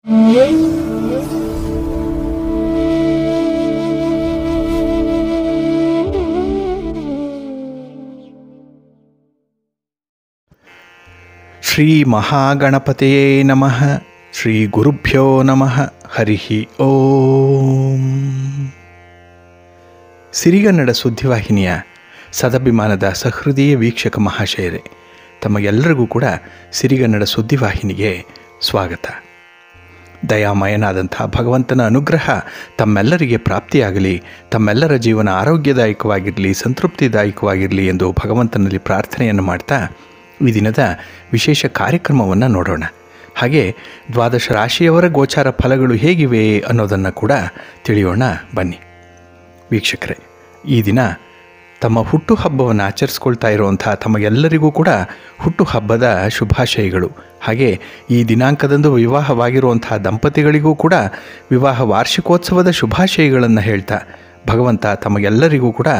ಶ್ರೀ ಮಹಾಗಣಪತಿಯೇ ನಮಃ. ಶ್ರೀ ಗುರುಭ್ಯೋ ನಮಃ. ಹರಿ ಓಂ. ಸಿರಿಗನ್ನಡ ಸುದ್ದಿವಾಹಿನಿಯ ಸದಭಿಮಾನದ ಸಹೃದಯ ವೀಕ್ಷಕ ಮಹಾಶಯರೇ, ತಮಗೆಲ್ಲರಿಗೂ ಕೂಡ ಸಿರಿಗನ್ನಡ ಸುದ್ದಿವಾಹಿನಿಗೆ ಸ್ವಾಗತ. ದಯಾಮಯನಾದಂಥ ಭಗವಂತನ ಅನುಗ್ರಹ ತಮ್ಮೆಲ್ಲರಿಗೆ ಪ್ರಾಪ್ತಿಯಾಗಲಿ, ತಮ್ಮೆಲ್ಲರ ಜೀವನ ಆರೋಗ್ಯದಾಯಕವಾಗಿರಲಿ, ಸಂತೃಪ್ತಿದಾಯಕವಾಗಿರಲಿ ಎಂದು ಭಗವಂತನಲ್ಲಿ ಪ್ರಾರ್ಥನೆಯನ್ನು ಮಾಡ್ತಾ ಈ ದಿನದ ವಿಶೇಷ ಕಾರ್ಯಕ್ರಮವನ್ನು ನೋಡೋಣ. ಹಾಗೆ ದ್ವಾದಶ ರಾಶಿಯವರ ಗೋಚಾರ ಫಲಗಳು ಹೇಗಿವೆ ಅನ್ನೋದನ್ನು ಕೂಡ ತಿಳಿಯೋಣ ಬನ್ನಿ. ವೀಕ್ಷಕರೇ, ಈ ದಿನ ತಮ್ಮ ಹುಟ್ಟುಹಬ್ಬವನ್ನು ಆಚರಿಸ್ಕೊಳ್ತಾ ಇರುವಂಥ ತಮಗೆಲ್ಲರಿಗೂ ಕೂಡ ಹುಟ್ಟುಹಬ್ಬದ ಶುಭಾಶಯಗಳು. ಹಾಗೆ ಈ ದಿನಾಂಕದಂದು ವಿವಾಹವಾಗಿರುವಂಥ ದಂಪತಿಗಳಿಗೂ ಕೂಡ ವಿವಾಹ ವಾರ್ಷಿಕೋತ್ಸವದ ಶುಭಾಶಯಗಳನ್ನು ಹೇಳ್ತಾ ಭಗವಂತ ತಮಗೆಲ್ಲರಿಗೂ ಕೂಡ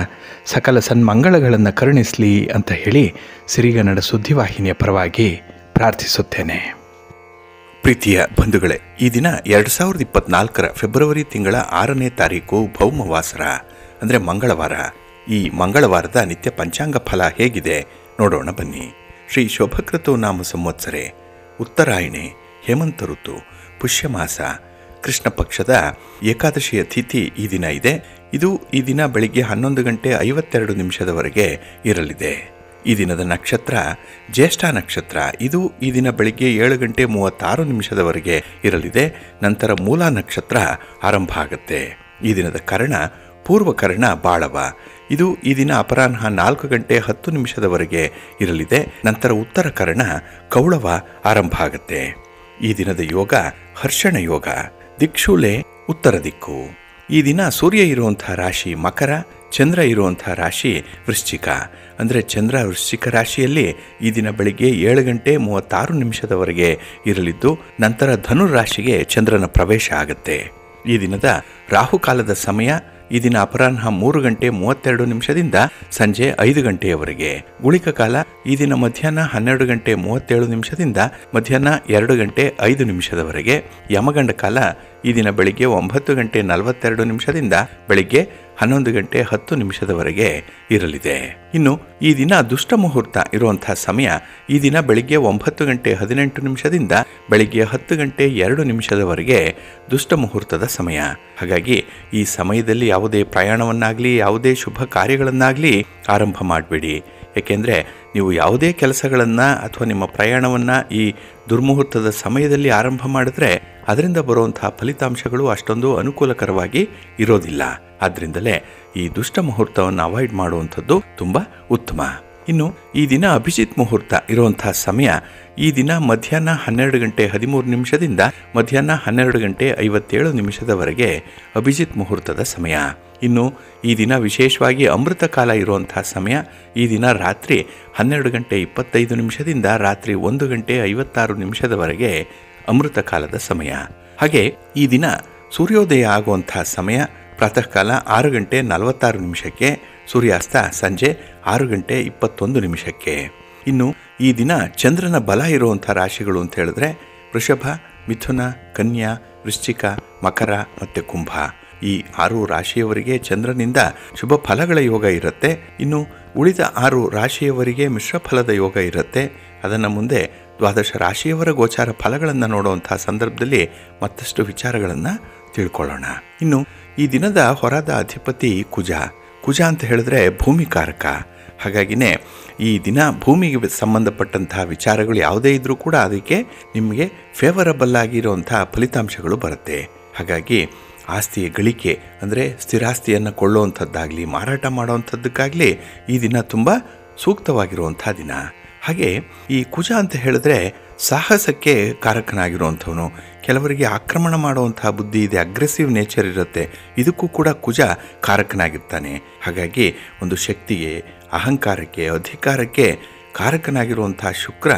ಸಕಲ ಸನ್ಮಂಗಳಗಳನ್ನು ಕರುಣಿಸಲಿ ಅಂತ ಹೇಳಿ ಸಿರಿಗನ್ನಡ ಸುದ್ದಿವಾಹಿನಿಯ ಪರವಾಗಿ ಪ್ರಾರ್ಥಿಸುತ್ತೇನೆ. ಪ್ರೀತಿಯ ಬಂಧುಗಳೇ, ಈ ದಿನ 2024 ಫೆಬ್ರವರಿ ತಿಂಗಳ 6ನೇ ತಾರೀಕು ಭೌಮವಾಸರ ಅಂದರೆ ಮಂಗಳವಾರ. ಈ ಮಂಗಳವಾರದ ನಿತ್ಯ ಪಂಚಾಂಗ ಫಲ ಹೇಗಿದೆ ನೋಡೋಣ ಬನ್ನಿ. ಶ್ರೀ ಶೋಭಕೃತು ನಾಮ ಸಂವತ್ಸರೆ, ಉತ್ತರಾಯಣೆ, ಹೇಮಂತ ಋತು, ಪುಷ್ಯಮಾಸ, ಕೃಷ್ಣ ಪಕ್ಷದ ಏಕಾದಶಿಯ ತಿಥಿ ಈ ದಿನ ಇದೆ. ಇದು ಈ ದಿನ ಬೆಳಿಗ್ಗೆ 11:52 ಇರಲಿದೆ. ಈ ದಿನದ ನಕ್ಷತ್ರ ಜ್ಯೇಷ್ಠ ನಕ್ಷತ್ರ. ಇದು ಈ ದಿನ ಬೆಳಿಗ್ಗೆ 7:36 ಇರಲಿದೆ. ನಂತರ ಮೂಲ ನಕ್ಷತ್ರ ಆರಂಭ ಆಗುತ್ತೆ. ಈ ದಿನದ ಕರ್ಣ ಪೂರ್ವಕರ್ಣ ಬಾಳವ. ಇದು ಈ ದಿನ ಅಪರಾಹ್ನ 4:10 ಇರಲಿದೆ. ನಂತರ ಉತ್ತರ ಕರ್ಣ ಕೌಳವ ಆರಂಭ ಆಗುತ್ತೆ. ಈ ದಿನದ ಯೋಗ ಹರ್ಷಣ ಯೋಗ. ದಿಕ್ಷೂಲೆ ಉತ್ತರ ದಿಕ್ಕು. ಈ ದಿನ ಸೂರ್ಯ ಇರುವಂಥ ರಾಶಿ ಮಕರ, ಚಂದ್ರ ಇರುವಂಥ ರಾಶಿ ವೃಶ್ಚಿಕ. ಅಂದರೆ ಚಂದ್ರ ವೃಶ್ಚಿಕ ರಾಶಿಯಲ್ಲಿ ಈ ದಿನ ಬೆಳಿಗ್ಗೆ 7:36 ಇರಲಿದ್ದು, ನಂತರ ಧನು ರಾಶಿಗೆ ಚಂದ್ರನ ಪ್ರವೇಶ ಆಗುತ್ತೆ. ಈ ದಿನದ ರಾಹುಕಾಲದ ಸಮಯ ಈ ದಿನ ಅಪರಾಹ್ನ 3:32 ಸಂಜೆ 5 ಗುಳಿಕ ಕಾಲ ಈ ದಿನ ಮಧ್ಯಾಹ್ನ 12:37 ಮಧ್ಯಾಹ್ನ 2:05 ಯಮಗಂಡ ಕಾಲ ಈ ದಿನ ಬೆಳಿಗ್ಗೆ 9:42 ಬೆಳಿಗ್ಗೆ 11:10 ಇರಲಿದೆ. ಇನ್ನು ಈ ದಿನ ದುಷ್ಟ ಮುಹೂರ್ತ ಇರುವಂತಹ ಸಮಯ ಈ ದಿನ ಬೆಳಿಗ್ಗೆ 9:18 ಬೆಳಿಗ್ಗೆ 10:02 ದುಷ್ಟ ಮುಹೂರ್ತದ ಸಮಯ. ಹಾಗಾಗಿ ಈ ಸಮಯದಲ್ಲಿ ಯಾವುದೇ ಪ್ರಯಾಣವನ್ನಾಗಲಿ ಯಾವುದೇ ಶುಭ ಕಾರ್ಯಗಳನ್ನಾಗಲಿ ಆರಂಭ ಮಾಡಬೇಡಿ. ಏಕೆಂದರೆ ನೀವು ಯಾವುದೇ ಕೆಲಸಗಳನ್ನು ಅಥವಾ ನಿಮ್ಮ ಪ್ರಯಾಣವನ್ನು ಈ ದುರ್ಮುಹೂರ್ತದ ಸಮಯದಲ್ಲಿ ಆರಂಭ ಮಾಡಿದ್ರೆ ಅದರಿಂದ ಬರುವಂತಹ ಫಲಿತಾಂಶಗಳು ಅಷ್ಟೊಂದು ಅನುಕೂಲಕರವಾಗಿ ಇರೋದಿಲ್ಲ. ಆದ್ದರಿಂದಲೇ ಈ ದುಷ್ಟ ಮುಹೂರ್ತವನ್ನು ಅವಾಯ್ಡ್ ಮಾಡುವಂಥದ್ದು ತುಂಬ ಉತ್ತಮ. ಇನ್ನು ಈ ದಿನ ಅಭಿಜಿತ್ ಮುಹೂರ್ತ ಇರುವಂತಹ ಸಮಯ ಈ ದಿನ ಮಧ್ಯಾಹ್ನ 12:13 ಮಧ್ಯಾಹ್ನ 12:57 ಅಭಿಜಿತ್ ಮುಹೂರ್ತದ ಸಮಯ. ಇನ್ನು ಈ ದಿನ ವಿಶೇಷವಾಗಿ ಅಮೃತ ಕಾಲ ಇರುವಂತಹ ಸಮಯ ಈ ದಿನ ರಾತ್ರಿ 12:25 ರಾತ್ರಿ 1:56 ಅಮೃತ ಕಾಲದ ಸಮಯ. ಹಾಗೆ ಈ ದಿನ ಸೂರ್ಯೋದಯ ಆಗುವಂತಹ ಸಮಯ ಪ್ರಾತಃ ಕಾಲ 6:46 ಸೂರ್ಯಾಸ್ತ ಸಂಜೆ 6:21. ಇನ್ನು ಈ ದಿನ ಚಂದ್ರನ ಬಲ ಇರುವಂಥ ರಾಶಿಗಳು ಅಂತ ಹೇಳಿದ್ರೆ ವೃಷಭ, ಮಿಥುನ, ಕನ್ಯಾ, ವೃಶ್ಚಿಕ, ಮಕರ ಮತ್ತು ಕುಂಭ. ಈ 6 ರಾಶಿಯವರಿಗೆ ಚಂದ್ರನಿಂದ ಶುಭ ಫಲಗಳ ಯೋಗ ಇರುತ್ತೆ. ಇನ್ನು ಉಳಿದ 6 ರಾಶಿಯವರಿಗೆ ಮಿಶ್ರ ಫಲದ ಯೋಗ ಇರುತ್ತೆ. ಅದನ್ನು ಮುಂದೆ ದ್ವಾದಶ ರಾಶಿಯವರ ಗೋಚಾರ ಫಲಗಳನ್ನು ನೋಡುವಂಥ ಸಂದರ್ಭದಲ್ಲಿ ಮತ್ತಷ್ಟು ವಿಚಾರಗಳನ್ನು ತಿಳ್ಕೊಳ್ಳೋಣ. ಇನ್ನು ಈ ದಿನದ ಹೊರದ ಅಧಿಪತಿ ಕುಜ. ಕುಜ ಅಂತ ಹೇಳಿದ್ರೆ ಭೂಮಿಕಾರಕ. ಹಾಗಾಗಿನೇ ಈ ದಿನ ಭೂಮಿಗೆ ಸಂಬಂಧಪಟ್ಟಂತಹ ವಿಚಾರಗಳು ಯಾವುದೇ ಇದ್ದರೂ ಕೂಡ ಅದಕ್ಕೆ ನಿಮಗೆ ಫೇವರಬಲ್ ಆಗಿರುವಂಥ ಫಲಿತಾಂಶಗಳು ಬರುತ್ತೆ. ಹಾಗಾಗಿ ಆಸ್ತಿಯ ಗಳಿಕೆ ಅಂದರೆ ಸ್ಥಿರಾಸ್ತಿಯನ್ನು ಕೊಳ್ಳುವಂಥದ್ದಾಗಲಿ ಮಾರಾಟ ಮಾಡುವಂಥದ್ದಕ್ಕಾಗಲಿ ಈ ದಿನ ತುಂಬ ಸೂಕ್ತವಾಗಿರುವಂಥ ದಿನ. ಹಾಗೆ ಈ ಕುಜ ಅಂತ ಹೇಳಿದ್ರೆ ಸಾಹಸಕ್ಕೆ ಕಾರಕನಾಗಿರುವಂಥವನು. ಕೆಲವರಿಗೆ ಆಕ್ರಮಣ ಮಾಡುವಂತಹ ಬುದ್ಧಿ ಇದೆ, ಅಗ್ರೆಸಿವ್ ನೇಚರ್ ಇರುತ್ತೆ. ಇದಕ್ಕೂ ಕೂಡ ಕುಜ ಕಾರಕನಾಗಿರ್ತಾನೆ. ಹಾಗಾಗಿ ಒಂದು ಶಕ್ತಿಗೆ, ಅಹಂಕಾರಕ್ಕೆ, ಅಧಿಕಾರಕ್ಕೆ ಕಾರಕನಾಗಿರುವಂತಹ ಶುಕ್ರ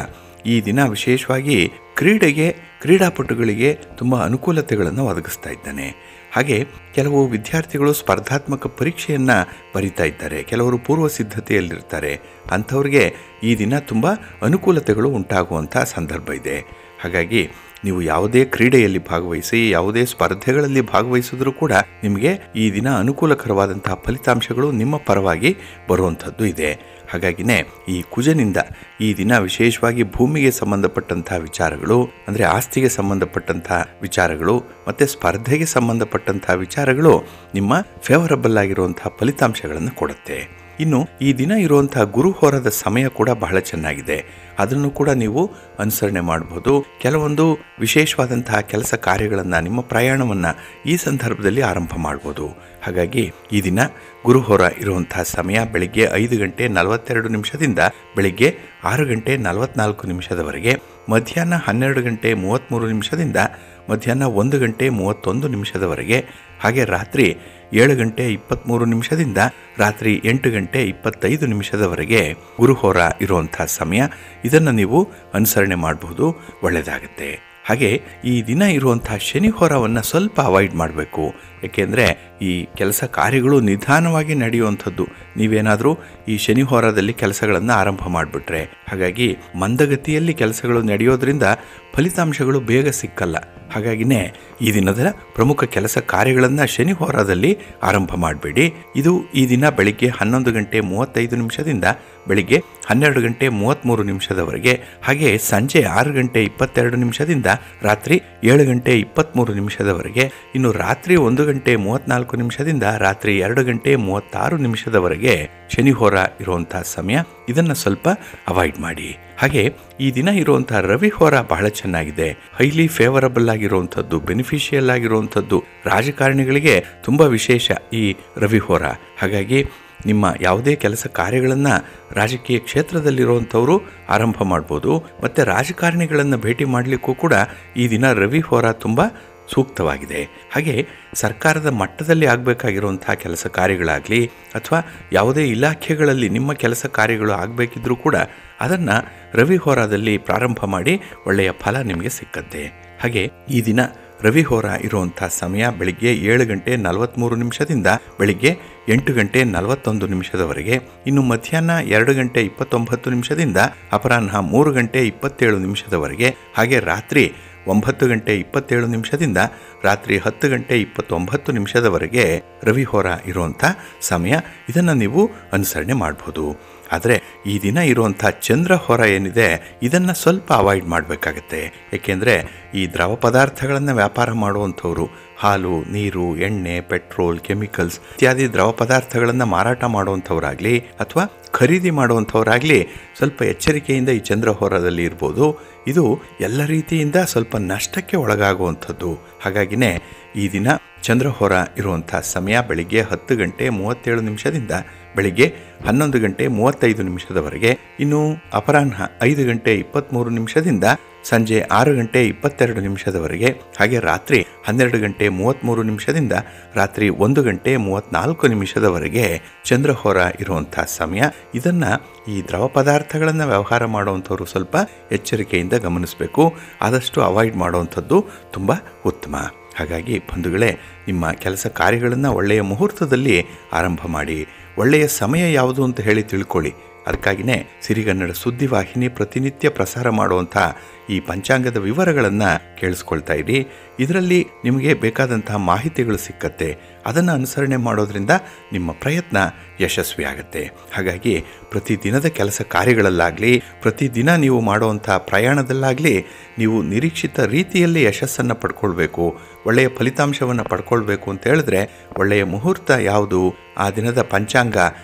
ಈ ದಿನ ವಿಶೇಷವಾಗಿ ಕ್ರೀಡೆಗೆ, ಕ್ರೀಡಾಪಟುಗಳಿಗೆ ತುಂಬ ಅನುಕೂಲತೆಗಳನ್ನು ಒದಗಿಸ್ತಾ ಇದ್ದಾನೆ. ಹಾಗೆ ಕೆಲವು ವಿದ್ಯಾರ್ಥಿಗಳು ಸ್ಪರ್ಧಾತ್ಮಕ ಪರೀಕ್ಷೆಯನ್ನು ಬರೀತಾ ಇದ್ದಾರೆ, ಕೆಲವರು ಪೂರ್ವ ಸಿದ್ಧತೆಯಲ್ಲಿರ್ತಾರೆ. ಅಂಥವ್ರಿಗೆ ಈ ದಿನ ತುಂಬ ಅನುಕೂಲತೆಗಳು ಉಂಟಾಗುವಂಥ ಸಂದರ್ಭ ಇದೆ. ಹಾಗಾಗಿ ನೀವು ಯಾವುದೇ ಕ್ರೀಡೆಯಲ್ಲಿ ಭಾಗವಹಿಸಿ, ಯಾವುದೇ ಸ್ಪರ್ಧೆಗಳಲ್ಲಿ ಭಾಗವಹಿಸಿದ್ರೂ ಕೂಡ ನಿಮಗೆ ಈ ದಿನ ಅನುಕೂಲಕರವಾದಂತಹ ಫಲಿತಾಂಶಗಳು ನಿಮ್ಮ ಪರವಾಗಿ ಬರುವಂಥದ್ದು ಇದೆ. ಹಾಗಾಗಿನೇ ಈ ಕುಜನಿಂದ ಈ ದಿನ ವಿಶೇಷವಾಗಿ ಭೂಮಿಗೆ ಸಂಬಂಧಪಟ್ಟಂತಹ ವಿಚಾರಗಳು, ಅಂದರೆ ಆಸ್ತಿಗೆ ಸಂಬಂಧಪಟ್ಟಂತಹ ವಿಚಾರಗಳು ಮತ್ತು ಸ್ಪರ್ಧೆಗೆ ಸಂಬಂಧಪಟ್ಟಂತಹ ವಿಚಾರಗಳು ನಿಮ್ಮ ಫೇವರಬಲ್ ಆಗಿರುವಂತಹ ಫಲಿತಾಂಶಗಳನ್ನು ಕೊಡುತ್ತೆ. ಇನ್ನು ಈ ದಿನ ಇರುವಂತಹ ಗುರುಹೋರದ ಸಮಯ ಕೂಡ ಬಹಳ ಚೆನ್ನಾಗಿದೆ. ಅದನ್ನು ಕೂಡ ನೀವು ಅನುಸರಣೆ ಮಾಡಬಹುದು. ಕೆಲವೊಂದು ವಿಶೇಷವಾದಂತಹ ಕೆಲಸ ಕಾರ್ಯಗಳನ್ನು, ನಿಮ್ಮ ಪ್ರಯಾಣವನ್ನು ಈ ಸಂದರ್ಭದಲ್ಲಿ ಆರಂಭ ಮಾಡ್ಬೋದು. ಹಾಗಾಗಿ ಈ ದಿನ ಗುರುಹೋರ ಇರುವಂತಹ ಸಮಯ ಬೆಳಿಗ್ಗೆ 5 ಗಂಟೆ 42 ನಿಮಿಷದಿಂದ ಬೆಳಿಗ್ಗೆ 6 ಗಂಟೆ 44 ನಿಮಿಷದವರೆಗೆ, ಮಧ್ಯಾಹ್ನ 12 ಗಂಟೆ 33 ನಿಮಿಷದಿಂದ ಮಧ್ಯಾಹ್ನ 1 ಗಂಟೆ 31 ನಿಮಿಷದವರೆಗೆ, ಹಾಗೆ ರಾತ್ರಿ 7 ಗಂಟೆ 23 ನಿಮಿಷದಿಂದ ರಾತ್ರಿ 8 ಗಂಟೆ 25 ನಿಮಿಷದವರೆಗೆ ಗುರುಹೋರ ಇರುವಂಥ ಸಮಯ. ಇದನ್ನು ನೀವು ಅನುಸರಣೆ ಮಾಡಬಹುದು, ಒಳ್ಳೆಯದಾಗುತ್ತೆ. ಹಾಗೆ ಈ ದಿನ ಇರುವಂತಹ ಶನಿ ಹೋರವನ್ನು ಸ್ವಲ್ಪ ಅವಾಯ್ಡ್ ಮಾಡಬೇಕು. ಏಕೆಂದರೆ ಈ ಕೆಲಸ ಕಾರ್ಯಗಳು ನಿಧಾನವಾಗಿ ನಡೆಯುವಂಥದ್ದು. ನೀವೇನಾದರೂ ಈ ಶನಿ ಹೋರದಲ್ಲಿ ಕೆಲಸಗಳನ್ನು ಆರಂಭ ಮಾಡಿಬಿಟ್ರೆ, ಹಾಗಾಗಿ ಮಂದಗತಿಯಲ್ಲಿ ಕೆಲಸಗಳು ನಡೆಯೋದ್ರಿಂದ ಫಲಿತಾಂಶಗಳು ಬೇಗ ಸಿಕ್ಕಲ್ಲ. ಹಾಗಾಗಿನೇ ಈ ದಿನದ ಪ್ರಮುಖ ಕೆಲಸ ಕಾರ್ಯಗಳನ್ನು ಶನಿ ಹೋರದಲ್ಲಿ ಆರಂಭ ಮಾಡಬೇಡಿ. ಇದು ಈ ದಿನ ಬೆಳಿಗ್ಗೆ 11 ಗಂಟೆ 35 ನಿಮಿಷದಿಂದ ಬೆಳಿಗ್ಗೆ 12 ಗಂಟೆ 33 ನಿಮಿಷದವರೆಗೆ, ಹಾಗೆ ಸಂಜೆ 6 ಗಂಟೆ 22 ನಿಮಿಷದಿಂದ ರಾತ್ರಿ 7 ಗಂಟೆ 23 ನಿಮಿಷದವರೆಗೆ, ಇನ್ನು ರಾತ್ರಿ 1 ಗಂಟೆ 34 ನಿಮಿಷದಿಂದ ರಾತ್ರಿ 2 ಗಂಟೆ 36 ನಿಮಿಷದವರೆಗೆ ಶನಿ ಹೋರ ಇರುವಂತಹ ಸಮಯ. ಇದನ್ನು ಸ್ವಲ್ಪ ಅವಾಯ್ಡ್ ಮಾಡಿ. ಹಾಗೆ ಈ ದಿನ ಇರುವಂತಹ ರವಿ ಹೋರ ಬಹಳ ಚೆನ್ನಾಗಿದೆ. ಹೈಲಿ ಫೇವರಬಲ್ ಆಗಿರುವಂಥದ್ದು, ಬೆನಿಫಿಷಿಯಲ್ ಆಗಿರುವಂಥದ್ದು. ರಾಜಕಾರಣಿಗಳಿಗೆ ತುಂಬ ವಿಶೇಷ ಈ ರವಿ ಹೋರ. ಹಾಗಾಗಿ ನಿಮ್ಮ ಯಾವುದೇ ಕೆಲಸ ಕಾರ್ಯಗಳನ್ನು ರಾಜಕೀಯ ಕ್ಷೇತ್ರದಲ್ಲಿರುವಂಥವರು ಆರಂಭ ಮಾಡ್ಬೋದು. ಮತ್ತು ರಾಜಕಾರಣಿಗಳನ್ನು ಭೇಟಿ ಮಾಡಲಿಕ್ಕೂ ಕೂಡ ಈ ದಿನ ರವಿ ಹೋರ ತುಂಬ ಸೂಕ್ತವಾಗಿದೆ. ಹಾಗೆ ಸರ್ಕಾರದ ಮಟ್ಟದಲ್ಲಿ ಆಗಬೇಕಾಗಿರುವಂತಹ ಕೆಲಸ ಕಾರ್ಯಗಳಾಗಲಿ ಅಥವಾ ಯಾವುದೇ ಇಲಾಖೆಗಳಲ್ಲಿ ನಿಮ್ಮ ಕೆಲಸ ಕಾರ್ಯಗಳು ಆಗಬೇಕಿದ್ರೂ ಕೂಡ ಅದನ್ನು ರವಿ ಹೋರಾದಲ್ಲಿ ಪ್ರಾರಂಭ ಮಾಡಿ ಒಳ್ಳೆಯ ಫಲ ನಿಮಗೆ ಸಿಕ್ಕತ್ತೆ. ಹಾಗೆ ಈ ದಿನ ರವಿ ಹೋರ ಇರುವಂಥ ಸಮಯ ಬೆಳಿಗ್ಗೆ 7 ಗಂಟೆ 43 ನಿಮಿಷದಿಂದ ಬೆಳಿಗ್ಗೆ 8 ಗಂಟೆ 41 ನಿಮಿಷದವರೆಗೆ, ಇನ್ನು ಮಧ್ಯಾಹ್ನ 2 ಗಂಟೆ 29 ನಿಮಿಷದಿಂದ ಅಪರಾಹ್ನ 3 ಗಂಟೆ 27 ನಿಮಿಷದವರೆಗೆ, ಹಾಗೆ ರಾತ್ರಿ 9 ಗಂಟೆ 27 ನಿಮಿಷದಿಂದ ರಾತ್ರಿ 10 ಗಂಟೆ 29 ನಿಮಿಷದವರೆಗೆ ರವಿ ಹೋರ ಇರುವಂಥ ಸಮಯ. ಇದನ್ನು ನೀವು ಅನುಸರಣೆ ಮಾಡ್ಬೋದು. ಆದರೆ ಈ ದಿನ ಇರುವಂಥ ಚಂದ್ರ ಹೋರ ಏನಿದೆ ಇದನ್ನು ಸ್ವಲ್ಪ ಅವಾಯ್ಡ್ ಮಾಡಬೇಕಾಗತ್ತೆ. ಏಕೆಂದರೆ ಈ ದ್ರವ ಪದಾರ್ಥಗಳನ್ನು ವ್ಯಾಪಾರ ಮಾಡುವಂಥವ್ರು, ಹಾಲು, ನೀರು, ಎಣ್ಣೆ, ಪೆಟ್ರೋಲ್, ಕೆಮಿಕಲ್ಸ್ ಇತ್ಯಾದಿ ದ್ರವ ಪದಾರ್ಥಗಳನ್ನು ಮಾರಾಟ ಮಾಡುವಂಥವ್ರಾಗಲಿ ಅಥವಾ ಖರೀದಿ ಮಾಡುವಂಥವ್ರಾಗಲಿ ಸ್ವಲ್ಪ ಎಚ್ಚರಿಕೆಯಿಂದ ಈ ಚಂದ್ರ ಹೋರದಲ್ಲಿ ಇರ್ಬೋದು. ಇದು ಎಲ್ಲ ರೀತಿಯಿಂದ ಸ್ವಲ್ಪ ನಷ್ಟಕ್ಕೆ ಒಳಗಾಗುವಂಥದ್ದು. ಹಾಗಾಗಿನೇ ಈ ದಿನ ಚಂದ್ರಹೋರ ಇರುವಂಥ ಸಮಯ ಬೆಳಿಗ್ಗೆ 10 ಗಂಟೆ 37 ನಿಮಿಷದಿಂದ ಬೆಳಿಗ್ಗೆ 11 ಗಂಟೆ 35 ನಿಮಿಷದವರೆಗೆ, ಇನ್ನು ಅಪರಾಹ್ನ 5 ಗಂಟೆ 23 ನಿಮಿಷದಿಂದ ಸಂಜೆ 6 ಗಂಟೆ 22 ನಿಮಿಷದವರೆಗೆ, ಹಾಗೆ ರಾತ್ರಿ 12 ಗಂಟೆ 33 ನಿಮಿಷದಿಂದ ರಾತ್ರಿ 1 ಗಂಟೆ 34 ನಿಮಿಷದವರೆಗೆ ಚಂದ್ರಹೋರ ಇರುವಂಥ ಸಮಯ. ಇದನ್ನು ಈ ದ್ರವ ಪದಾರ್ಥಗಳನ್ನು ವ್ಯವಹಾರ ಮಾಡುವಂಥವ್ರು ಸ್ವಲ್ಪ ಎಚ್ಚರಿಕೆಯಿಂದ ಗಮನಿಸಬೇಕು. ಆದಷ್ಟು ಅವಾಯ್ಡ್ ಮಾಡುವಂಥದ್ದು ತುಂಬ ಉತ್ತಮ. ಹಾಗಾಗಿ ಬಂಧುಗಳೇ, ನಿಮ್ಮ ಕೆಲಸ ಕಾರ್ಯಗಳನ್ನು ಒಳ್ಳೆಯ ಮುಹೂರ್ತದಲ್ಲಿ ಆರಂಭ ಮಾಡಿ. ಒಳ್ಳೆಯ ಸಮಯ ಯಾವುದು ಅಂತ ಹೇಳಿ ತಿಳ್ಕೊಳ್ಳಿ. ಅದಕ್ಕಾಗಿಯೇ ಸಿರಿಗನ್ನಡ ಸುದ್ದಿವಾಹಿನಿ ಪ್ರತಿನಿತ್ಯ ಪ್ರಸಾರ ಮಾಡುವಂಥ ಈ ಪಂಚಾಂಗದ ವಿವರಗಳನ್ನು ಕೇಳಿಸ್ಕೊಳ್ತಾ ಇರಿ. ಇದರಲ್ಲಿ ನಿಮಗೆ ಬೇಕಾದಂತಹ ಮಾಹಿತಿಗಳು ಸಿಕ್ಕತ್ತೆ. ಅದನ್ನು ಅನುಸರಣೆ ಮಾಡೋದ್ರಿಂದ ನಿಮ್ಮ ಪ್ರಯತ್ನ ಯಶಸ್ವಿಯಾಗತ್ತೆ. ಹಾಗಾಗಿ ಪ್ರತಿದಿನದ ಕೆಲಸ ಕಾರ್ಯಗಳಲ್ಲಾಗಲಿ, ಪ್ರತಿದಿನ ನೀವು ಮಾಡುವಂಥ ಪ್ರಯಾಣದಲ್ಲಾಗಲಿ ನೀವು ನಿರೀಕ್ಷಿತ ರೀತಿಯಲ್ಲಿ ಯಶಸ್ಸನ್ನು ಪಡ್ಕೊಳ್ಬೇಕು, ಒಳ್ಳೆಯ ಫಲಿತಾಂಶವನ್ನು ಪಡ್ಕೊಳ್ಬೇಕು ಅಂತ ಹೇಳಿದ್ರೆ ಒಳ್ಳೆಯ ಮುಹೂರ್ತ ಯಾವುದು, ಆ ದಿನದ ಪಂಚಾಂಗ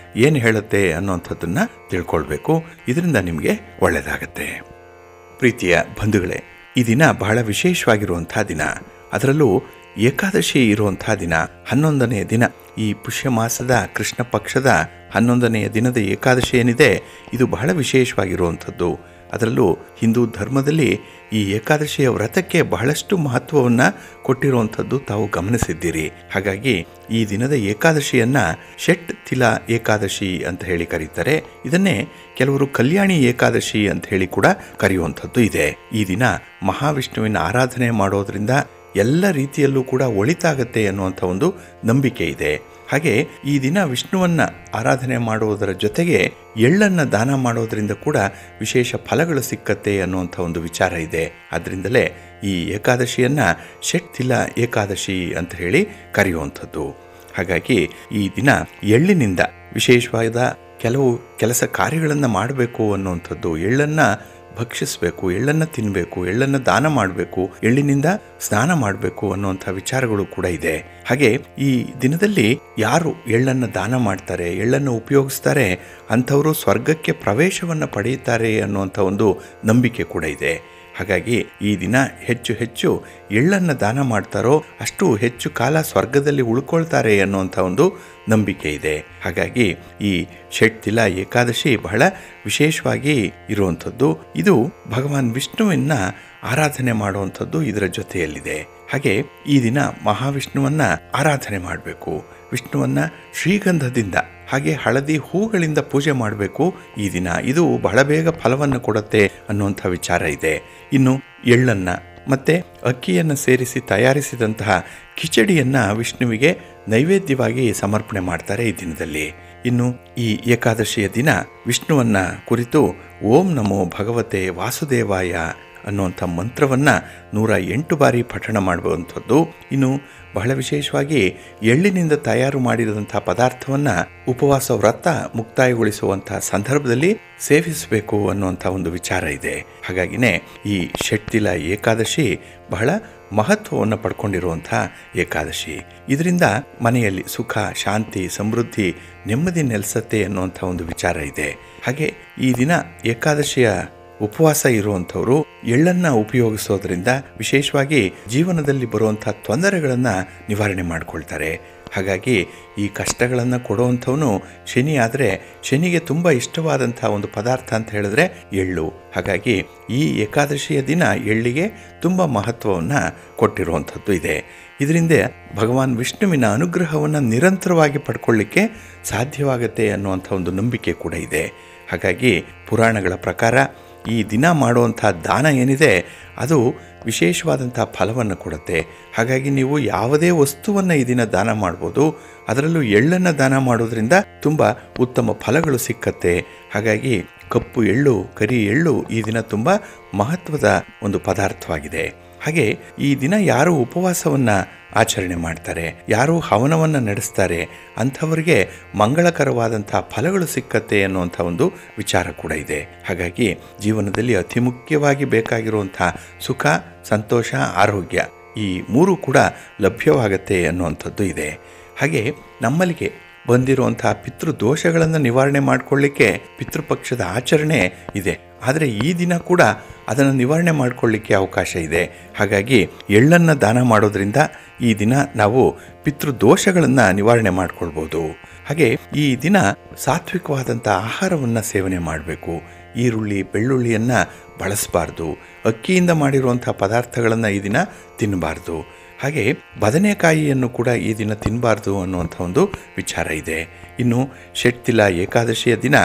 ಏನು ಹೇಳುತ್ತೆ ಅನ್ನೋಂಥದ್ದನ್ನು ತಿಳ್ಕೊಳ್ಬೇಕು. ಇದರಿಂದ ನಿಮಗೆ ಒಳ್ಳೆಯದಾಗತ್ತೆ. ಪ್ರೀತಿಯ ಬಂಧುಗಳೇ, ಈ ದಿನ ಬಹಳ ವಿಶೇಷವಾಗಿರುವಂಥ ದಿನ. ಅದರಲ್ಲೂ ಏಕಾದಶಿ ಇರುವಂಥ ದಿನ, 11ನೇ ದಿನ. ಈ ಪುಷ್ಯ ಮಾಸದ ಕೃಷ್ಣ ಪಕ್ಷದ 11ನೆಯ ದಿನದ ಏಕಾದಶಿ ಏನಿದೆ ಇದು ಬಹಳ ವಿಶೇಷವಾಗಿರುವಂಥದ್ದು. ಅದರಲ್ಲೂ ಹಿಂದೂ ಧರ್ಮದಲ್ಲಿ ಈ ಏಕಾದಶಿಯ ವ್ರತಕ್ಕೆ ಬಹಳಷ್ಟು ಮಹತ್ವವನ್ನು ಕೊಟ್ಟಿರುವಂಥದ್ದು ತಾವು ಗಮನಿಸಿದ್ದೀರಿ. ಹಾಗಾಗಿ ಈ ದಿನದ ಏಕಾದಶಿಯನ್ನು ಷಟ್ ತಿಲ ಏಕಾದಶಿ ಅಂತ ಹೇಳಿ ಕರೀತಾರೆ. ಇದನ್ನೇ ಕೆಲವರು ಕಲ್ಯಾಣಿ ಏಕಾದಶಿ ಅಂತ ಹೇಳಿ ಕೂಡ ಕರೆಯುವಂಥದ್ದು ಇದೆ. ಈ ದಿನ ಮಹಾವಿಷ್ಣುವಿನ ಆರಾಧನೆ ಮಾಡೋದ್ರಿಂದ ಎಲ್ಲ ರೀತಿಯಲ್ಲೂ ಕೂಡ ಒಳಿತಾಗತ್ತೆ ಅನ್ನುವಂಥ ಒಂದು ನಂಬಿಕೆ ಇದೆ. ಹಾಗೆ ಈ ದಿನ ವಿಷ್ಣುವನ್ನ ಆರಾಧನೆ ಮಾಡುವುದರ ಜೊತೆಗೆ ಎಳ್ಳನ್ನು ದಾನ ಮಾಡೋದರಿಂದ ಕೂಡ ವಿಶೇಷ ಫಲಗಳು ಸಿಕ್ಕತ್ತೆ ಅನ್ನುವಂಥ ಒಂದು ವಿಚಾರ ಇದೆ. ಅದರಿಂದಲೇ ಈ ಏಕಾದಶಿಯನ್ನ ಷಟ್ತಿಲ ಏಕಾದಶಿ ಅಂತ ಹೇಳಿ ಕರೆಯುವಂಥದ್ದು. ಹಾಗಾಗಿ ಈ ದಿನ ಎಳ್ಳಿನಿಂದ ವಿಶೇಷವಾದ ಕೆಲವು ಕೆಲಸ ಕಾರ್ಯಗಳನ್ನು ಮಾಡಬೇಕು ಅನ್ನುವಂಥದ್ದು, ಎಳ್ಳನ್ನು ಭಕ್ಷಿಸಬೇಕು, ಎಳ್ಳನ್ನು ತಿನ್ನಬೇಕು, ಎಳ್ಳನ್ನು ದಾನ ಮಾಡಬೇಕು, ಎಳ್ಳಿನಿಂದ ಸ್ನಾನ ಮಾಡಬೇಕು ಅನ್ನುವಂಥ ವಿಚಾರಗಳು ಕೂಡ ಇದೆ. ಹಾಗೆ ಈ ದಿನದಲ್ಲಿ ಯಾರು ಎಳ್ಳನ್ನು ದಾನ ಮಾಡ್ತಾರೆ, ಎಳ್ಳನ್ನು ಉಪಯೋಗಿಸ್ತಾರೆ, ಅಂಥವರು ಸ್ವರ್ಗಕ್ಕೆ ಪ್ರವೇಶವನ್ನು ಪಡೆಯುತ್ತಾರೆ ಅನ್ನುವಂಥ ಒಂದು ನಂಬಿಕೆ ಕೂಡ ಇದೆ. ಹಾಗಾಗಿ ಈ ದಿನ ಹೆಚ್ಚು ಹೆಚ್ಚು ಎಳ್ಳನ್ನು ದಾನ ಮಾಡ್ತಾರೋ ಅಷ್ಟು ಹೆಚ್ಚು ಕಾಲ ಸ್ವರ್ಗದಲ್ಲಿ ಉಳ್ಕೊಳ್ತಾರೆ ಅನ್ನುವಂಥ ಒಂದು ನಂಬಿಕೆ ಇದೆ. ಹಾಗಾಗಿ ಈ ಷಟ್ತಿಲ ಏಕಾದಶಿ ಬಹಳ ವಿಶೇಷವಾಗಿ ಇರುವಂಥದ್ದು. ಇದು ಭಗವಾನ್ ವಿಷ್ಣುವನ್ನ ಆರಾಧನೆ ಮಾಡುವಂಥದ್ದು ಇದರ ಜೊತೆಯಲ್ಲಿದೆ. ಹಾಗೆ ಈ ದಿನ ಮಹಾವಿಷ್ಣುವನ್ನ ಆರಾಧನೆ ಮಾಡಬೇಕು. ವಿಷ್ಣುವನ್ನ ಶ್ರೀಗಂಧದಿಂದ ಹಾಗೆ ಹಳದಿ ಹೂಗಳಿಂದ ಪೂಜೆ ಮಾಡಬೇಕು ಈ ದಿನ. ಇದು ಬಹಳ ಬೇಗ ಫಲವನ್ನು ಕೊಡುತ್ತೆ ಅನ್ನುವಂಥ ವಿಚಾರ ಇದೆ. ಇನ್ನು ಎಳ್ಳನ್ನು ಮತ್ತು ಅಕ್ಕಿಯನ್ನು ಸೇರಿಸಿ ತಯಾರಿಸಿದಂತಹ ಕಿಚಡಿಯನ್ನು ವಿಷ್ಣುವಿಗೆ ನೈವೇದ್ಯವಾಗಿ ಸಮರ್ಪಣೆ ಮಾಡ್ತಾರೆ ಈ ದಿನದಲ್ಲಿ. ಇನ್ನು ಈ ಏಕಾದಶಿಯ ದಿನ ವಿಷ್ಣುವನ್ನ ಕುರಿತು ಓಂ ನಮೋ ಭಗವತೆ ವಾಸುದೇವಾಯ ಅನ್ನುವಂಥ ಮಂತ್ರವನ್ನು 108 ಬಾರಿ ಪಠಣ ಮಾಡುವಂಥದ್ದು. ಇನ್ನು ಬಹಳ ವಿಶೇಷವಾಗಿ ಎಳ್ಳಿನಿಂದ ತಯಾರು ಮಾಡಿದಂಥ ಪದಾರ್ಥವನ್ನು ಉಪವಾಸ ವ್ರತ ಮುಕ್ತಾಯಗೊಳಿಸುವಂಥ ಸಂದರ್ಭದಲ್ಲಿ ಸೇವಿಸಬೇಕು ಅನ್ನುವಂಥ ಒಂದು ವಿಚಾರ ಇದೆ. ಹಾಗಾಗಿನೇ ಈ ಷಟ್ತಿಲ ಏಕಾದಶಿ ಬಹಳ ಮಹತ್ವವನ್ನು ಪಡ್ಕೊಂಡಿರುವಂಥ ಏಕಾದಶಿ. ಇದರಿಂದ ಮನೆಯಲ್ಲಿ ಸುಖ, ಶಾಂತಿ, ಸಮೃದ್ಧಿ, ನೆಮ್ಮದಿ ನೆಲೆಸತ್ತೆ ಅನ್ನುವಂಥ ಒಂದು ವಿಚಾರ ಇದೆ. ಹಾಗೆ ಈ ದಿನ ಏಕಾದಶಿಯ ಉಪವಾಸ ಇರುವಂಥವರು ಎಳ್ಳನ್ನು ಉಪಯೋಗಿಸೋದ್ರಿಂದ ವಿಶೇಷವಾಗಿ ಜೀವನದಲ್ಲಿ ಬರುವಂಥ ತೊಂದರೆಗಳನ್ನು ನಿವಾರಣೆ ಮಾಡಿಕೊಳ್ತಾರೆ. ಹಾಗಾಗಿ ಈ ಕಷ್ಟಗಳನ್ನು ಕೊಡುವಂಥವನು ಶನಿ. ಆದರೆ ಶನಿಗೆ ತುಂಬ ಇಷ್ಟವಾದಂಥ ಒಂದು ಪದಾರ್ಥ ಅಂತ ಹೇಳಿದ್ರೆ ಎಳ್ಳು. ಹಾಗಾಗಿ ಈ ಏಕಾದಶಿಯ ದಿನ ಎಳ್ಳಿಗೆ ತುಂಬ ಮಹತ್ವವನ್ನು ಕೊಟ್ಟಿರುವಂಥದ್ದು ಇದೆ. ಇದರಿಂದ ಭಗವಾನ್ ವಿಷ್ಣುವಿನ ಅನುಗ್ರಹವನ್ನು ನಿರಂತರವಾಗಿ ಪಡ್ಕೊಳ್ಳಿಕ್ಕೆ ಸಾಧ್ಯವಾಗುತ್ತೆ ಅನ್ನುವಂಥ ಒಂದು ನಂಬಿಕೆ ಕೂಡ ಇದೆ. ಹಾಗಾಗಿ ಪುರಾಣಗಳ ಪ್ರಕಾರ ಈ ದಿನ ಮಾಡುವಂಥ ದಾನ ಏನಿದೆ ಅದು ವಿಶೇಷವಾದಂಥ ಫಲವನ್ನು ಕೊಡುತ್ತೆ. ಹಾಗಾಗಿ ನೀವು ಯಾವುದೇ ವಸ್ತುವನ್ನು ಈ ದಿನ ದಾನ ಮಾಡ್ಬೋದು. ಅದರಲ್ಲೂ ಎಳ್ಳನ್ನು ದಾನ ಮಾಡೋದ್ರಿಂದ ತುಂಬ ಉತ್ತಮ ಫಲಗಳು ಸಿಕ್ಕತ್ತೆ. ಹಾಗಾಗಿ ಕಪ್ಪು ಎಳ್ಳು, ಕರಿ ಎಳ್ಳು ಈ ದಿನ ತುಂಬ ಮಹತ್ವದ ಒಂದು ಪದಾರ್ಥವಾಗಿದೆ. ಹಾಗೆ ಈ ದಿನ ಯಾರು ಉಪವಾಸವನ್ನು ಆಚರಣೆ ಮಾಡ್ತಾರೆ, ಯಾರು ಹವನವನ್ನು ನಡೆಸ್ತಾರೆ, ಅಂಥವರಿಗೆ ಮಂಗಳಕರವಾದಂಥ ಫಲಗಳು ಸಿಕ್ಕತ್ತೆ ಅನ್ನುವಂಥ ಒಂದು ವಿಚಾರ ಕೂಡ ಇದೆ. ಹಾಗಾಗಿ ಜೀವನದಲ್ಲಿ ಅತಿ ಮುಖ್ಯವಾಗಿ ಬೇಕಾಗಿರುವಂಥ ಸುಖ, ಸಂತೋಷ, ಆರೋಗ್ಯ ಈ ಮೂರು ಕೂಡ ಲಭ್ಯವಾಗತ್ತೆ ಅನ್ನುವಂಥದ್ದು ಇದೆ. ಹಾಗೆ ನಮ್ಮಲ್ಲಿಗೆ ಬಂದಿರುವಂಥ ಪಿತೃದೋಷಗಳನ್ನು ನಿವಾರಣೆ ಮಾಡಿಕೊಳ್ಳಿಕ್ಕೆ ಪಿತೃಪಕ್ಷದ ಆಚರಣೆ ಇದೆ. ಆದರೆ ಈ ದಿನ ಕೂಡ ಅದನ್ನು ನಿವಾರಣೆ ಮಾಡಿಕೊಳ್ಳಿಕ್ಕೆ ಅವಕಾಶ ಇದೆ. ಹಾಗಾಗಿ ಎಳ್ಳನ್ನು ದಾನ ಮಾಡೋದ್ರಿಂದ ಈ ದಿನ ನಾವು ಪಿತೃದೋಷಗಳನ್ನು ನಿವಾರಣೆ ಮಾಡಿಕೊಳ್ಬೋದು. ಹಾಗೆ ಈ ದಿನ ಸಾತ್ವಿಕವಾದಂಥ ಆಹಾರವನ್ನು ಸೇವನೆ ಮಾಡಬೇಕು. ಈರುಳ್ಳಿ, ಬೆಳ್ಳುಳ್ಳಿಯನ್ನು ಬಳಸಬಾರ್ದು. ಅಕ್ಕಿಯಿಂದ ಮಾಡಿರುವಂಥ ಪದಾರ್ಥಗಳನ್ನು ಈ ದಿನ ತಿನ್ನಬಾರ್ದು. ಹಾಗೆ ಬದನೆಕಾಯಿಯನ್ನು ಕೂಡ ಈ ದಿನ ತಿನ್ನಬಾರ್ದು ಅನ್ನುವಂಥ ಒಂದು ವಿಚಾರ ಇದೆ. ಇನ್ನು ಷಟ್ತಿಲ ಏಕಾದಶಿಯ ದಿನ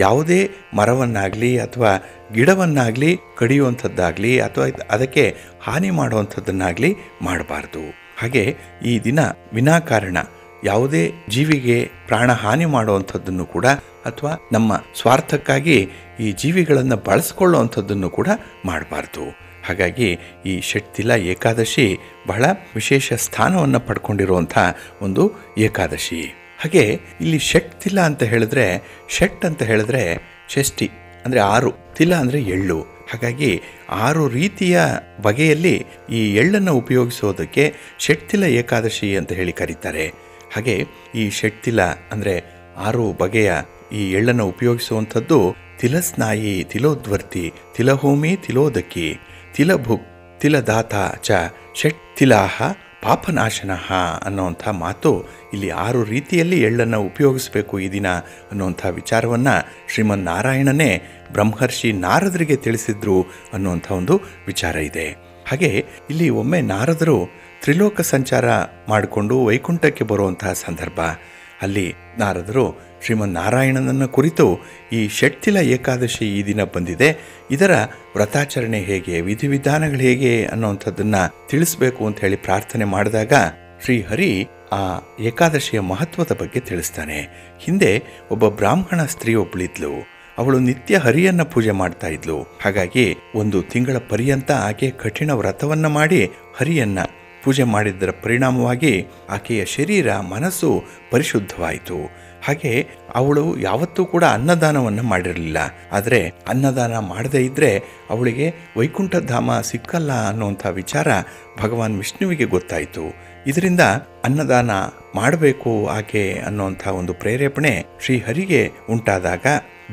ಯಾವುದೇ ಮರವನ್ನಾಗಲಿ ಅಥವಾ ಗಿಡವನ್ನಾಗಲಿ ಕಡಿಯುವಂಥದ್ದಾಗಲಿ ಅಥವಾ ಅದಕ್ಕೆ ಹಾನಿ ಮಾಡುವಂಥದ್ದನ್ನಾಗಲಿ ಮಾಡಬಾರ್ದು. ಹಾಗೆ ಈ ದಿನ ವಿನಾಕಾರಣ ಯಾವುದೇ ಜೀವಿಗೆ ಪ್ರಾಣ ಹಾನಿ ಮಾಡುವಂಥದ್ದನ್ನು ಕೂಡ ಅಥವಾ ನಮ್ಮ ಸ್ವಾರ್ಥಕ್ಕಾಗಿ ಈ ಜೀವಿಗಳನ್ನು ಬಳಸ್ಕೊಳ್ಳುವಂಥದ್ದನ್ನು ಕೂಡ ಮಾಡಬಾರ್ದು. ಹಾಗಾಗಿ ಈ ಷಟ್ತಿಲ ಏಕಾದಶಿ ಬಹಳ ವಿಶೇಷ ಸ್ಥಾನವನ್ನು ಪಡ್ಕೊಂಡಿರುವಂಥ ಒಂದು ಏಕಾದಶಿ. ಹಾಗೆ ಇಲ್ಲಿ ಷಟ್ತಿಲ ಅಂತ ಹೇಳಿದ್ರೆ, ಷಟ್ ಅಂತ ಹೇಳಿದ್ರೆ ಷಷ್ಠಿ ಅಂದರೆ 6, ತಿಲ ಅಂದರೆ ಎಳ್ಳು. ಹಾಗಾಗಿ 6 ರೀತಿಯ ಬಗೆಯಲ್ಲಿ ಈ ಎಳ್ಳನ್ನು ಉಪಯೋಗಿಸೋದಕ್ಕೆ ಷಟ್ತಿಲ ಏಕಾದಶಿ ಅಂತ ಹೇಳಿ ಕರೀತಾರೆ. ಹಾಗೆ ಈ ಷಟ್ತಿಲ ಅಂದರೆ 6 ಬಗೆಯ ಈ ಎಳ್ಳನ್ನು ಉಪಯೋಗಿಸುವಂಥದ್ದು ತಿಲಸ್ನಾಯಿ, ತಿಲೋದ್ವರ್ತಿ, ತಿಲಹೋಮಿ, ತಿಲೋದಕಿ, ತಿಲಭುಕ್, ತಿಲದಾತ ಚ ಷಟ್ತಿಲಾಹ ಪಾಪನಾಶನಃ ಅನ್ನುವಂಥ ಮಾತು ಇಲ್ಲಿ 6 ರೀತಿಯಲ್ಲಿ ಎಳ್ಳನ್ನು ಉಪಯೋಗಿಸಬೇಕು ಈ ದಿನ ಅನ್ನುವಂಥ ವಿಚಾರವನ್ನು ಶ್ರೀಮನ್ನಾರಾಯಣನೇ ಬ್ರಹ್ಮರ್ಷಿ ನಾರದರಿಗೆ ತಿಳಿಸಿದ್ರು ಅನ್ನುವಂಥ ಒಂದು ವಿಚಾರ ಇದೆ. ಹಾಗೆ ಇಲ್ಲಿ ಒಮ್ಮೆ ನಾರದರು ತ್ರಿಲೋಕ ಸಂಚಾರ ಮಾಡಿಕೊಂಡು ವೈಕುಂಠಕ್ಕೆ ಬರುವಂತಹ ಸಂದರ್ಭ. ಅಲ್ಲಿ ನಾರದರು ಶ್ರೀಮನ್ನಾರಾಯಣನನ್ನು ಕುರಿತು ಈ ಷಟ್ತಿಲ ಏಕಾದಶಿ ಈ ದಿನ ಬಂದಿದೆ, ಇದರ ವ್ರತಾಚರಣೆ ಹೇಗೆ, ವಿಧಿವಿಧಾನಗಳು ಹೇಗೆ ಅನ್ನುವಂಥದ್ದನ್ನು ತಿಳಿಸ್ಬೇಕು ಅಂತ ಹೇಳಿ ಪ್ರಾರ್ಥನೆ ಮಾಡಿದಾಗ ಶ್ರೀಹರಿ ಆ ಏಕಾದಶಿಯ ಮಹತ್ವದ ಬಗ್ಗೆ ತಿಳಿಸ್ತಾನೆ. ಹಿಂದೆ ಒಬ್ಬ ಬ್ರಾಹ್ಮಣ ಸ್ತ್ರೀ ಒಬ್ಬಳಿದ್ಲು. ಅವಳು ನಿತ್ಯ ಹರಿಯನ್ನ ಪೂಜೆ ಮಾಡ್ತಾ ಇದ್ಲು. ಹಾಗಾಗಿ 1 ತಿಂಗಳ ಪರ್ಯಂತ ಆಕೆ ಕಠಿಣ ವ್ರತವನ್ನ ಮಾಡಿ ಹರಿಯನ್ನ ಪೂಜೆ ಮಾಡಿದ್ದರ ಪರಿಣಾಮವಾಗಿ ಆಕೆಯ ಶರೀರ ಮನಸ್ಸು ಪರಿಶುದ್ಧವಾಯಿತು. ಹಾಗೆ ಅವಳು ಯಾವತ್ತೂ ಕೂಡ ಅನ್ನದಾನವನ್ನು ಮಾಡಿರಲಿಲ್ಲ. ಆದರೆ ಅನ್ನದಾನ ಮಾಡದೇ ಇದ್ದರೆ ಅವಳಿಗೆ ವೈಕುಂಠಧಾಮ ಸಿಕ್ಕಲ್ಲ ಅನ್ನುವಂಥ ವಿಚಾರ ಭಗವಾನ್ ವಿಷ್ಣುವಿಗೆ ಗೊತ್ತಾಯಿತು. ಇದರಿಂದ ಅನ್ನದಾನ ಮಾಡಬೇಕು ಆಕೆ ಅನ್ನುವಂಥ ಒಂದು ಪ್ರೇರೇಪಣೆ ಶ್ರೀಹರಿಗೆ ಉಂಟಾದಾಗ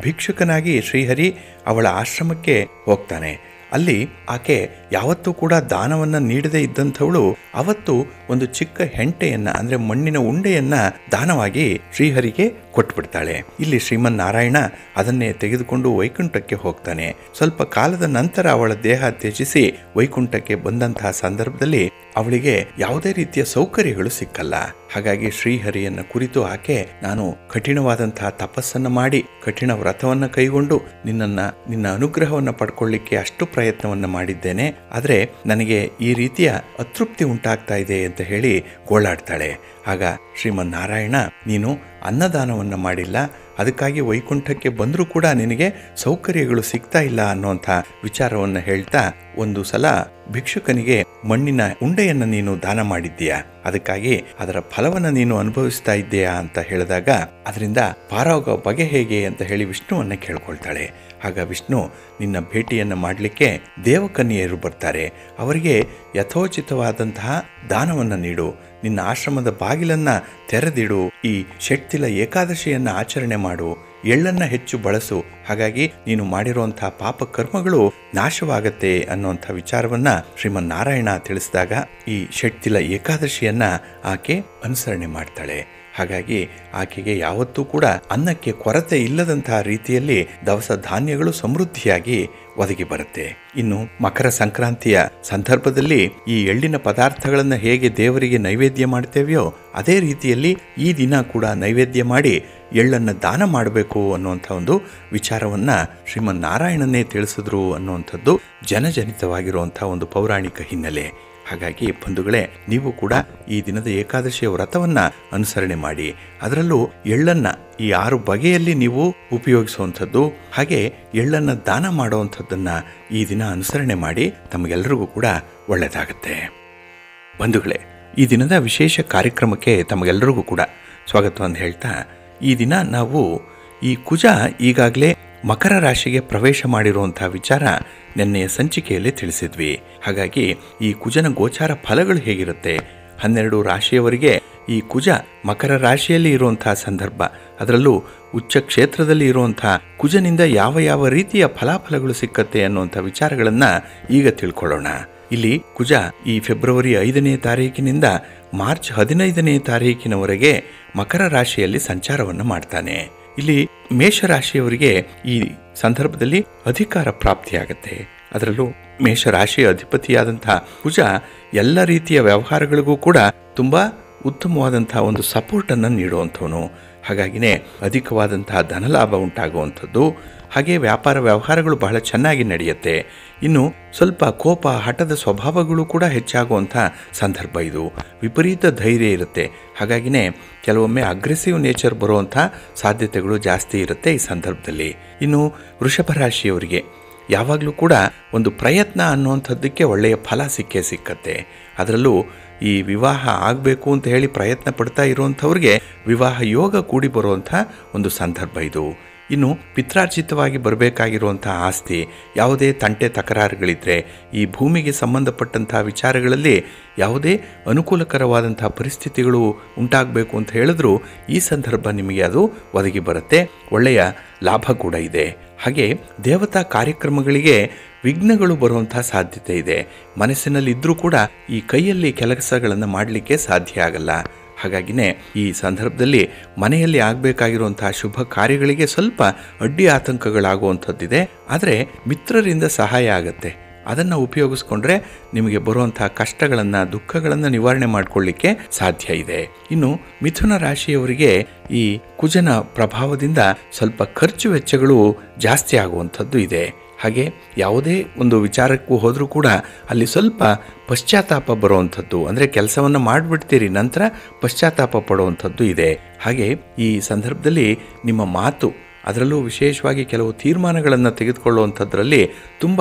ಭಿಕ್ಷುಕನಾಗಿ ಶ್ರೀಹರಿ ಅವಳ ಆಶ್ರಮಕ್ಕೆ ಹೋಗ್ತಾನೆ. ಅಲ್ಲಿ ಆಕೆ ಯಾವತ್ತೂ ಕೂಡ ದಾನವನ್ನು ನೀಡದೇ ಇದ್ದಂಥವಳು ಅವತ್ತು ಒಂದು ಚಿಕ್ಕ ಹೆಂಟೆಯನ್ನ ಅಂದರೆ ಮಣ್ಣಿನ ಉಂಡೆಯನ್ನ ದಾನವಾಗಿ ಶ್ರೀಹರಿಗೆ ಕೊಟ್ಬಿಡ್ತಾಳೆ. ಇಲ್ಲಿ ಶ್ರೀಮನ್ನಾರಾಯಣ ಅದನ್ನೇ ತೆಗೆದುಕೊಂಡು ವೈಕುಂಠಕ್ಕೆ ಹೋಗ್ತಾನೆ. ಸ್ವಲ್ಪ ಕಾಲದ ನಂತರ ಅವಳ ದೇಹ ತ್ಯಜಿಸಿ ವೈಕುಂಠಕ್ಕೆ ಬಂದಂತಹ ಸಂದರ್ಭದಲ್ಲಿ ಅವಳಿಗೆ ಯಾವುದೇ ರೀತಿಯ ಸೌಕರ್ಯಗಳು ಸಿಕ್ಕಲ್ಲ. ಹಾಗಾಗಿ ಶ್ರೀಹರಿಯನ್ನ ಕುರಿತು ಆಕೆ, ನಾನು ಕಠಿಣವಾದಂತಹ ತಪಸ್ಸನ್ನು ಮಾಡಿ ಕಠಿಣ ವ್ರತವನ್ನು ಕೈಗೊಂಡು ನಿನ್ನ ಅನುಗ್ರಹವನ್ನು ಪಡ್ಕೊಳ್ಳಿಕ್ಕೆ ಅಷ್ಟು ಪ್ರಯತ್ನವನ್ನು ಮಾಡಿದ್ದೇನೆ. ಆದರೆ ನನಗೆ ಈ ರೀತಿಯ ಅತೃಪ್ತಿ ಉಂಟಾಗ್ತಾ ಇದೆ ಅಂತ ಹೇಳಿ ಗೋಳಾಡ್ತಾಳೆ. ಆಗ ಶ್ರೀಮನ್ನಾರಾಯಣ, ನೀನು ಅನ್ನದಾನವನ್ನು ಮಾಡಿಲ್ಲ, ಅದಕ್ಕಾಗಿ ವೈಕುಂಠಕ್ಕೆ ಬಂದರೂ ಕೂಡ ನಿನಗೆ ಸೌಕರ್ಯಗಳು ಸಿಗ್ತಾ ಇಲ್ಲ ಅನ್ನುವಂಥ ವಿಚಾರವನ್ನು ಹೇಳ್ತಾ, ಒಂದು ಸಲ ಭಿಕ್ಷುಕನಿಗೆ ಮಣ್ಣಿನ ಉಂಡೆಯನ್ನು ನೀನು ದಾನ ಮಾಡಿದ್ದೀಯಾ, ಅದಕ್ಕಾಗಿ ಅದರ ಫಲವನ್ನು ನೀನು ಅನುಭವಿಸ್ತಾ ಇದ್ದೀಯಾ ಅಂತ ಹೇಳಿದಾಗ ಅದರಿಂದ ಪಾರಾಗೋ ಬಗೆ ಹೇಗೆ ಅಂತ ಹೇಳಿ ವಿಷ್ಣುವನ್ನ ಕೇಳ್ಕೊಳ್ತಾಳೆ. ಆಗ ವಿಷ್ಣು, ನಿನ್ನ ಭೇಟಿಯನ್ನು ಮಾಡಲಿಕ್ಕೆ ದೇವಕನ್ಯೆಯರು ಬರ್ತಾರೆ, ಅವರಿಗೆ ಯಥೋಚಿತವಾದಂತಹ ದಾನವನ್ನು ನೀಡು, ನಿನ್ನ ಆಶ್ರಮದ ಬಾಗಿಲನ್ನ ತೆರೆದಿಡು, ಈ ಷಟ್ತಿಲ ಏಕಾದಶಿಯನ್ನ ಆಚರಣೆ ಮಾಡು, ಎಳ್ಳನ್ನ ಹೆಚ್ಚು ಬಳಸು, ಹಾಗಾಗಿ ನೀನು ಮಾಡಿರುವಂತಹ ಪಾಪ ಕರ್ಮಗಳು ನಾಶವಾಗತ್ತೆ ಅನ್ನುವಂಥ ವಿಚಾರವನ್ನ ಶ್ರೀಮನ್ನಾರಾಯಣ ತಿಳಿಸಿದಾಗ ಈ ಷಟ್ತಿಲ ಏಕಾದಶಿಯನ್ನ ಆಕೆ ಅನುಸರಣೆ ಮಾಡ್ತಾಳೆ. ಹಾಗಾಗಿ ಆಕೆಗೆ ಯಾವತ್ತೂ ಕೂಡ ಅನ್ನಕ್ಕೆ ಕೊರತೆ ಇಲ್ಲದಂತಹ ರೀತಿಯಲ್ಲಿ ದವಸ ಧಾನ್ಯಗಳು ಸಮೃದ್ಧಿಯಾಗಿ ಒದಗಿ ಬರುತ್ತೆ. ಇನ್ನು ಮಕರ ಸಂಕ್ರಾಂತಿಯ ಸಂದರ್ಭದಲ್ಲಿ ಈ ಎಳ್ಳಿನ ಪದಾರ್ಥಗಳನ್ನು ಹೇಗೆ ದೇವರಿಗೆ ನೈವೇದ್ಯ ಮಾಡ್ತೇವೆಯೋ ಅದೇ ರೀತಿಯಲ್ಲಿ ಈ ದಿನ ಕೂಡ ನೈವೇದ್ಯ ಮಾಡಿ ಎಳ್ಳನ್ನು ದಾನ ಮಾಡಬೇಕು ಅನ್ನುವಂಥ ಒಂದು ವಿಚಾರವನ್ನ ಶ್ರೀಮನ್ನಾರಾಯಣನೇ ತಿಳಿಸಿದ್ರು ಅನ್ನುವಂಥದ್ದು ಜನಜನಿತವಾಗಿರುವಂಥ ಒಂದು ಪೌರಾಣಿಕ ಹಿನ್ನೆಲೆ. ಹಾಗಾಗಿ ಬಂಧುಗಳೇ, ನೀವು ಕೂಡ ಈ ದಿನದ ಏಕಾದಶಿಯ ವ್ರತವನ್ನ ಅನುಸರಣೆ ಮಾಡಿ, ಅದರಲ್ಲೂ ಎಳ್ಳನ್ನ ಈ 6 ಬಗೆಯಲ್ಲಿ ನೀವು ಉಪಯೋಗಿಸುವಂಥದ್ದು, ಹಾಗೆ ಎಳ್ಳನ್ನು ದಾನ ಮಾಡುವಂಥದ್ದನ್ನ ಈ ದಿನ ಅನುಸರಣೆ ಮಾಡಿ ತಮಗೆಲ್ಲರಿಗೂ ಕೂಡ ಒಳ್ಳೆಯದಾಗತ್ತೆ. ಬಂಧುಗಳೇ, ಈ ದಿನದ ವಿಶೇಷ ಕಾರ್ಯಕ್ರಮಕ್ಕೆ ತಮಗೆಲ್ಲರಿಗೂ ಕೂಡ ಸ್ವಾಗತವನ್ನು ಹೇಳ್ತಾ, ಈ ದಿನ ನಾವು ಈ ಕುಜ ಈಗಾಗಲೇ ಮಕರ ರಾಶಿಗೆ ಪ್ರವೇಶ ಮಾಡಿರುವಂಥ ವಿಚಾರ ನಿನ್ನೆಯ ಸಂಚಿಕೆಯಲ್ಲಿ ತಿಳಿಸಿದ್ವಿ. ಹಾಗಾಗಿ ಈ ಕುಜನ ಗೋಚಾರ ಫಲಗಳು ಹೇಗಿರುತ್ತೆ, 12 ರಾಶಿಯವರಿಗೆ ಈ ಕುಜ ಮಕರ ರಾಶಿಯಲ್ಲಿ ಇರುವಂತಹ ಸಂದರ್ಭ, ಅದರಲ್ಲೂ ಉಚ್ಚ ಕ್ಷೇತ್ರದಲ್ಲಿ ಇರುವಂತಹ ಕುಜನಿಂದ ಯಾವ ಯಾವ ರೀತಿಯ ಫಲಾಫಲಗಳು ಸಿಕ್ಕತ್ತೆ ಅನ್ನುವಂಥ ವಿಚಾರಗಳನ್ನು ಈಗ ತಿಳ್ಕೊಳ್ಳೋಣ. ಇಲ್ಲಿ ಕುಜ ಈ ಫೆಬ್ರವರಿ 5ನೇ ತಾರೀಕಿನಿಂದ ಮಾರ್ಚ್ 15ನೇ ತಾರೀಕಿನವರೆಗೆ ಮಕರ ರಾಶಿಯಲ್ಲಿ ಸಂಚಾರವನ್ನು ಮಾಡ್ತಾನೆ. ಇಲ್ಲಿ ಮೇಷರಾಶಿಯವರಿಗೆ ಈ ಸಂದರ್ಭದಲ್ಲಿ ಅಧಿಕಾರ ಪ್ರಾಪ್ತಿಯಾಗತ್ತೆ. ಅದರಲ್ಲೂ ಮೇಷರಾಶಿಯ ಅಧಿಪತಿಯಾದಂತಹ ಕುಜ ಎಲ್ಲ ರೀತಿಯ ವ್ಯವಹಾರಗಳಿಗೂ ಕೂಡ ತುಂಬ ಉತ್ತಮವಾದಂತಹ ಒಂದು ಸಪೋರ್ಟನ್ನು ನೀಡುವಂಥವನು. ಹಾಗಾಗಿನೇ ಅಧಿಕವಾದಂತಹ ಧನಲಾಭ ಉಂಟಾಗುವಂಥದ್ದು, ಹಾಗೆ ವ್ಯಾಪಾರ ವ್ಯವಹಾರಗಳು ಬಹಳ ಚೆನ್ನಾಗಿ ನಡೆಯುತ್ತೆ. ಇನ್ನು ಸ್ವಲ್ಪ ಕೋಪ, ಹಠದ ಸ್ವಭಾವಗಳು ಕೂಡ ಹೆಚ್ಚಾಗುವಂಥ ಸಂದರ್ಭ ಇದು. ವಿಪರೀತ ಧೈರ್ಯ ಇರುತ್ತೆ. ಹಾಗಾಗಿನೇ ಕೆಲವೊಮ್ಮೆ ಅಗ್ರೆಸಿವ್ ನೇಚರ್ ಬರುವಂಥ ಸಾಧ್ಯತೆಗಳು ಜಾಸ್ತಿ ಇರುತ್ತೆ ಈ ಸಂದರ್ಭದಲ್ಲಿ. ಇನ್ನು ವೃಷಭ ರಾಶಿಯವರಿಗೆ ಯಾವಾಗಲೂ ಕೂಡ ಒಂದು ಪ್ರಯತ್ನ ಅನ್ನುವಂಥದ್ದಕ್ಕೆ ಒಳ್ಳೆಯ ಫಲ ಸಿಕ್ಕತ್ತೆ. ಅದರಲ್ಲೂ ಈ ವಿವಾಹ ಆಗಬೇಕು ಅಂತ ಹೇಳಿ ಪ್ರಯತ್ನ ಪಡ್ತಾ ಇರುವಂಥವ್ರಿಗೆ ವಿವಾಹ ಯೋಗ ಕೂಡಿ ಬರುವಂಥ ಒಂದು ಸಂದರ್ಭ ಇದು. ಇನ್ನು ಪಿತ್ರಾರ್ಜಿತವಾಗಿ ಬರಬೇಕಾಗಿರುವಂಥ ಆಸ್ತಿ, ಯಾವುದೇ ತಂಟೆ ತಕರಾರುಗಳಿದ್ರೆ, ಈ ಭೂಮಿಗೆ ಸಂಬಂಧಪಟ್ಟಂಥ ವಿಚಾರಗಳಲ್ಲಿ ಯಾವುದೇ ಅನುಕೂಲಕರವಾದಂಥ ಪರಿಸ್ಥಿತಿಗಳು ಉಂಟಾಗಬೇಕು ಅಂತ ಹೇಳಿದ್ರು ಈ ಸಂದರ್ಭ ನಿಮಗೆ ಅದು ಒದಗಿ ಬರುತ್ತೆ. ಒಳ್ಳೆಯ ಲಾಭ ಕೂಡ ಇದೆ. ಹಾಗೆ ದೇವತಾ ಕಾರ್ಯಕ್ರಮಗಳಿಗೆ ವಿಘ್ನಗಳು ಬರುವಂಥ ಸಾಧ್ಯತೆ ಇದೆ. ಮನಸ್ಸಿನಲ್ಲಿ ಇದ್ರೂ ಕೂಡ ಈ ಕೈಯಲ್ಲಿ ಕೆಲಸಗಳನ್ನು ಮಾಡಲಿಕ್ಕೆ ಸಾಧ್ಯ ಆಗಲ್ಲ. ಹಾಗಾಗಿನೇ ಈ ಸಂದರ್ಭದಲ್ಲಿ ಮನೆಯಲ್ಲಿ ಆಗಬೇಕಾಗಿರುವಂತಹ ಶುಭ ಕಾರ್ಯಗಳಿಗೆ ಸ್ವಲ್ಪ ಅಡ್ಡಿ ಆತಂಕಗಳಾಗುವಂಥದ್ದಿದೆ. ಆದರೆ ಮಿತ್ರರಿಂದ ಸಹಾಯ ಆಗುತ್ತೆ. ಅದನ್ನು ಉಪಯೋಗಿಸ್ಕೊಂಡ್ರೆ ನಿಮಗೆ ಬರುವಂಥ ಕಷ್ಟಗಳನ್ನು, ದುಃಖಗಳನ್ನು ನಿವಾರಣೆ ಮಾಡಿಕೊಳ್ಳಿಕ್ಕೆ ಸಾಧ್ಯ ಇದೆ. ಇನ್ನು ಮಿಥುನ ರಾಶಿಯವರಿಗೆ ಈ ಕುಜನ ಪ್ರಭಾವದಿಂದ ಸ್ವಲ್ಪ ಖರ್ಚು ವೆಚ್ಚಗಳು ಜಾಸ್ತಿ ಆಗುವಂಥದ್ದು ಇದೆ. ಹಾಗೆ ಯಾವುದೇ ಒಂದು ವಿಚಾರಕ್ಕೂ ಹೋದರೂ ಕೂಡ ಅಲ್ಲಿ ಸ್ವಲ್ಪ ಪಶ್ಚಾತ್ತಾಪ ಬರುವಂಥದ್ದು, ಅಂದರೆ ಕೆಲಸವನ್ನು ಮಾಡಿಬಿಡ್ತೀರಿ ನಂತರ ಪಶ್ಚಾತ್ತಾಪ ಪಡುವಂಥದ್ದು ಇದೆ. ಹಾಗೆ ಈ ಸಂದರ್ಭದಲ್ಲಿ ನಿಮ್ಮ ಮಾತು, ಅದರಲ್ಲೂ ವಿಶೇಷವಾಗಿ ಕೆಲವು ತೀರ್ಮಾನಗಳನ್ನು ತೆಗೆದುಕೊಳ್ಳುವಂಥದ್ರಲ್ಲಿ ತುಂಬ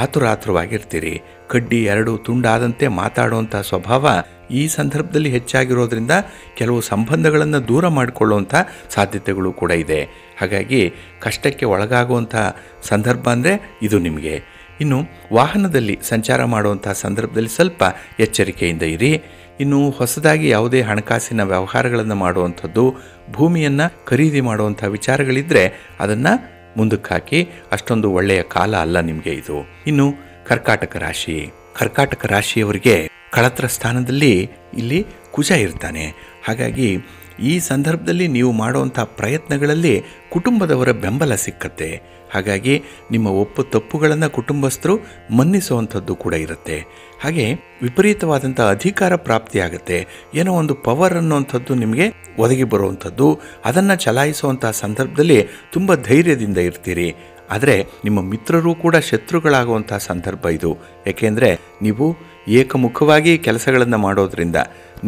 ಆತುರಾತುರವಾಗಿರ್ತೀರಿ. ಕಡ್ಡಿ ಎರಡು ತುಂಡಾದಂತೆ ಮಾತಾಡುವಂಥ ಸ್ವಭಾವ ಈ ಸಂದರ್ಭದಲ್ಲಿ ಹೆಚ್ಚಾಗಿರೋದ್ರಿಂದ ಕೆಲವು ಸಂಬಂಧಗಳನ್ನು ದೂರ ಮಾಡಿಕೊಳ್ಳುವಂಥ ಸಾಧ್ಯತೆಗಳು ಕೂಡ ಇದೆ. ಹಾಗಾಗಿ ಕಷ್ಟಕ್ಕೆ ಒಳಗಾಗುವಂಥ ಸಂದರ್ಭ ಅಂದರೆ ಇದು ನಿಮಗೆ. ಇನ್ನು ವಾಹನದಲ್ಲಿ ಸಂಚಾರ ಮಾಡುವಂಥ ಸಂದರ್ಭದಲ್ಲಿ ಸ್ವಲ್ಪ ಎಚ್ಚರಿಕೆಯಿಂದ ಇರಿ. ಇನ್ನು ಹೊಸದಾಗಿ ಯಾವುದೇ ಹಣಕಾಸಿನ ವ್ಯವಹಾರಗಳನ್ನು ಮಾಡುವಂಥದ್ದು, ಭೂಮಿಯನ್ನು ಖರೀದಿ ಮಾಡುವಂಥ ವಿಚಾರಗಳಿದ್ದರೆ ಅದನ್ನು ಮುಂದಕ್ಕೆ ಹಾಕಿ. ಅಷ್ಟೊಂದು ಒಳ್ಳೆಯ ಕಾಲ ಅಲ್ಲ ನಿಮಗೆ ಇದು. ಇನ್ನು ಕರ್ಕಾಟಕ ರಾಶಿ, ಕರ್ಕಾಟಕ ರಾಶಿಯವರಿಗೆ ಕಳತ್ರ ಸ್ಥಾನದಲ್ಲಿ ಇಲ್ಲಿ ಕುಜ ಇರ್ತಾನೆ. ಹಾಗಾಗಿ ಈ ಸಂದರ್ಭದಲ್ಲಿ ನೀವು ಮಾಡುವಂಥ ಪ್ರಯತ್ನಗಳಲ್ಲಿ ಕುಟುಂಬದವರ ಬೆಂಬಲ ಸಿಕ್ಕತ್ತೆ. ಹಾಗಾಗಿ ನಿಮ್ಮ ಒಪ್ಪು ತಪ್ಪುಗಳನ್ನು ಕುಟುಂಬಸ್ಥರು ಮನ್ನಿಸುವಂಥದ್ದು ಕೂಡ ಇರುತ್ತೆ. ಹಾಗೆ ವಿಪರೀತವಾದಂಥ ಅಧಿಕಾರ ಪ್ರಾಪ್ತಿಯಾಗುತ್ತೆ. ಏನೋ ಒಂದು ಪವರ್ ಅನ್ನುವಂಥದ್ದು ನಿಮಗೆ ಒದಗಿ ಬರುವಂಥದ್ದು, ಅದನ್ನು ಚಲಾಯಿಸುವಂಥ ಸಂದರ್ಭದಲ್ಲಿ ತುಂಬ ಧೈರ್ಯದಿಂದ ಇರ್ತೀರಿ. ಆದರೆ ನಿಮ್ಮ ಮಿತ್ರರು ಕೂಡ ಶತ್ರುಗಳಾಗುವಂಥ ಸಂದರ್ಭ ಇದು. ಏಕೆಂದರೆ ನೀವು ಏಕಮುಖವಾಗಿ ಕೆಲಸಗಳನ್ನು ಮಾಡೋದ್ರಿಂದ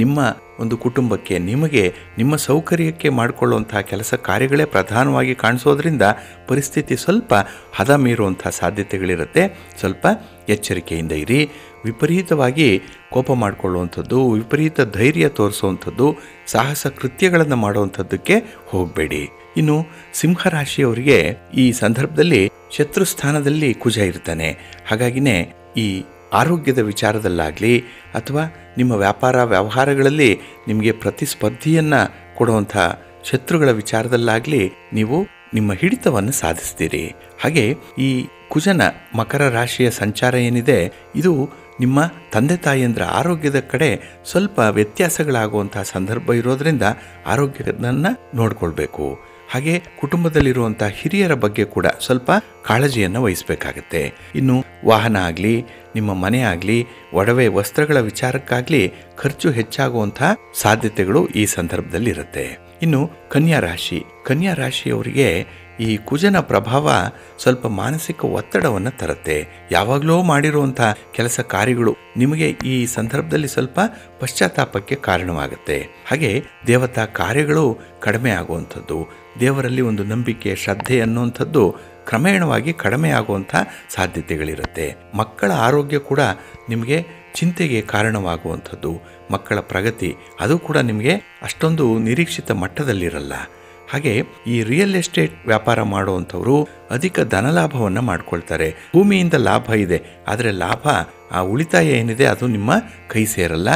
ನಿಮ್ಮ ಒಂದು ಕುಟುಂಬಕ್ಕೆ, ನಿಮಗೆ, ನಿಮ್ಮ ಸೌಕರ್ಯಕ್ಕೆ ಮಾಡಿಕೊಳ್ಳುವಂಥ ಕೆಲಸ ಕಾರ್ಯಗಳೇ ಪ್ರಧಾನವಾಗಿ ಕಾಣಿಸೋದ್ರಿಂದ ಪರಿಸ್ಥಿತಿ ಸ್ವಲ್ಪ ಹದ ಮೀರುವಂಥ ಸಾಧ್ಯತೆಗಳಿರುತ್ತೆ. ಸ್ವಲ್ಪ ಎಚ್ಚರಿಕೆಯಿಂದ ಇರಿ. ವಿಪರೀತವಾಗಿ ಕೋಪ ಮಾಡಿಕೊಳ್ಳುವಂಥದ್ದು, ವಿಪರೀತ ಧೈರ್ಯ ತೋರಿಸುವಂಥದ್ದು, ಸಾಹಸ ಕೃತ್ಯಗಳನ್ನು ಮಾಡುವಂಥದ್ದಕ್ಕೆ ಹೋಗಬೇಡಿ. ಇನ್ನು ಸಿಂಹರಾಶಿಯವರಿಗೆ ಈ ಸಂದರ್ಭದಲ್ಲಿ ಶತ್ರುಸ್ಥಾನದಲ್ಲಿ ಕುಜ ಇರ್ತಾನೆ. ಹಾಗಾಗಿನೇ ಈ ಆರೋಗ್ಯದ ವಿಚಾರದಲ್ಲಾಗಲಿ ಅಥವಾ ನಿಮ್ಮ ವ್ಯಾಪಾರ ವ್ಯವಹಾರಗಳಲ್ಲಿ ನಿಮಗೆ ಪ್ರತಿಸ್ಪರ್ಧಿಯನ್ನು ಕೊಡುವಂಥ ಶತ್ರುಗಳ ವಿಚಾರದಲ್ಲಾಗಲಿ ನೀವು ನಿಮ್ಮ ಹಿಡಿತವನ್ನು ಸಾಧಿಸ್ತೀರಿ. ಹಾಗೆ ಈ ಕುಜನ ಮಕರ ರಾಶಿಯ ಸಂಚಾರ ಏನಿದೆ, ಇದು ನಿಮ್ಮ ತಂದೆ ತಾಯಿಯಂದ್ರ ಆರೋಗ್ಯದ ಕಡೆ ಸ್ವಲ್ಪ ವ್ಯತ್ಯಾಸಗಳಾಗುವಂಥ ಸಂದರ್ಭ ಇರೋದರಿಂದ ಆರೋಗ್ಯವನ್ನು ನೋಡ್ಕೊಳ್ಬೇಕು. ಹಾಗೆ ಕುಟುಂಬದಲ್ಲಿರುವಂಥ ಹಿರಿಯರ ಬಗ್ಗೆ ಕೂಡ ಸ್ವಲ್ಪ ಕಾಳಜಿಯನ್ನು ವಹಿಸಬೇಕಾಗತ್ತೆ. ಇನ್ನು ವಾಹನ ಆಗಲಿ, ನಿಮ್ಮ ಮನೆ ಆಗಲಿ, ಒಡವೆ ವಸ್ತ್ರಗಳ ವಿಚಾರಕ್ಕಾಗಲಿ ಖರ್ಚು ಹೆಚ್ಚಾಗುವಂಥ ಸಾಧ್ಯತೆಗಳು ಈ ಸಂದರ್ಭದಲ್ಲಿ ಇರುತ್ತೆ. ಇನ್ನು ಕನ್ಯಾ ರಾಶಿ, ಕನ್ಯಾ ರಾಶಿಯವರಿಗೆ ಈ ಕುಜನ ಪ್ರಭಾವ ಸ್ವಲ್ಪ ಮಾನಸಿಕ ಒತ್ತಡವನ್ನು ತರುತ್ತೆ. ಯಾವಾಗಲೂ ಮಾಡಿರುವಂಥ ಕೆಲಸ ಕಾರ್ಯಗಳು ನಿಮಗೆ ಈ ಸಂದರ್ಭದಲ್ಲಿ ಸ್ವಲ್ಪ ಪಶ್ಚಾತ್ತಾಪಕ್ಕೆ ಕಾರಣವಾಗುತ್ತೆ. ಹಾಗೆ ದೇವತಾ ಕಾರ್ಯಗಳು ಕಡಿಮೆ ಆಗುವಂಥದ್ದು, ದೇವರಲ್ಲಿ ಒಂದು ನಂಬಿಕೆ, ಶ್ರದ್ಧೆ ಅನ್ನುವಂಥದ್ದು ಕ್ರಮೇಣವಾಗಿ ಕಡಿಮೆ ಆಗುವಂಥ ಸಾಧ್ಯತೆಗಳಿರುತ್ತೆ. ಮಕ್ಕಳ ಆರೋಗ್ಯ ಕೂಡ ನಿಮಗೆ ಚಿಂತೆಗೆ ಕಾರಣವಾಗುವಂಥದ್ದು, ಮಕ್ಕಳ ಪ್ರಗತಿ ಅದು ಕೂಡ ನಿಮಗೆ ಅಷ್ಟೊಂದು ನಿರೀಕ್ಷಿತ ಮಟ್ಟದಲ್ಲಿರಲ್ಲ. ಹಾಗೆ ಈ ರಿಯಲ್ ಎಸ್ಟೇಟ್ ವ್ಯಾಪಾರ ಮಾಡುವಂಥವರು ಅಧಿಕ ಧನಲಾಭವನ್ನು ಮಾಡ್ಕೊಳ್ತಾರೆ. ಭೂಮಿಯಿಂದ ಲಾಭ ಇದೆ, ಆದರೆ ಲಾಭ, ಆ ಉಳಿತಾಯ ಏನಿದೆ ಅದು ನಿಮ್ಮ ಕೈ ಸೇರಲ್ಲ,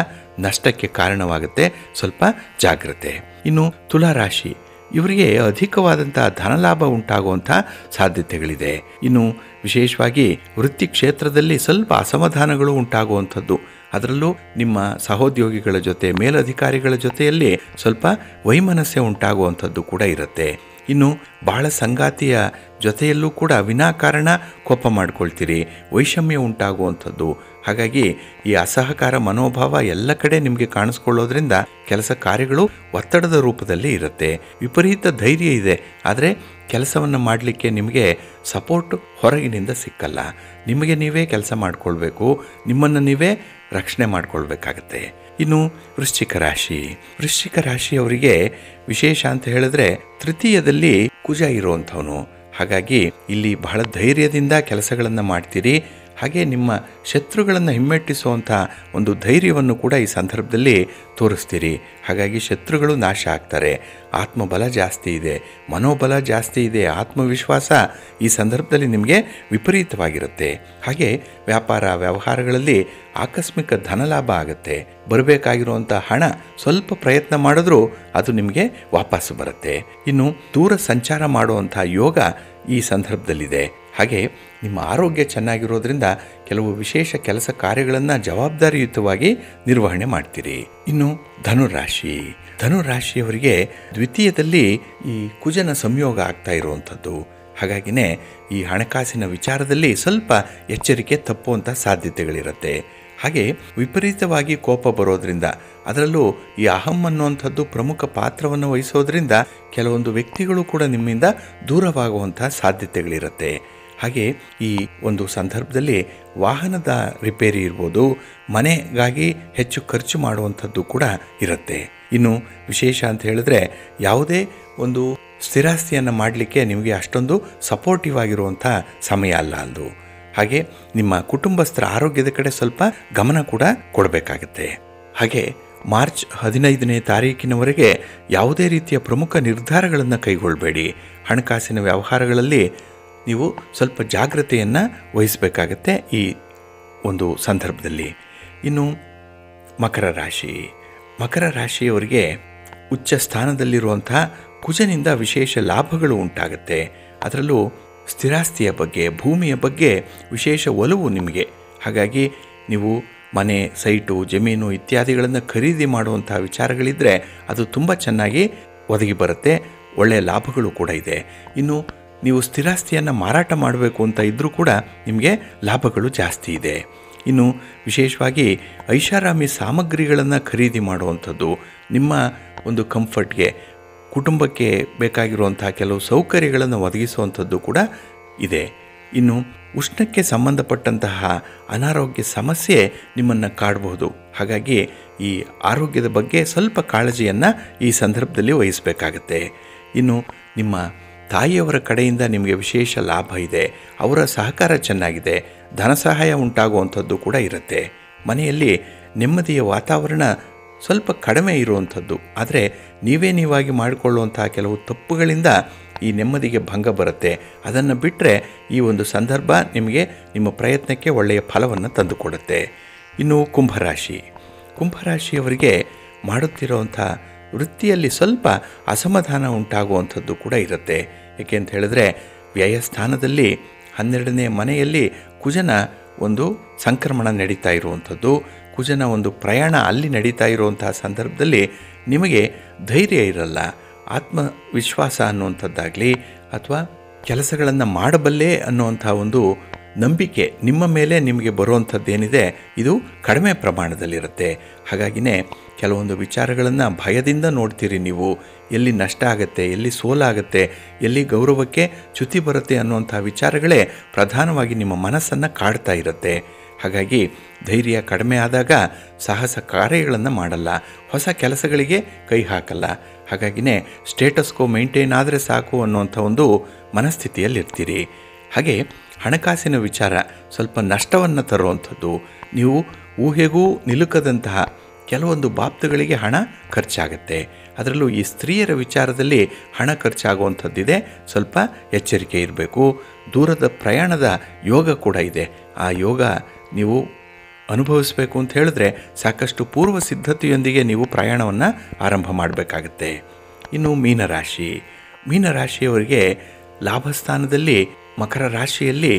ನಷ್ಟಕ್ಕೆ ಕಾರಣವಾಗುತ್ತೆ. ಸ್ವಲ್ಪ ಜಾಗ್ರತೆ. ಇನ್ನು ತುಲಾರಾಶಿ, ಇವರಿಗೆ ಅಧಿಕವಾದಂಥ ಧನಲಾಭ ಉಂಟಾಗುವಂಥ ಸಾಧ್ಯತೆಗಳಿದೆ. ಇನ್ನು ವಿಶೇಷವಾಗಿ ವೃತ್ತಿ ಕ್ಷೇತ್ರದಲ್ಲಿ ಸ್ವಲ್ಪ ಅಸಮಾಧಾನಗಳು ಉಂಟಾಗುವಂಥದ್ದು, ಅದರಲ್ಲೂ ನಿಮ್ಮ ಸಹೋದ್ಯೋಗಿಗಳ ಜೊತೆ, ಮೇಲಧಿಕಾರಿಗಳ ಜೊತೆಯಲ್ಲಿ ಸ್ವಲ್ಪ ವೈಮನಸ್ಯ ಉಂಟಾಗುವಂಥದ್ದು ಕೂಡ ಇರುತ್ತೆ. ಇನ್ನು ಬಹಳ ಸಂಗಾತಿಯ ಜೊತೆಯಲ್ಲೂ ಕೂಡ ವಿನಾಕಾರಣ ಕೋಪ ಮಾಡ್ಕೊಳ್ತೀರಿ, ವೈಷಮ್ಯ ಉಂಟಾಗುವಂಥದ್ದು. ಹಾಗಾಗಿ ಈ ಅಸಹಕಾರ ಮನೋಭಾವ ಎಲ್ಲ ಕಡೆ ನಿಮಗೆ ಕಾಣಿಸ್ಕೊಳ್ಳೋದ್ರಿಂದ ಕೆಲಸ ಕಾರ್ಯಗಳು ಒತ್ತಡದ ರೂಪದಲ್ಲಿ ಇರುತ್ತೆ. ವಿಪರೀತ ಧೈರ್ಯ ಇದೆ, ಆದರೆ ಕೆಲಸವನ್ನು ಮಾಡಲಿಕ್ಕೆ ನಿಮಗೆ ಸಪೋರ್ಟ್ ಹೊರಗಿನಿಂದ ಸಿಕ್ಕಲ್ಲ. ನಿಮಗೆ ನೀವೇ ಕೆಲಸ ಮಾಡಿಕೊಳ್ಬೇಕು, ನಿಮ್ಮನ್ನು ನೀವೇ ರಕ್ಷಣೆ ಮಾಡಿಕೊಳ್ಬೇಕಾಗತ್ತೆ. ಇನ್ನು ವೃಶ್ಚಿಕ ರಾಶಿ, ವೃಶ್ಚಿಕ ರಾಶಿಯವರಿಗೆ ವಿಶೇಷ ಅಂತ ಹೇಳಿದ್ರೆ ತೃತೀಯದಲ್ಲಿ ಕುಜ ಇರುವಂಥವನು. ಹಾಗಾಗಿ ಇಲ್ಲಿ ಬಹಳ ಧೈರ್ಯದಿಂದ ಕೆಲಸಗಳನ್ನು ಮಾಡ್ತೀರಿ. ಹಾಗೆ ನಿಮ್ಮ ಶತ್ರುಗಳನ್ನು ಹಿಮ್ಮೆಟ್ಟಿಸುವಂಥ ಒಂದು ಧೈರ್ಯವನ್ನು ಕೂಡ ಈ ಸಂದರ್ಭದಲ್ಲಿ ತೋರಿಸ್ತೀರಿ. ಹಾಗಾಗಿ ಶತ್ರುಗಳು ನಾಶ ಆಗ್ತಾರೆ. ಆತ್ಮಬಲ ಜಾಸ್ತಿ ಇದೆ, ಮನೋಬಲ ಜಾಸ್ತಿ ಇದೆ, ಆತ್ಮವಿಶ್ವಾಸ ಈ ಸಂದರ್ಭದಲ್ಲಿ ನಿಮಗೆ ವಿಪರೀತವಾಗಿರುತ್ತೆ. ಹಾಗೆ ವ್ಯಾಪಾರ ವ್ಯವಹಾರಗಳಲ್ಲಿ ಆಕಸ್ಮಿಕ ಧನಲಾಭ ಆಗುತ್ತೆ. ಬರಬೇಕಾಗಿರುವಂಥ ಹಣ ಸ್ವಲ್ಪ ಪ್ರಯತ್ನ ಮಾಡಿದ್ರೂ ಅದು ನಿಮಗೆ ವಾಪಸ್ಸು ಬರುತ್ತೆ. ಇನ್ನು ದೂರ ಸಂಚಾರ ಮಾಡುವಂಥ ಯೋಗ ಈ ಸಂದರ್ಭದಲ್ಲಿದೆ. ಹಾಗೆ ನಿಮ್ಮ ಆರೋಗ್ಯ ಚೆನ್ನಾಗಿರೋದ್ರಿಂದ ಕೆಲವು ವಿಶೇಷ ಕೆಲಸ ಕಾರ್ಯಗಳನ್ನು ಜವಾಬ್ದಾರಿಯುತವಾಗಿ ನಿರ್ವಹಣೆ ಮಾಡ್ತೀರಿ. ಇನ್ನು ಧನುರಾಶಿ, ಧನುರಾಶಿಯವರಿಗೆ ದ್ವಿತೀಯದಲ್ಲಿ ಈ ಕುಜನ ಸಂಯೋಗ ಆಗ್ತಾ ಇರುವಂಥದ್ದು. ಹಾಗಾಗಿನೇ ಈ ಹಣಕಾಸಿನ ವಿಚಾರದಲ್ಲಿ ಸ್ವಲ್ಪ ಎಚ್ಚರಿಕೆ ತಪ್ಪುವಂಥ ಸಾಧ್ಯತೆಗಳಿರುತ್ತೆ. ಹಾಗೆ ವಿಪರೀತವಾಗಿ ಕೋಪ ಬರೋದ್ರಿಂದ, ಅದರಲ್ಲೂ ಈ ಅಹಂ ಅನ್ನುವಂಥದ್ದು ಪ್ರಮುಖ ಪಾತ್ರವನ್ನು ವಹಿಸೋದ್ರಿಂದ ಕೆಲವೊಂದು ವ್ಯಕ್ತಿಗಳು ಕೂಡ ನಿಮ್ಮಿಂದ ದೂರವಾಗುವಂಥ ಸಾಧ್ಯತೆಗಳಿರುತ್ತೆ. ಹಾಗೆ ಈ ಒಂದು ಸಂದರ್ಭದಲ್ಲಿ ವಾಹನದ ರಿಪೇರಿ ಇರ್ಬೋದು, ಮನೆಗಾಗಿ ಹೆಚ್ಚು ಖರ್ಚು ಮಾಡುವಂಥದ್ದು ಕೂಡ ಇರುತ್ತೆ. ಇನ್ನು ವಿಶೇಷ ಅಂತ ಹೇಳಿದ್ರೆ ಯಾವುದೇ ಒಂದು ಸ್ಥಿರಾಸ್ತಿಯನ್ನು ಮಾಡಲಿಕ್ಕೆ ನಿಮಗೆ ಅಷ್ಟೊಂದು ಸಪೋರ್ಟಿವ್ ಆಗಿರುವಂಥ ಸಮಯ ಅಲ್ಲ ಅದು. ಹಾಗೆ ನಿಮ್ಮ ಕುಟುಂಬಸ್ಥರ ಆರೋಗ್ಯದ ಕಡೆ ಸ್ವಲ್ಪ ಗಮನ ಕೂಡ ಕೊಡಬೇಕಾಗತ್ತೆ. ಹಾಗೆ ಮಾರ್ಚ್ 15ನೇ ತಾರೀಕಿನವರೆಗೆ ಯಾವುದೇ ರೀತಿಯ ಪ್ರಮುಖ ನಿರ್ಧಾರಗಳನ್ನು ಕೈಗೊಳ್ಳಬೇಡಿ. ಹಣಕಾಸಿನ ವ್ಯವಹಾರಗಳಲ್ಲಿ ನೀವು ಸ್ವಲ್ಪ ಜಾಗ್ರತೆಯನ್ನು ವಹಿಸಬೇಕಾಗತ್ತೆ ಈ ಒಂದು ಸಂದರ್ಭದಲ್ಲಿ. ಇನ್ನು ಮಕರ ರಾಶಿಯವರಿಗೆ ಉಚ್ಚ ಸ್ಥಾನದಲ್ಲಿರುವಂತಹ ಕುಜನಿಂದ ವಿಶೇಷ ಲಾಭಗಳು ಉಂಟಾಗುತ್ತೆ. ಅದರಲ್ಲೂ ಸ್ಥಿರಾಸ್ತಿಯ ಬಗ್ಗೆ, ಭೂಮಿಯ ಬಗ್ಗೆ ವಿಶೇಷ ಒಲವು ನಿಮಗೆ. ಹಾಗಾಗಿ ನೀವು ಮನೆ, ಸೈಟು, ಜಮೀನು ಇತ್ಯಾದಿಗಳನ್ನು ಖರೀದಿ ಮಾಡುವಂಥ ವಿಚಾರಗಳಿದ್ದರೆ ಅದು ತುಂಬ ಚೆನ್ನಾಗಿ ಒದಗಿ ಬರುತ್ತೆ. ಒಳ್ಳೆಯ ಲಾಭಗಳು ಕೂಡ ಇದೆ. ಇನ್ನು ನೀವು ಸ್ಥಿರಾಸ್ತಿಯನ್ನು ಮಾರಾಟ ಮಾಡಬೇಕು ಅಂತ ಇದ್ದರೂ ಕೂಡ ನಿಮಗೆ ಲಾಭಗಳು ಜಾಸ್ತಿ ಇದೆ. ಇನ್ನು ವಿಶೇಷವಾಗಿ ಐಷಾರಾಮಿ ಸಾಮಗ್ರಿಗಳನ್ನು ಖರೀದಿ ಮಾಡುವಂಥದ್ದು, ನಿಮ್ಮ ಒಂದು ಕಂಫರ್ಟ್ಗೆ, ಕುಟುಂಬಕ್ಕೆ ಬೇಕಾಗಿರುವಂಥ ಕೆಲವು ಸೌಕರ್ಯಗಳನ್ನು ಒದಗಿಸುವಂಥದ್ದು ಕೂಡ ಇದೆ. ಇನ್ನು ಉಷ್ಣಕ್ಕೆ ಸಂಬಂಧಪಟ್ಟಂತಹ ಅನಾರೋಗ್ಯ ಸಮಸ್ಯೆ ನಿಮ್ಮನ್ನು ಕಾಡಬಹುದು. ಹಾಗಾಗಿ ಈ ಆರೋಗ್ಯದ ಬಗ್ಗೆ ಸ್ವಲ್ಪ ಕಾಳಜಿಯನ್ನು ಈ ಸಂದರ್ಭದಲ್ಲಿ ವಹಿಸಬೇಕಾಗತ್ತೆ. ಇನ್ನು ನಿಮ್ಮ ತಾಯಿಯವರ ಕಡೆಯಿಂದ ನಿಮಗೆ ವಿಶೇಷ ಲಾಭ ಇದೆ. ಅವರ ಸಹಕಾರ ಚೆನ್ನಾಗಿದೆ. ಧನ ಸಹಾಯ ಉಂಟಾಗುವಂಥದ್ದು ಕೂಡ ಇರುತ್ತೆ. ಮನೆಯಲ್ಲಿ ನೆಮ್ಮದಿಯ ವಾತಾವರಣ ಸ್ವಲ್ಪ ಕಡಿಮೆ ಇರುವಂಥದ್ದು. ಆದರೆ ನೀವಾಗಿ ಮಾಡಿಕೊಳ್ಳುವಂಥ ಕೆಲವು ತಪ್ಪುಗಳಿಂದ ಈ ನೆಮ್ಮದಿಗೆ ಭಂಗ ಬರುತ್ತೆ. ಅದನ್ನು ಬಿಟ್ಟರೆ ಈ ಒಂದು ಸಂದರ್ಭ ನಿಮಗೆ ನಿಮ್ಮ ಪ್ರಯತ್ನಕ್ಕೆ ಒಳ್ಳೆಯ ಫಲವನ್ನು ತಂದುಕೊಡುತ್ತೆ. ಇನ್ನು ಕುಂಭರಾಶಿಯವರಿಗೆ ಮಾಡುತ್ತಿರುವಂಥ ವೃತ್ತಿಯಲ್ಲಿ ಸ್ವಲ್ಪ ಅಸಮಾಧಾನ ಉಂಟಾಗುವಂಥದ್ದು ಕೂಡ ಇರುತ್ತೆ. ಏಕೆ ಅಂತ ಹೇಳಿದ್ರೆ ವ್ಯಯಸ್ಥಾನದಲ್ಲಿ 12ನೇ ಮನೆಯಲ್ಲಿ ಕುಜನ ಒಂದು ಸಂಕ್ರಮಣ ನಡೀತಾ ಇರುವಂಥದ್ದು, ಕುಜನ ಒಂದು ಪ್ರಯಾಣ ಅಲ್ಲಿ ನಡೀತಾ ಇರುವಂತಹ ಸಂದರ್ಭದಲ್ಲಿ ನಿಮಗೆ ಧೈರ್ಯ ಇರಲ್ಲ. ಆತ್ಮವಿಶ್ವಾಸ ಅನ್ನುವಂಥದ್ದಾಗಲಿ ಅಥವಾ ಕೆಲಸಗಳನ್ನು ಮಾಡಬಲ್ಲೆ ಅನ್ನುವಂಥ ಒಂದು ನಂಬಿಕೆ ನಿಮ್ಮ ಮೇಲೆ ನಿಮಗೆ ಬರುವಂಥದ್ದೇನಿದೆ ಇದು ಕಡಿಮೆ ಪ್ರಮಾಣದಲ್ಲಿರುತ್ತೆ. ಹಾಗಾಗಿನೇ ಕೆಲವೊಂದು ವಿಚಾರಗಳನ್ನು ಭಯದಿಂದ ನೋಡ್ತೀರಿ ನೀವು. ಎಲ್ಲಿ ನಷ್ಟ ಆಗುತ್ತೆ, ಎಲ್ಲಿ ಸೋಲಾಗುತ್ತೆ, ಎಲ್ಲಿ ಗೌರವಕ್ಕೆ ಚ್ಯುತಿ ಬರುತ್ತೆ ಅನ್ನುವಂಥ ವಿಚಾರಗಳೇ ಪ್ರಧಾನವಾಗಿ ನಿಮ್ಮ ಮನಸ್ಸನ್ನು ಕಾಡ್ತಾ ಇರುತ್ತೆ. ಹಾಗಾಗಿ ಧೈರ್ಯ ಕಡಿಮೆ ಆದಾಗ ಸಾಹಸ ಕಾರ್ಯಗಳನ್ನು ಮಾಡಲ್ಲ, ಹೊಸ ಕೆಲಸಗಳಿಗೆ ಕೈ ಹಾಕಲ್ಲ. ಹಾಗಾಗಿನೇ ಸ್ಟೇಟಸ್ಕೋ ಮೇಂಟೈನ್ ಆದರೆ ಸಾಕು ಅನ್ನುವಂಥ ಒಂದು ಮನಸ್ಥಿತಿಯಲ್ಲಿರ್ತೀರಿ. ಹಾಗೆ ಹಣಕಾಸಿನ ವಿಚಾರ ಸ್ವಲ್ಪ ನಷ್ಟವನ್ನು ತರುವಂಥದ್ದು, ನೀವು ಊಹೆಗೂ ನಿಲುಕದಂತಹ ಕೆಲವೊಂದು ಬಾಬ್ತುಗಳಿಗೆ ಹಣ ಖರ್ಚಾಗುತ್ತೆ. ಅದರಲ್ಲೂ ಈ ಸ್ತ್ರೀಯರ ವಿಚಾರದಲ್ಲಿ ಹಣ ಖರ್ಚಾಗುವಂಥದ್ದಿದೆ. ಸ್ವಲ್ಪ ಎಚ್ಚರಿಕೆ ಇರಬೇಕು. ದೂರದ ಪ್ರಯಾಣದ ಯೋಗ ಕೂಡ ಇದೆ. ಆ ಯೋಗ ನೀವು ಅನುಭವಿಸಬೇಕು ಅಂತ ಹೇಳಿದ್ರೆ ಸಾಕಷ್ಟು ಪೂರ್ವ ಸಿದ್ಧತೆಯೊಂದಿಗೆ ನೀವು ಪ್ರಯಾಣವನ್ನು ಆರಂಭ ಮಾಡಬೇಕಾಗತ್ತೆ. ಇನ್ನು ಮೀನರಾಶಿಯವರಿಗೆ ಲಾಭಸ್ಥಾನದಲ್ಲಿ ಮಕರ ರಾಶಿಯಲ್ಲಿ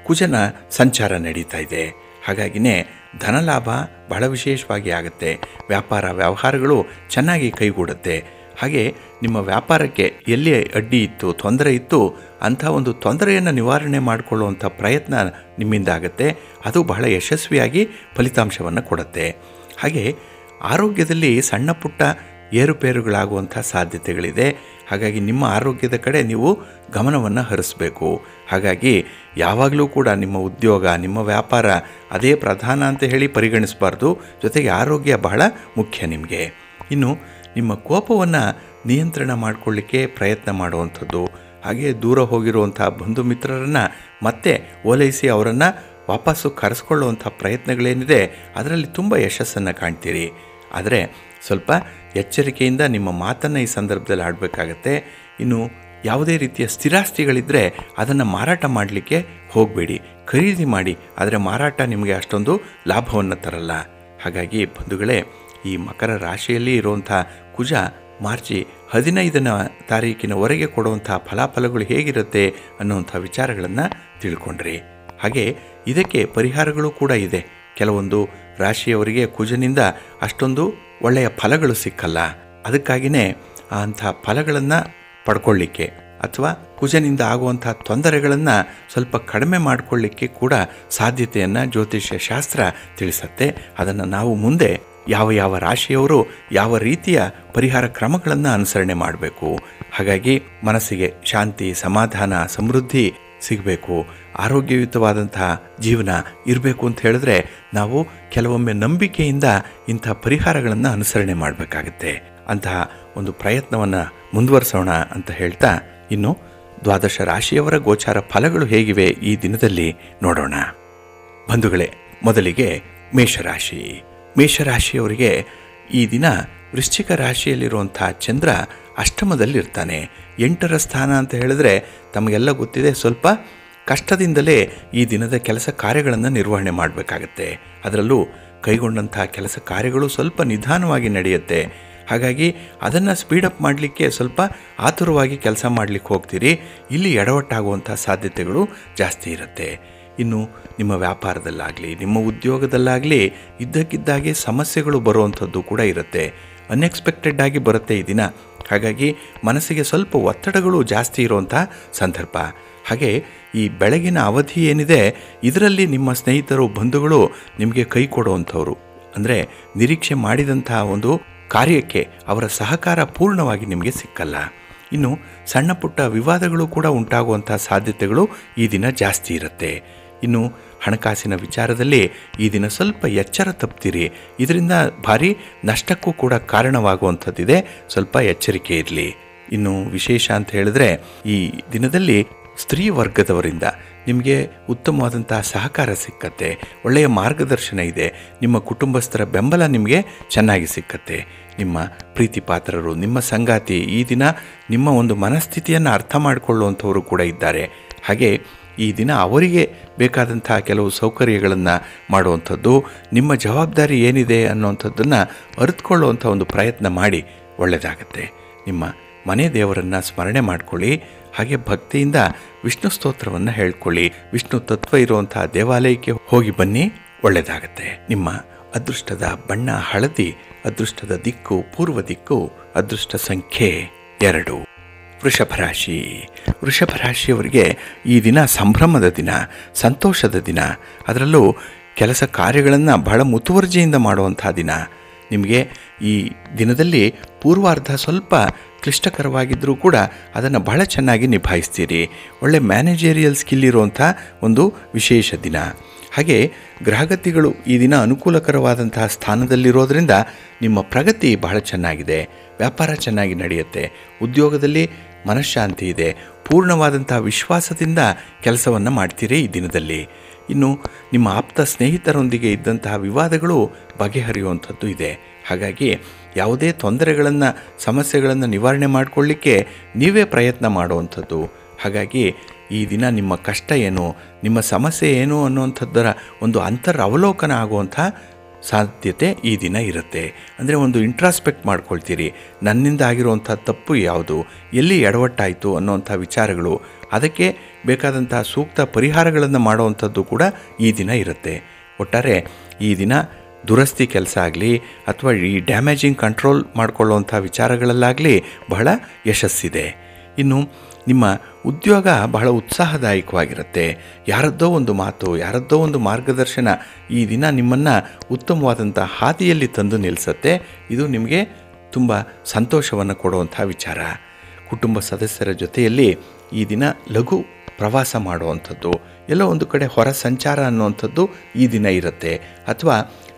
ಕುಜನ ಸಂಚಾರ ನಡೀತಾ ಇದೆ. ಹಾಗಾಗಿನೇ ಧನಲಾಭ ಬಹಳ ವಿಶೇಷವಾಗಿ ಆಗುತ್ತೆ. ವ್ಯವಹಾರಗಳು ಚೆನ್ನಾಗಿ ಕೈಗೂಡುತ್ತೆ. ಹಾಗೆ ನಿಮ್ಮ ವ್ಯಾಪಾರಕ್ಕೆ ಎಲ್ಲಿ ಅಡ್ಡಿ ಇತ್ತು, ತೊಂದರೆ ಇತ್ತು, ಅಂಥ ಒಂದು ತೊಂದರೆಯನ್ನು ನಿವಾರಣೆ ಮಾಡಿಕೊಳ್ಳುವಂಥ ಪ್ರಯತ್ನ ನಿಮ್ಮಿಂದ ಆಗುತ್ತೆ. ಅದು ಬಹಳ ಯಶಸ್ವಿಯಾಗಿ ಫಲಿತಾಂಶವನ್ನು ಕೊಡುತ್ತೆ. ಹಾಗೆ ಆರೋಗ್ಯದಲ್ಲಿ ಸಣ್ಣ ಪುಟ್ಟ ಏರುಪೇರುಗಳಾಗುವಂಥ ಸಾಧ್ಯತೆಗಳಿದೆ. ಹಾಗಾಗಿ ನಿಮ್ಮ ಆರೋಗ್ಯದ ಕಡೆ ನೀವು ಗಮನವನ್ನು ಹರಿಸಬೇಕು. ಹಾಗಾಗಿ ಯಾವಾಗಲೂ ಕೂಡ ನಿಮ್ಮ ಉದ್ಯೋಗ, ನಿಮ್ಮ ವ್ಯಾಪಾರ ಅದೇ ಪ್ರಧಾನ ಅಂತ ಹೇಳಿ ಪರಿಗಣಿಸಬಾರ್ದು. ಜೊತೆಗೆ ಆರೋಗ್ಯ ಬಹಳ ಮುಖ್ಯ ನಿಮಗೆ. ಇನ್ನು ನಿಮ್ಮ ಕೋಪವನ್ನು ನಿಯಂತ್ರಣ ಮಾಡಿಕೊಳ್ಳಿಕ್ಕೆ ಪ್ರಯತ್ನ ಮಾಡುವಂಥದ್ದು, ಹಾಗೆ ದೂರ ಹೋಗಿರುವಂಥ ಬಂಧು ಮಿತ್ರರನ್ನು ಮತ್ತೆ ಓಲೈಸಿ ಅವರನ್ನು ವಾಪಸ್ಸು ಕರೆಸ್ಕೊಳ್ಳುವಂಥ ಪ್ರಯತ್ನಗಳೇನಿದೆ ಅದರಲ್ಲಿ ತುಂಬ ಯಶಸ್ಸನ್ನು ಕಾಣ್ತೀರಿ. ಆದರೆ ಸ್ವಲ್ಪ ಎಚ್ಚರಿಕೆಯಿಂದ ನಿಮ್ಮ ಮಾತನ್ನು ಈ ಸಂದರ್ಭದಲ್ಲಿ ಆಡಬೇಕಾಗತ್ತೆ. ಇನ್ನು ಯಾವುದೇ ರೀತಿಯ ಸ್ಥಿರಾಸ್ತಿಗಳಿದ್ದರೆ ಅದನ್ನು ಮಾರಾಟ ಮಾಡಲಿಕ್ಕೆ ಹೋಗಬೇಡಿ. ಖರೀದಿ ಮಾಡಿ, ಆದರೆ ಮಾರಾಟ ನಿಮಗೆ ಅಷ್ಟೊಂದು ಲಾಭವನ್ನು ತರಲ್ಲ. ಹಾಗಾಗಿ ಬಂಧುಗಳೇ, ಈ ಮಕರ ರಾಶಿಯಲ್ಲಿ ಇರುವಂಥ ಕುಜ ಮಾರ್ಚ್ 15ನೇ ತಾರೀಕಿನವರೆಗೆ ಕೊಡುವಂಥ ಫಲಾಫಲಗಳು ಹೇಗಿರುತ್ತೆ ಅನ್ನುವಂಥ ವಿಚಾರಗಳನ್ನು ತಿಳ್ಕೊಂಡ್ರಿ. ಹಾಗೆ ಇದಕ್ಕೆ ಪರಿಹಾರಗಳು ಕೂಡ ಇದೆ. ಕೆಲವೊಂದು ರಾಶಿಯವರಿಗೆ ಕುಜನಿಂದ ಅಷ್ಟೊಂದು ಒಳ್ಳೆಯ ಫಲಗಳು ಸಿಕ್ಕಲ್ಲ. ಅದಕ್ಕಾಗಿಯೇ ಅಂಥ ಫಲಗಳನ್ನು ಪಡ್ಕೊಳ್ಳಿಕ್ಕೆ ಅಥವಾ ಕುಜನಿಂದ ಆಗುವಂಥ ತೊಂದರೆಗಳನ್ನು ಸ್ವಲ್ಪ ಕಡಿಮೆ ಮಾಡಿಕೊಳ್ಳಿಕ್ಕೆ ಕೂಡ ಸಾಧ್ಯತೆಯನ್ನು ಜ್ಯೋತಿಷ್ಯ ಶಾಸ್ತ್ರ ತಿಳಿಸುತ್ತೆ. ಅದನ್ನು ನಾವು ಮುಂದೆ ಯಾವ ರಾಶಿಯವರು ಯಾವ ರೀತಿಯ ಪರಿಹಾರ ಕ್ರಮಗಳನ್ನು ಅನುಸರಣೆ ಮಾಡಬೇಕು. ಹಾಗಾಗಿ ಮನಸ್ಸಿಗೆ ಶಾಂತಿ, ಸಮಾಧಾನ, ಸಮೃದ್ಧಿ ಸಿಗಬೇಕು, ಆರೋಗ್ಯಯುತವಾದಂತಹ ಜೀವನ ಇರಬೇಕು ಅಂತ ಹೇಳಿದ್ರೆ ನಾವು ಕೆಲವೊಮ್ಮೆ ನಂಬಿಕೆಯಿಂದ ಇಂಥ ಪರಿಹಾರಗಳನ್ನು ಅನುಸರಣೆ ಮಾಡಬೇಕಾಗತ್ತೆ. ಅಂತಹ ಒಂದು ಪ್ರಯತ್ನವನ್ನು ಮುಂದುವರಿಸೋಣ ಅಂತ ಹೇಳ್ತಾ ಇನ್ನು ದ್ವಾದಶ ರಾಶಿಯವರ ಗೋಚಾರ ಫಲಗಳು ಹೇಗಿವೆ ಈ ದಿನದಲ್ಲಿ ನೋಡೋಣ. ಬಂಧುಗಳೇ, ಮೊದಲಿಗೆ ಮೇಷರಾಶಿ. ಮೇಷರಾಶಿಯವರಿಗೆ ಈ ದಿನ ವೃಶ್ಚಿಕ ರಾಶಿಯಲ್ಲಿರುವಂಥ ಚಂದ್ರ ಅಷ್ಟಮದಲ್ಲಿರ್ತಾನೆ. 8ರ ಸ್ಥಾನ ಅಂತ ಹೇಳಿದ್ರೆ ತಮಗೆಲ್ಲ ಗೊತ್ತಿದೆ, ಸ್ವಲ್ಪ ಕಷ್ಟದಿಂದಲೇ ಈ ದಿನದ ಕೆಲಸ ಕಾರ್ಯಗಳನ್ನು ನಿರ್ವಹಣೆ ಮಾಡಬೇಕಾಗತ್ತೆ. ಅದರಲ್ಲೂ ಕೈಗೊಂಡಂಥ ಕೆಲಸ ಕಾರ್ಯಗಳು ಸ್ವಲ್ಪ ನಿಧಾನವಾಗಿ ನಡೆಯುತ್ತೆ. ಹಾಗಾಗಿ ಅದನ್ನು ಸ್ಪೀಡಪ್ ಮಾಡಲಿಕ್ಕೆ ಸ್ವಲ್ಪ ಆತುರವಾಗಿ ಕೆಲಸ ಮಾಡಲಿಕ್ಕೆ ಹೋಗ್ತೀರಿ. ಇಲ್ಲಿ ಎಡವಟ್ಟಾಗುವಂಥ ಸಾಧ್ಯತೆಗಳು ಜಾಸ್ತಿ ಇರುತ್ತೆ. ಇನ್ನು ನಿಮ್ಮ ವ್ಯಾಪಾರದಲ್ಲಾಗಲಿ ನಿಮ್ಮ ಉದ್ಯೋಗದಲ್ಲಾಗಲಿ ಇದ್ದಕ್ಕಿದ್ದಾಗೆ ಸಮಸ್ಯೆಗಳು ಬರುವಂಥದ್ದು ಕೂಡ ಇರುತ್ತೆ. ಅನ್ಎಕ್ಸ್ಪೆಕ್ಟೆಡ್ ಆಗಿ ಬರುತ್ತೆ ಈ ದಿನ. ಹಾಗಾಗಿ ಮನಸ್ಸಿಗೆ ಸ್ವಲ್ಪ ಒತ್ತಡಗಳು ಜಾಸ್ತಿ ಇರುವಂಥ ಸಂದರ್ಭ. ಹಾಗೆ ಈ ಬೆಳಗಿನ ಅವಧಿ ಏನಿದೆ ಇದರಲ್ಲಿ ನಿಮ್ಮ ಸ್ನೇಹಿತರು ಬಂಧುಗಳು ನಿಮಗೆ ಕೈ ಕೊಡುವಂಥವ್ರು, ಅಂದರೆ ನಿರೀಕ್ಷೆ ಮಾಡಿದಂಥ ಒಂದು ಕಾರ್ಯಕ್ಕೆ ಅವರ ಸಹಕಾರ ಪೂರ್ಣವಾಗಿ ನಿಮಗೆ ಸಿಕ್ಕಲ್ಲ. ಇನ್ನು ಸಣ್ಣ ಪುಟ್ಟ ವಿವಾದಗಳು ಕೂಡ ಉಂಟಾಗುವಂಥ ಸಾಧ್ಯತೆಗಳು ಈ ದಿನ ಜಾಸ್ತಿ ಇರುತ್ತೆ. ಇನ್ನು ಹಣಕಾಸಿನ ವಿಚಾರದಲ್ಲಿ ಈ ದಿನ ಸ್ವಲ್ಪ ಎಚ್ಚರ ತಪ್ತೀರಿ. ಇದರಿಂದ ಭಾರಿ ನಷ್ಟಕ್ಕೂ ಕೂಡ ಕಾರಣವಾಗುವಂಥದ್ದಿದೆ. ಸ್ವಲ್ಪ ಎಚ್ಚರಿಕೆ ಇರಲಿ. ಇನ್ನು ವಿಶೇಷ ಅಂತ ಹೇಳಿದ್ರೆ ಈ ದಿನದಲ್ಲಿ ಸ್ತ್ರೀ ವರ್ಗದವರಿಂದ ನಿಮಗೆ ಉತ್ತಮವಾದಂತಹ ಸಹಕಾರ ಸಿಕ್ಕತ್ತೆ, ಒಳ್ಳೆಯ ಮಾರ್ಗದರ್ಶನ ಇದೆ, ನಿಮ್ಮ ಕುಟುಂಬಸ್ಥರ ಬೆಂಬಲ ನಿಮಗೆ ಚೆನ್ನಾಗಿ ಸಿಕ್ಕತ್ತೆ. ನಿಮ್ಮ ಪ್ರೀತಿ ಪಾತ್ರರು, ನಿಮ್ಮ ಸಂಗಾತಿ ಈ ದಿನ ನಿಮ್ಮ ಒಂದು ಮನಸ್ಥಿತಿಯನ್ನು ಅರ್ಥ ಮಾಡಿಕೊಳ್ಳುವಂಥವರು ಕೂಡ ಇದ್ದಾರೆ. ಹಾಗೆ ಈ ದಿನ ಅವರಿಗೆ ಬೇಕಾದಂಥ ಕೆಲವು ಸೌಕರ್ಯಗಳನ್ನು ಮಾಡುವಂಥದ್ದು, ನಿಮ್ಮ ಜವಾಬ್ದಾರಿ ಏನಿದೆ ಅನ್ನುವಂಥದ್ದನ್ನು ಅರಿತುಕೊಳ್ಳುವಂಥ ಒಂದು ಪ್ರಯತ್ನ ಮಾಡಿ ಒಳ್ಳೆಯದಾಗತ್ತೆ. ನಿಮ್ಮ ಮನೆ ದೇವರನ್ನು ಸ್ಮರಣೆ ಮಾಡಿಕೊಳ್ಳಿ. ಹಾಗೆ ಭಕ್ತಿಯಿಂದ ವಿಷ್ಣು ಸ್ತೋತ್ರವನ್ನು ಹೇಳ್ಕೊಳ್ಳಿ. ವಿಷ್ಣು ತತ್ವ ಇರುವಂಥ ದೇವಾಲಯಕ್ಕೆ ಹೋಗಿ ಬನ್ನಿ, ಒಳ್ಳೆಯದಾಗತ್ತೆ. ನಿಮ್ಮ ಅದೃಷ್ಟದ ಬಣ್ಣ ಹಳದಿ, ಅದೃಷ್ಟದ ದಿಕ್ಕು ಪೂರ್ವ ದಿಕ್ಕು, ಅದೃಷ್ಟ ಸಂಖ್ಯೆ 2. ವೃಷಭ ರಾಶಿ. ವೃಷಭ ರಾಶಿಯವರಿಗೆ ಈ ದಿನ ಸಂಭ್ರಮದ ದಿನ, ಸಂತೋಷದ ದಿನ. ಅದರಲ್ಲೂ ಕೆಲಸ ಕಾರ್ಯಗಳನ್ನು ಬಹಳ ಮುತುವರ್ಜಿಯಿಂದ ಮಾಡುವಂಥ ದಿನ. ನಿಮಗೆ ಈ ದಿನದಲ್ಲಿ ಪೂರ್ವಾರ್ಧ ಸ್ವಲ್ಪ ಕ್ಲಿಷ್ಟಕರವಾಗಿದ್ದರೂ ಕೂಡ ಅದನ್ನು ಬಹಳ ಚೆನ್ನಾಗಿ ನಿಭಾಯಿಸ್ತೀರಿ. ಒಳ್ಳೆ ಮ್ಯಾನೇಜರಿಯಲ್ ಸ್ಕಿಲ್ ಇರುವಂಥ ಒಂದು ವಿಶೇಷ ದಿನ. ಹಾಗೆ ಗ್ರಹಗತಿಗಳು ಈ ದಿನ ಅನುಕೂಲಕರವಾದಂತಹ ಸ್ಥಾನದಲ್ಲಿರೋದರಿಂದ ನಿಮ್ಮ ಪ್ರಗತಿ ಬಹಳ ಚೆನ್ನಾಗಿದೆ. ವ್ಯಾಪಾರ ಚೆನ್ನಾಗಿ ನಡೆಯುತ್ತೆ. ಉದ್ಯೋಗದಲ್ಲಿ ಮನಃಶಾಂತಿ ಇದೆ. ಪೂರ್ಣವಾದಂಥ ವಿಶ್ವಾಸದಿಂದ ಕೆಲಸವನ್ನು ಮಾಡ್ತೀರಿ ಈ ದಿನದಲ್ಲಿ. ಇನ್ನು ನಿಮ್ಮ ಆಪ್ತ ಸ್ನೇಹಿತರೊಂದಿಗೆ ಇದ್ದಂತಹ ವಿವಾದಗಳು ಬಗೆಹರಿಯುವಂಥದ್ದು ಇದೆ. ಹಾಗಾಗಿ ಯಾವುದೇ ತೊಂದರೆಗಳನ್ನು ಸಮಸ್ಯೆಗಳನ್ನು ನಿವಾರಣೆ ಮಾಡಿಕೊಳ್ಳಿಕ್ಕೆ ನೀವೇ ಪ್ರಯತ್ನ ಮಾಡುವಂಥದ್ದು. ಹಾಗಾಗಿ ಈ ದಿನ ನಿಮ್ಮ ಕಷ್ಟ ಏನು, ನಿಮ್ಮ ಸಮಸ್ಯೆ ಏನು ಅನ್ನುವಂಥದ್ದರ ಒಂದು ಅವಲೋಕನ ಆಗುವಂಥ ಸಾಧ್ಯತೆ ಈ ದಿನ ಇರುತ್ತೆ. ಅಂದರೆ ಒಂದು ಇಂಟ್ರಾಸ್ಪೆಕ್ಟ್ ಮಾಡ್ಕೊಳ್ತೀರಿ. ನನ್ನಿಂದ ಆಗಿರುವಂಥ ತಪ್ಪು ಯಾವುದು, ಎಲ್ಲಿ ಎಡವಟ್ಟಾಯಿತು ಅನ್ನೋವಂಥ ವಿಚಾರಗಳು, ಅದಕ್ಕೆ ಬೇಕಾದಂಥ ಸೂಕ್ತ ಪರಿಹಾರಗಳನ್ನು ಮಾಡುವಂಥದ್ದು ಕೂಡ ಈ ದಿನ ಇರುತ್ತೆ. ಒಟ್ಟಾರೆ ಈ ದಿನ ದುರಸ್ತಿ ಕೆಲಸ ಆಗಲಿ ಅಥವಾ ಈ ಡ್ಯಾಮೇಜಿಂಗ್ ಕಂಟ್ರೋಲ್ ಮಾಡಿಕೊಳ್ಳುವಂಥ ವಿಚಾರಗಳಲ್ಲಾಗಲಿ ಬಹಳ ಯಶಸ್ಸಿದೆ. ಇನ್ನು ನಿಮ್ಮ ಉದ್ಯೋಗ ಬಹಳ ಉತ್ಸಾಹದಾಯಕವಾಗಿರುತ್ತೆ. ಯಾರದ್ದೋ ಒಂದು ಮಾತು, ಯಾರದ್ದೋ ಒಂದು ಮಾರ್ಗದರ್ಶನ ಈ ದಿನ ನಿಮ್ಮನ್ನು ಉತ್ತಮವಾದಂಥ ಹಾದಿಯಲ್ಲಿ ತಂದು ನಿಲ್ಲಿಸುತ್ತೆ. ಇದು ನಿಮಗೆ ತುಂಬ ಸಂತೋಷವನ್ನು ಕೊಡುವಂಥ ವಿಚಾರ. ಕುಟುಂಬ ಸದಸ್ಯರ ಜೊತೆಯಲ್ಲಿ ಈ ದಿನ ಲಘು ಪ್ರವಾಸ ಮಾಡುವಂಥದ್ದು, ಎಲ್ಲೋ ಒಂದು ಕಡೆ ಹೊರ ಸಂಚಾರ ಅನ್ನುವಂಥದ್ದು ಈ ದಿನ ಇರುತ್ತೆ. ಅಥವಾ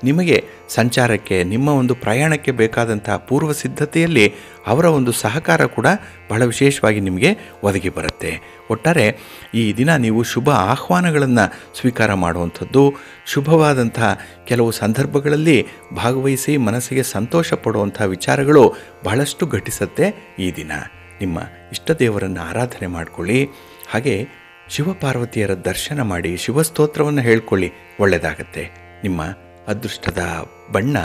ನಿಮಗೆ ಸಂಚಾರಕ್ಕೆ, ನಿಮ್ಮ ಒಂದು ಪ್ರಯಾಣಕ್ಕೆ ಬೇಕಾದಂಥ ಪೂರ್ವ ಸಿದ್ಧತೆಯಲ್ಲಿ ಅವರ ಒಂದು ಸಹಕಾರ ಕೂಡ ಬಹಳ ವಿಶೇಷವಾಗಿ ನಿಮಗೆ ಒದಗಿ ಬರುತ್ತೆ. ಒಟ್ಟಾರೆ ಈ ದಿನ ನೀವು ಶುಭ ಆಹ್ವಾನಗಳನ್ನು ಸ್ವೀಕಾರ ಮಾಡುವಂಥದ್ದು, ಶುಭವಾದಂಥ ಕೆಲವು ಸಂದರ್ಭಗಳಲ್ಲಿ ಭಾಗವಹಿಸಿ ಮನಸ್ಸಿಗೆ ಸಂತೋಷ ಪಡುವಂಥ ವಿಚಾರಗಳು ಬಹಳಷ್ಟು ಘಟಿಸುತ್ತೆ ಈ ದಿನ. ನಿಮ್ಮ ಇಷ್ಟ ದೇವರನ್ನು ಆರಾಧನೆ ಮಾಡಿಕೊಳ್ಳಿ. ಹಾಗೆ ಶಿವಪಾರ್ವತಿಯರ ದರ್ಶನ ಮಾಡಿ ಶಿವಸ್ತೋತ್ರವನ್ನು ಹೇಳ್ಕೊಳ್ಳಿ, ಒಳ್ಳೆಯದಾಗತ್ತೆ. ನಿಮ್ಮ ಅದೃಷ್ಟದ ಬಣ್ಣ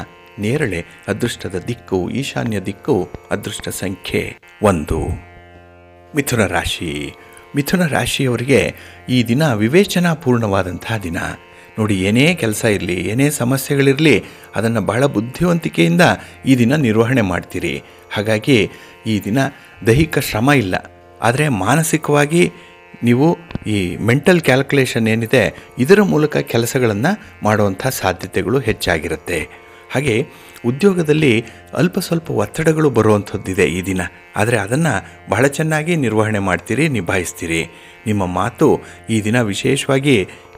ನೇರಳೆ, ಅದೃಷ್ಟದ ದಿಕ್ಕು ಈಶಾನ್ಯ ದಿಕ್ಕು, ಅದೃಷ್ಟ ಸಂಖ್ಯೆ 1. ಮಿಥುನ ರಾಶಿ. ಮಿಥುನ ರಾಶಿಯವರಿಗೆ ಈ ದಿನ ವಿವೇಚನಾಪೂರ್ಣವಾದಂತಹ ದಿನ. ನೋಡಿ, ಏನೇ ಕೆಲಸ ಇರಲಿ, ಏನೇ ಸಮಸ್ಯೆಗಳಿರಲಿ, ಅದನ್ನು ಬಹಳ ಬುದ್ಧಿವಂತಿಕೆಯಿಂದ ಈ ದಿನ ನಿರ್ವಹಣೆ ಮಾಡ್ತೀರಿ. ಹಾಗಾಗಿ ಈ ದಿನ ದೈಹಿಕ ಶ್ರಮ ಇಲ್ಲ, ಆದರೆ ಮಾನಸಿಕವಾಗಿ ನೀವು ಈ ಮೆಂಟಲ್ ಕ್ಯಾಲ್ಕುಲೇಷನ್ ಏನಿದೆ ಇದರ ಮೂಲಕ ಕೆಲಸಗಳನ್ನು ಮಾಡುವಂಥ ಸಾಧ್ಯತೆಗಳು ಹೆಚ್ಚಾಗಿರುತ್ತೆ. ಹಾಗೆ ಉದ್ಯೋಗದಲ್ಲಿ ಅಲ್ಪ ಸ್ವಲ್ಪ ಒತ್ತಡಗಳು ಬರುವಂಥದ್ದಿದೆ ಈ ದಿನ. ಆದರೆ ಅದನ್ನು ಬಹಳ ಚೆನ್ನಾಗಿ ನಿರ್ವಹಣೆ ಮಾಡ್ತೀರಿ, ನಿಭಾಯಿಸ್ತೀರಿ. ನಿಮ್ಮ ಮಾತು ಈ ದಿನ ವಿಶೇಷವಾಗಿ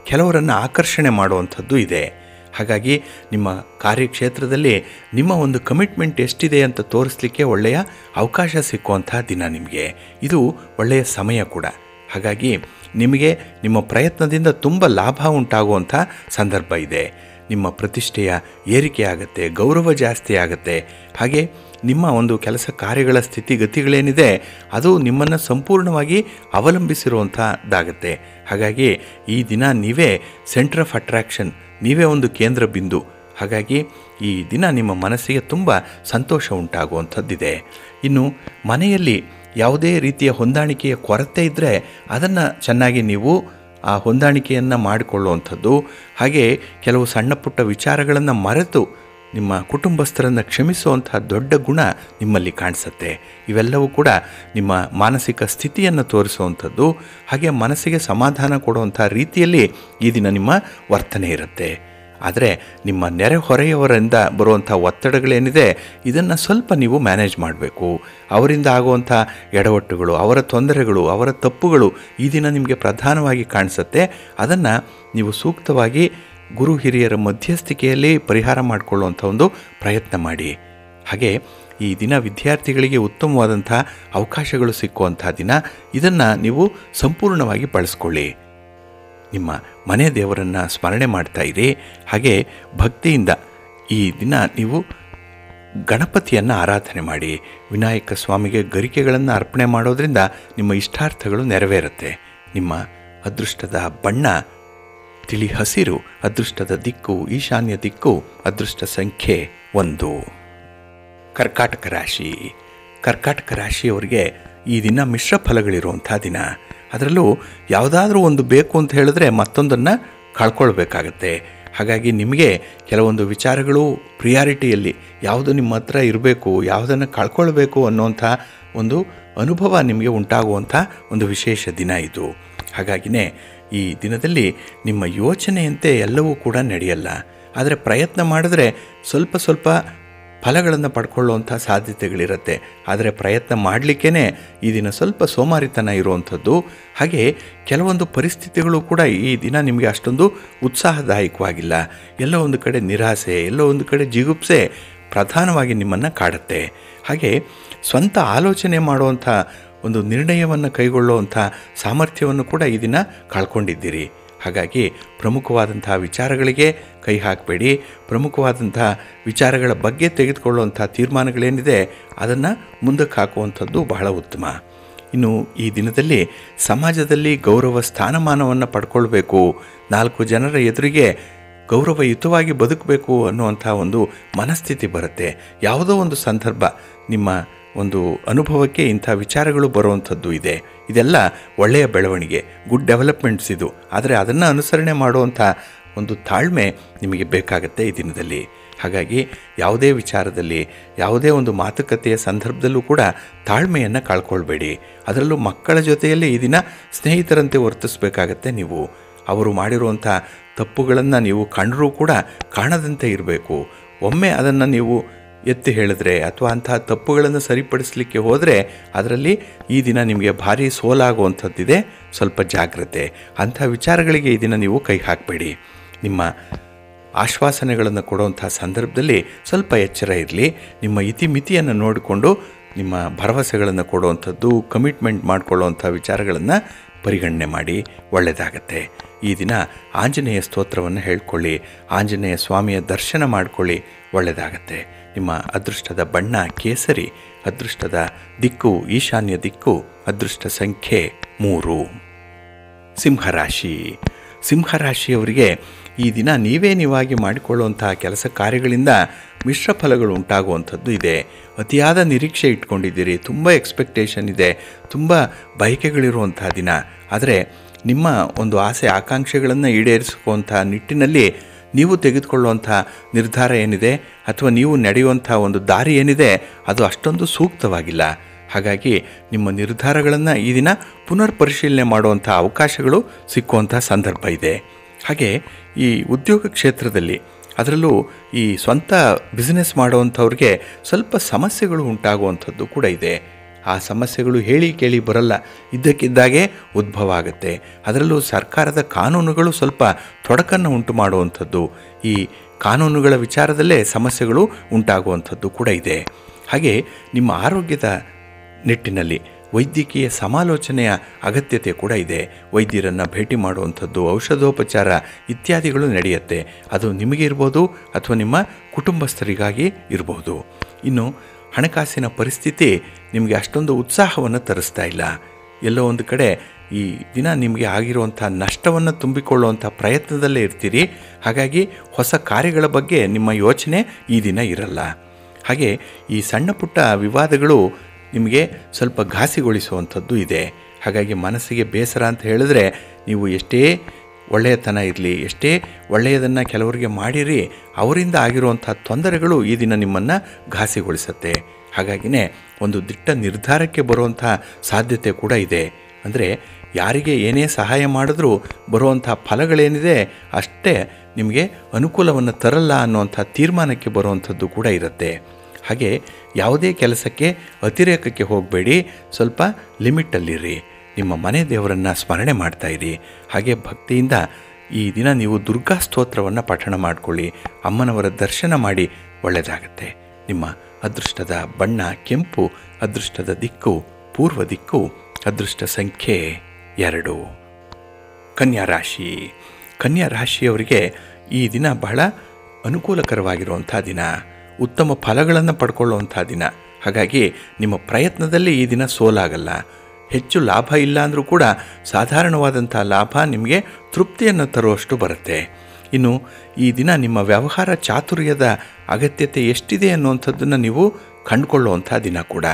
ಕೆಲವರನ್ನು ಆಕರ್ಷಣೆ ಮಾಡುವಂಥದ್ದು ಇದೆ. ಹಾಗಾಗಿ ನಿಮ್ಮ ಕಾರ್ಯಕ್ಷೇತ್ರದಲ್ಲಿ ನಿಮ್ಮ ಒಂದು ಕಮಿಟ್ಮೆಂಟ್ ಎಷ್ಟಿದೆ ಅಂತ ತೋರಿಸಲಿಕ್ಕೆ ಒಳ್ಳೆಯ ಅವಕಾಶ ಸಿಕ್ಕುವಂಥ ದಿನ ನಿಮಗೆ. ಇದು ಒಳ್ಳೆಯ ಸಮಯ ಕೂಡ. ಹಾಗಾಗಿ ನಿಮಗೆ ನಿಮ್ಮ ಪ್ರಯತ್ನದಿಂದ ತುಂಬ ಲಾಭ ಉಂಟಾಗುವಂಥ ಸಂದರ್ಭ ಇದೆ. ನಿಮ್ಮ ಪ್ರತಿಷ್ಠೆಯ ಏರಿಕೆ ಆಗುತ್ತೆ, ಗೌರವ ಜಾಸ್ತಿ ಆಗುತ್ತೆ. ಹಾಗೆ ನಿಮ್ಮ ಒಂದು ಕೆಲಸ ಕಾರ್ಯಗಳ ಸ್ಥಿತಿಗತಿಗಳೇನಿದೆ ಅದು ನಿಮ್ಮನ್ನು ಸಂಪೂರ್ಣವಾಗಿ ಅವಲಂಬಿಸಿರುವಂಥದ್ದಾಗತ್ತೆ. ಹಾಗಾಗಿ ಈ ದಿನ ನೀವೇ ಸೆಂಟರ್ ಆಫ್ ಅಟ್ರಾಕ್ಷನ್, ನೀವೇ ಒಂದು ಕೇಂದ್ರ ಬಿಂದು. ಹಾಗಾಗಿ ಈ ದಿನ ನಿಮ್ಮ ಮನಸ್ಸಿಗೆ ತುಂಬ ಸಂತೋಷ ಉಂಟಾಗುವಂಥದ್ದಿದೆ. ಇನ್ನು ಮನೆಯಲ್ಲಿ ಯಾವುದೇ ರೀತಿಯ ಹೊಂದಾಣಿಕೆಯ ಕೊರತೆ ಇದ್ದರೆ ಅದನ್ನು ಚೆನ್ನಾಗಿ ನೀವು ಆ ಹೊಂದಾಣಿಕೆಯನ್ನು ಮಾಡಿಕೊಳ್ಳುವಂಥದ್ದು. ಹಾಗೆ ಕೆಲವು ಸಣ್ಣ ಪುಟ್ಟ ವಿಚಾರಗಳನ್ನು ಮರೆತು ನಿಮ್ಮ ಕುಟುಂಬಸ್ಥರನ್ನು ಕ್ಷಮಿಸುವಂತಹ ದೊಡ್ಡ ಗುಣ ನಿಮ್ಮಲ್ಲಿ ಕಾಣಿಸುತ್ತೆ. ಇವೆಲ್ಲವೂ ಕೂಡ ನಿಮ್ಮ ಮಾನಸಿಕ ಸ್ಥಿತಿಯನ್ನು ತೋರಿಸುವಂಥದ್ದು. ಹಾಗೆ ಮನಸ್ಸಿಗೆ ಸಮಾಧಾನ ಕೊಡುವಂಥ ರೀತಿಯಲ್ಲಿ ಈ ದಿನ ನಿಮ್ಮ ವರ್ತನೆ ಇರುತ್ತೆ. ಆದರೆ ನಿಮ್ಮ ನೆರೆಹೊರೆಯವರಿಂದ ಬರುವಂಥ ಒತ್ತಡಗಳೇನಿದೆ ಇದನ್ನು ಸ್ವಲ್ಪ ನೀವು ಮ್ಯಾನೇಜ್ ಮಾಡಬೇಕು. ಅವರಿಂದ ಆಗುವಂಥ ಎಡವಟ್ಟುಗಳು, ಅವರ ತೊಂದರೆಗಳು, ಅವರ ತಪ್ಪುಗಳು ಈ ದಿನ ನಿಮಗೆ ಪ್ರಧಾನವಾಗಿ ಕಾಣಿಸುತ್ತೆ. ಅದನ್ನು ನೀವು ಸೂಕ್ತವಾಗಿ ಗುರು ಹಿರಿಯರ ಮಧ್ಯಸ್ಥಿಕೆಯಲ್ಲಿ ಪರಿಹಾರ ಮಾಡಿಕೊಳ್ಳುವಂಥ ಒಂದು ಪ್ರಯತ್ನ ಮಾಡಿ. ಹಾಗೆ ಈ ದಿನ ವಿದ್ಯಾರ್ಥಿಗಳಿಗೆ ಉತ್ತಮವಾದಂಥ ಅವಕಾಶಗಳು ಸಿಕ್ಕುವಂಥ ದಿನ. ಇದನ್ನು ನೀವು ಸಂಪೂರ್ಣವಾಗಿ ಬಳಸ್ಕೊಳ್ಳಿ. ನಿಮ್ಮ ಮನೆ ದೇವರನ್ನು ಸ್ಮರಣೆ ಮಾಡ್ತಾ ಇರಿ. ಹಾಗೆ ಭಕ್ತಿಯಿಂದ ಈ ದಿನ ನೀವು ಗಣಪತಿಯನ್ನು ಆರಾಧನೆ ಮಾಡಿ. ವಿನಾಯಕ ಸ್ವಾಮಿಗೆ ಗರಿಕೆಗಳನ್ನು ಅರ್ಪಣೆ ಮಾಡೋದ್ರಿಂದ ನಿಮ್ಮ ಇಷ್ಟಾರ್ಥಗಳು ನೆರವೇರುತ್ತೆ. ನಿಮ್ಮ ಅದೃಷ್ಟದ ಬಣ್ಣ ತಿಳಿ ಹಸಿರು, ಅದೃಷ್ಟದ ದಿಕ್ಕು ಈಶಾನ್ಯ ದಿಕ್ಕು, ಅದೃಷ್ಟ ಸಂಖ್ಯೆ 1. ಕರ್ಕಾಟಕ ರಾಶಿ. ಕರ್ಕಾಟಕ ರಾಶಿಯವರಿಗೆ ಈ ದಿನ ಮಿಶ್ರ ಫಲಗಳಿರುವಂಥ ದಿನ. ಅದರಲ್ಲೂ ಯಾವುದಾದ್ರೂ ಒಂದು ಬೇಕು ಅಂತ ಹೇಳಿದ್ರೆ ಮತ್ತೊಂದನ್ನು ಕಳ್ಕೊಳ್ಬೇಕಾಗತ್ತೆ. ಹಾಗಾಗಿ ನಿಮಗೆ ಕೆಲವೊಂದು ವಿಚಾರಗಳು ಪ್ರಿಯಾರಿಟಿಯಲ್ಲಿ ಯಾವುದು ನಿಮ್ಮ ಹತ್ರ ಇರಬೇಕು, ಯಾವುದನ್ನು ಕಳ್ಕೊಳ್ಬೇಕು ಅನ್ನೋಂಥ ಒಂದು ಅನುಭವ ನಿಮಗೆ ಉಂಟಾಗುವಂಥ ಒಂದು ವಿಶೇಷ ದಿನ ಇದು. ಹಾಗಾಗಿನೇ ಈ ದಿನದಲ್ಲಿ ನಿಮ್ಮ ಯೋಚನೆಯಂತೆ ಎಲ್ಲವೂ ಕೂಡ ನಡೆಯಲ್ಲ. ಆದರೆ ಪ್ರಯತ್ನ ಮಾಡಿದ್ರೆ ಸ್ವಲ್ಪ ಸ್ವಲ್ಪ ಫಲಗಳನ್ನು ಪಡ್ಕೊಳ್ಳುವಂಥ ಸಾಧ್ಯತೆಗಳಿರುತ್ತೆ. ಆದರೆ ಪ್ರಯತ್ನ ಮಾಡಲಿಕ್ಕೇ ಈ ದಿನ ಸ್ವಲ್ಪ ಸೋಮಾರಿತನ ಇರುವಂಥದ್ದು. ಹಾಗೆ ಕೆಲವೊಂದು ಪರಿಸ್ಥಿತಿಗಳು ಕೂಡ ಈ ದಿನ ನಿಮಗೆ ಅಷ್ಟೊಂದು ಉತ್ಸಾಹದಾಯಕವಾಗಿಲ್ಲ. ಎಲ್ಲೋ ಒಂದು ಕಡೆ ನಿರಾಸೆ, ಎಲ್ಲೋ ಒಂದು ಕಡೆ ಜಿಗುಪ್ಸೆ ಪ್ರಧಾನವಾಗಿ ನಿಮ್ಮನ್ನು ಕಾಡುತ್ತೆ. ಹಾಗೆ ಸ್ವಂತ ಆಲೋಚನೆ ಮಾಡುವಂಥ ಒಂದು ನಿರ್ಣಯವನ್ನು ಕೈಗೊಳ್ಳುವಂಥ ಸಾಮರ್ಥ್ಯವನ್ನು ಕೂಡ ಈ ದಿನ ಕಳ್ಕೊಂಡಿದ್ದೀರಿ. ಹಾಗಾಗಿ ಪ್ರಮುಖವಾದಂಥ ವಿಚಾರಗಳಿಗೆ ಕೈ ಹಾಕಬೇಡಿ. ಪ್ರಮುಖವಾದಂಥ ವಿಚಾರಗಳ ಬಗ್ಗೆ ತೆಗೆದುಕೊಳ್ಳುವಂಥ ತೀರ್ಮಾನಗಳೇನಿದೆ ಅದನ್ನು ಮುಂದಕ್ಕೆ ಹಾಕುವಂಥದ್ದು ಬಹಳ ಉತ್ತಮ. ಇನ್ನು ಈ ದಿನದಲ್ಲಿ ಸಮಾಜದಲ್ಲಿ ಗೌರವ ಸ್ಥಾನಮಾನವನ್ನು ಪಡ್ಕೊಳ್ಬೇಕು, 4 ಜನರ ಎದುರಿಗೆ ಗೌರವಯುತವಾಗಿ ಬದುಕಬೇಕು ಅನ್ನುವಂಥ ಒಂದು ಮನಸ್ಥಿತಿ ಬರುತ್ತೆ. ಯಾವುದೋ ಒಂದು ಸಂದರ್ಭ ನಿಮ್ಮ ಒಂದು ಅನುಭವಕ್ಕೆ ಇಂಥ ವಿಚಾರಗಳು ಬರುವಂಥದ್ದು ಇದೆ. ಇದೆಲ್ಲ ಒಳ್ಳೆಯ ಬೆಳವಣಿಗೆ, ಗುಡ್ ಡೆವಲಪ್ಮೆಂಟ್ಸ್ ಇದು. ಆದರೆ ಅದನ್ನು ಅನುಸರಣೆ ಮಾಡುವಂಥ ಒಂದು ತಾಳ್ಮೆ ನಿಮಗೆ ಬೇಕಾಗುತ್ತೆ ಈ ದಿನದಲ್ಲಿ. ಹಾಗಾಗಿ ಯಾವುದೇ ವಿಚಾರದಲ್ಲಿ, ಯಾವುದೇ ಒಂದು ಮಾತುಕತೆಯ ಸಂದರ್ಭದಲ್ಲೂ ಕೂಡ ತಾಳ್ಮೆಯನ್ನು ಕಳ್ಕೊಳ್ಬೇಡಿ. ಅದರಲ್ಲೂ ಮಕ್ಕಳ ಜೊತೆಯಲ್ಲಿ ಈ ದಿನ ಸ್ನೇಹಿತರಂತೆ ವರ್ತಿಸಬೇಕಾಗತ್ತೆ ನೀವು. ಅವರು ಮಾಡಿರುವಂಥ ತಪ್ಪುಗಳನ್ನು ನೀವು ಕಂಡರೂ ಕೂಡ ಕಾಣದಂತೆ ಇರಬೇಕು. ಒಮ್ಮೆ ಅದನ್ನು ನೀವು ಎತ್ತಿ ಹೇಳಿದ್ರೆ ಅಥವಾ ಅಂತಹ ತಪ್ಪುಗಳನ್ನು ಸರಿಪಡಿಸಲಿಕ್ಕೆ ಹೋದರೆ ಅದರಲ್ಲಿ ಈ ದಿನ ನಿಮಗೆ ಭಾರಿ ಸೋಲಾಗುವಂಥದ್ದಿದೆ. ಸ್ವಲ್ಪ ಜಾಗ್ರತೆ. ಅಂಥ ವಿಚಾರಗಳಿಗೆ ಈ ದಿನ ನೀವು ಕೈ ಹಾಕಬೇಡಿ. ನಿಮ್ಮ ಆಶ್ವಾಸನೆಗಳನ್ನು ಕೊಡುವಂಥ ಸಂದರ್ಭದಲ್ಲಿ ಸ್ವಲ್ಪ ಎಚ್ಚರ ಇರಲಿ. ನಿಮ್ಮ ಇತಿಮಿತಿಯನ್ನು ನೋಡಿಕೊಂಡು ನಿಮ್ಮ ಭರವಸೆಗಳನ್ನು ಕೊಡುವಂಥದ್ದು, ಕಮಿಟ್ಮೆಂಟ್ ಮಾಡಿಕೊಳ್ಳುವಂಥ ವಿಚಾರಗಳನ್ನು ಪರಿಗಣನೆ ಮಾಡಿ, ಒಳ್ಳೆಯದಾಗತ್ತೆ. ಈ ದಿನ ಆಂಜನೇಯ ಸ್ತೋತ್ರವನ್ನು ಹೇಳ್ಕೊಳ್ಳಿ, ಆಂಜನೇಯ ಸ್ವಾಮಿಯ ದರ್ಶನ ಮಾಡಿಕೊಳ್ಳಿ, ಒಳ್ಳೆಯದಾಗತ್ತೆ. ನಿಮ್ಮ ಅದೃಷ್ಟದ ಬಣ್ಣ ಕೇಸರಿ, ಅದೃಷ್ಟದ ದಿಕ್ಕು ಈಶಾನ್ಯ ದಿಕ್ಕು, ಅದೃಷ್ಟ ಸಂಖ್ಯೆ 3. ಸಿಂಹರಾಶಿ. ಸಿಂಹರಾಶಿಯವರಿಗೆ ಈ ದಿನ ನೀವಾಗಿ ಮಾಡಿಕೊಳ್ಳುವಂತಹ ಕೆಲಸ ಕಾರ್ಯಗಳಿಂದ ಮಿಶ್ರ ಫಲಗಳು ಉಂಟಾಗುವಂಥದ್ದು ಇದೆ. ಅತಿಯಾದ ನಿರೀಕ್ಷೆ ಇಟ್ಕೊಂಡಿದ್ದೀರಿ, ತುಂಬ ಎಕ್ಸ್ಪೆಕ್ಟೇಷನ್ ಇದೆ, ತುಂಬ ಬಯಕೆಗಳಿರುವಂಥ ದಿನ. ಆದರೆ ನಿಮ್ಮ ಒಂದು ಆಸೆ ಆಕಾಂಕ್ಷೆಗಳನ್ನು ಈಡೇರಿಸುವಂಥ ನಿಟ್ಟಿನಲ್ಲಿ ನೀವು ತೆಗೆದುಕೊಳ್ಳುವಂಥ ನಿರ್ಧಾರ ಏನಿದೆ ಅಥವಾ ನೀವು ನಡೆಯುವಂಥ ಒಂದು ದಾರಿ ಏನಿದೆ ಅದು ಅಷ್ಟೊಂದು ಸೂಕ್ತವಾಗಿಲ್ಲ. ಹಾಗಾಗಿ ನಿಮ್ಮ ನಿರ್ಧಾರಗಳನ್ನು ಈ ದಿನ ಪುನರ್ ಪರಿಶೀಲನೆ ಮಾಡುವಂಥ ಅವಕಾಶಗಳು ಸಿಕ್ಕುವಂಥ ಸಂದರ್ಭ ಇದೆ. ಹಾಗೆ ಈ ಉದ್ಯೋಗ ಕ್ಷೇತ್ರದಲ್ಲಿ ಅದರಲ್ಲೂ ಈ ಸ್ವಂತ ಬಿಸ್ನೆಸ್ ಮಾಡುವಂಥವ್ರಿಗೆ ಸ್ವಲ್ಪ ಸಮಸ್ಯೆಗಳು ಉಂಟಾಗುವಂಥದ್ದು ಕೂಡ ಇದೆ. ಆ ಸಮಸ್ಯೆಗಳು ಹೇಳಿ ಕೇಳಿ ಬರಲ್ಲ, ಇದ್ದಕ್ಕಿದ್ದಾಗೆ ಉದ್ಭವ ಆಗುತ್ತೆ. ಅದರಲ್ಲೂ ಸರ್ಕಾರದ ಕಾನೂನುಗಳು ಸ್ವಲ್ಪ ತೊಡಕನ್ನು ಉಂಟು ಮಾಡುವಂಥದ್ದು, ಈ ಕಾನೂನುಗಳ ವಿಚಾರದಲ್ಲೇ ಸಮಸ್ಯೆಗಳು ಉಂಟಾಗುವಂಥದ್ದು ಕೂಡ ಇದೆ. ಹಾಗೆ ನಿಮ್ಮ ಆರೋಗ್ಯದ ನಿಟ್ಟಿನಲ್ಲಿ ವೈದ್ಯಕೀಯ ಸಮಾಲೋಚನೆಯ ಅಗತ್ಯತೆ ಕೂಡ ಇದೆ. ವೈದ್ಯರನ್ನು ಭೇಟಿ ಮಾಡುವಂಥದ್ದು, ಔಷಧೋಪಚಾರ ಇತ್ಯಾದಿಗಳು ನಡೆಯುತ್ತೆ. ಅದು ನಿಮಗೆ ಇರ್ಬೋದು ಅಥವಾ ನಿಮ್ಮ ಕುಟುಂಬಸ್ಥರಿಗಾಗಿ ಇರಬಹುದು. ಇನ್ನು ಹಣಕಾಸಿನ ಪರಿಸ್ಥಿತಿ ನಿಮಗೆ ಅಷ್ಟೊಂದು ಉತ್ಸಾಹವನ್ನು ತರಿಸ್ತಾ ಇಲ್ಲ. ಎಲ್ಲೋ ಒಂದು ಕಡೆ ಈ ದಿನ ನಿಮಗೆ ಆಗಿರುವಂಥ ನಷ್ಟವನ್ನು ತುಂಬಿಕೊಳ್ಳುವಂಥ ಪ್ರಯತ್ನದಲ್ಲೇ ಇರ್ತೀರಿ. ಹಾಗಾಗಿ ಹೊಸ ಕಾರ್ಯಗಳ ಬಗ್ಗೆ ನಿಮ್ಮ ಯೋಚನೆ ಈ ದಿನ ಇರಲ್ಲ. ಹಾಗೆ ಈ ಸಣ್ಣ ಪುಟ್ಟ ವಿವಾದಗಳು ನಿಮಗೆ ಸ್ವಲ್ಪ ಘಾಸಿಗೊಳಿಸುವಂಥದ್ದು ಇದೆ. ಹಾಗಾಗಿ ಮನಸ್ಸಿಗೆ ಬೇಸರ ಅಂತ ಹೇಳಿದ್ರೆ, ನೀವು ಎಷ್ಟೇ ಒಳ್ಳೆಯತನ ಇರಲಿ, ಎಷ್ಟೇ ಒಳ್ಳೆಯದನ್ನು ಕೆಲವರಿಗೆ ಮಾಡಿರಿ, ಅವರಿಂದ ಆಗಿರುವಂಥ ತೊಂದರೆಗಳು ಈ ದಿನ ನಿಮ್ಮನ್ನು ಘಾಸಿಗೊಳಿಸುತ್ತೆ. ಹಾಗಾಗಿನೇ ಒಂದು ದಿಟ್ಟ ನಿರ್ಧಾರಕ್ಕೆ ಬರುವಂಥ ಸಾಧ್ಯತೆ ಕೂಡ ಇದೆ. ಅಂದರೆ ಯಾರಿಗೆ ಏನೇ ಸಹಾಯ ಮಾಡಿದ್ರೂ ಬರುವಂಥ ಫಲಗಳೇನಿದೆ ಅಷ್ಟೇ ನಿಮಗೆ ಅನುಕೂಲವನ್ನು ತರಲ್ಲ ಅನ್ನುವಂಥ ತೀರ್ಮಾನಕ್ಕೆ ಬರುವಂಥದ್ದು ಕೂಡ ಇರುತ್ತೆ. ಹಾಗೆ ಯಾವುದೇ ಕೆಲಸಕ್ಕೆ ಅತಿರೇಕಕ್ಕೆ ಹೋಗಬೇಡಿ, ಸ್ವಲ್ಪ ಲಿಮಿಟಲ್ಲಿರಿ. ನಿಮ್ಮ ಮನೆ ದೇವರನ್ನು ಸ್ಮರಣೆ ಮಾಡ್ತಾಯಿರಿ. ಹಾಗೆ ಭಕ್ತಿಯಿಂದ ಈ ದಿನ ನೀವು ದುರ್ಗಾ ಸ್ತೋತ್ರವನ್ನು ಪಠಣ ಮಾಡಿಕೊಳ್ಳಿ, ಅಮ್ಮನವರ ದರ್ಶನ ಮಾಡಿ, ಒಳ್ಳೆಯದಾಗತ್ತೆ. ನಿಮ್ಮ ಅದೃಷ್ಟದ ಬಣ್ಣ ಕೆಂಪು, ಅದೃಷ್ಟದ ದಿಕ್ಕು ಪೂರ್ವ ದಿಕ್ಕು, ಅದೃಷ್ಟ ಸಂಖ್ಯೆ 2. ಕನ್ಯಾ ರಾಶಿ. ಕನ್ಯಾ ರಾಶಿಯವರಿಗೆ ಈ ದಿನ ಬಹಳ ಅನುಕೂಲಕರವಾಗಿರುವಂಥ ದಿನ, ಉತ್ತಮ ಫಲಗಳನ್ನು ಪಡ್ಕೊಳ್ಳುವಂಥ ದಿನ. ಹಾಗಾಗಿ ನಿಮ್ಮ ಪ್ರಯತ್ನದಲ್ಲಿ ಈ ದಿನ ಸೋಲಾಗಲ್ಲ. ಹೆಚ್ಚು ಲಾಭ ಇಲ್ಲ ಅಂದರೂ ಕೂಡ ಸಾಧಾರಣವಾದಂಥ ಲಾಭ ನಿಮಗೆ ತೃಪ್ತಿಯನ್ನು ತರುವಷ್ಟು ಬರುತ್ತೆ. ಇನ್ನು ಈ ದಿನ ನಿಮ್ಮ ವ್ಯವಹಾರ ಚಾತುರ್ಯದ ಅಗತ್ಯತೆ ಎಷ್ಟಿದೆ ಅನ್ನುವಂಥದ್ದನ್ನು ನೀವು ಕಂಡುಕೊಳ್ಳುವಂಥ ದಿನ ಕೂಡ.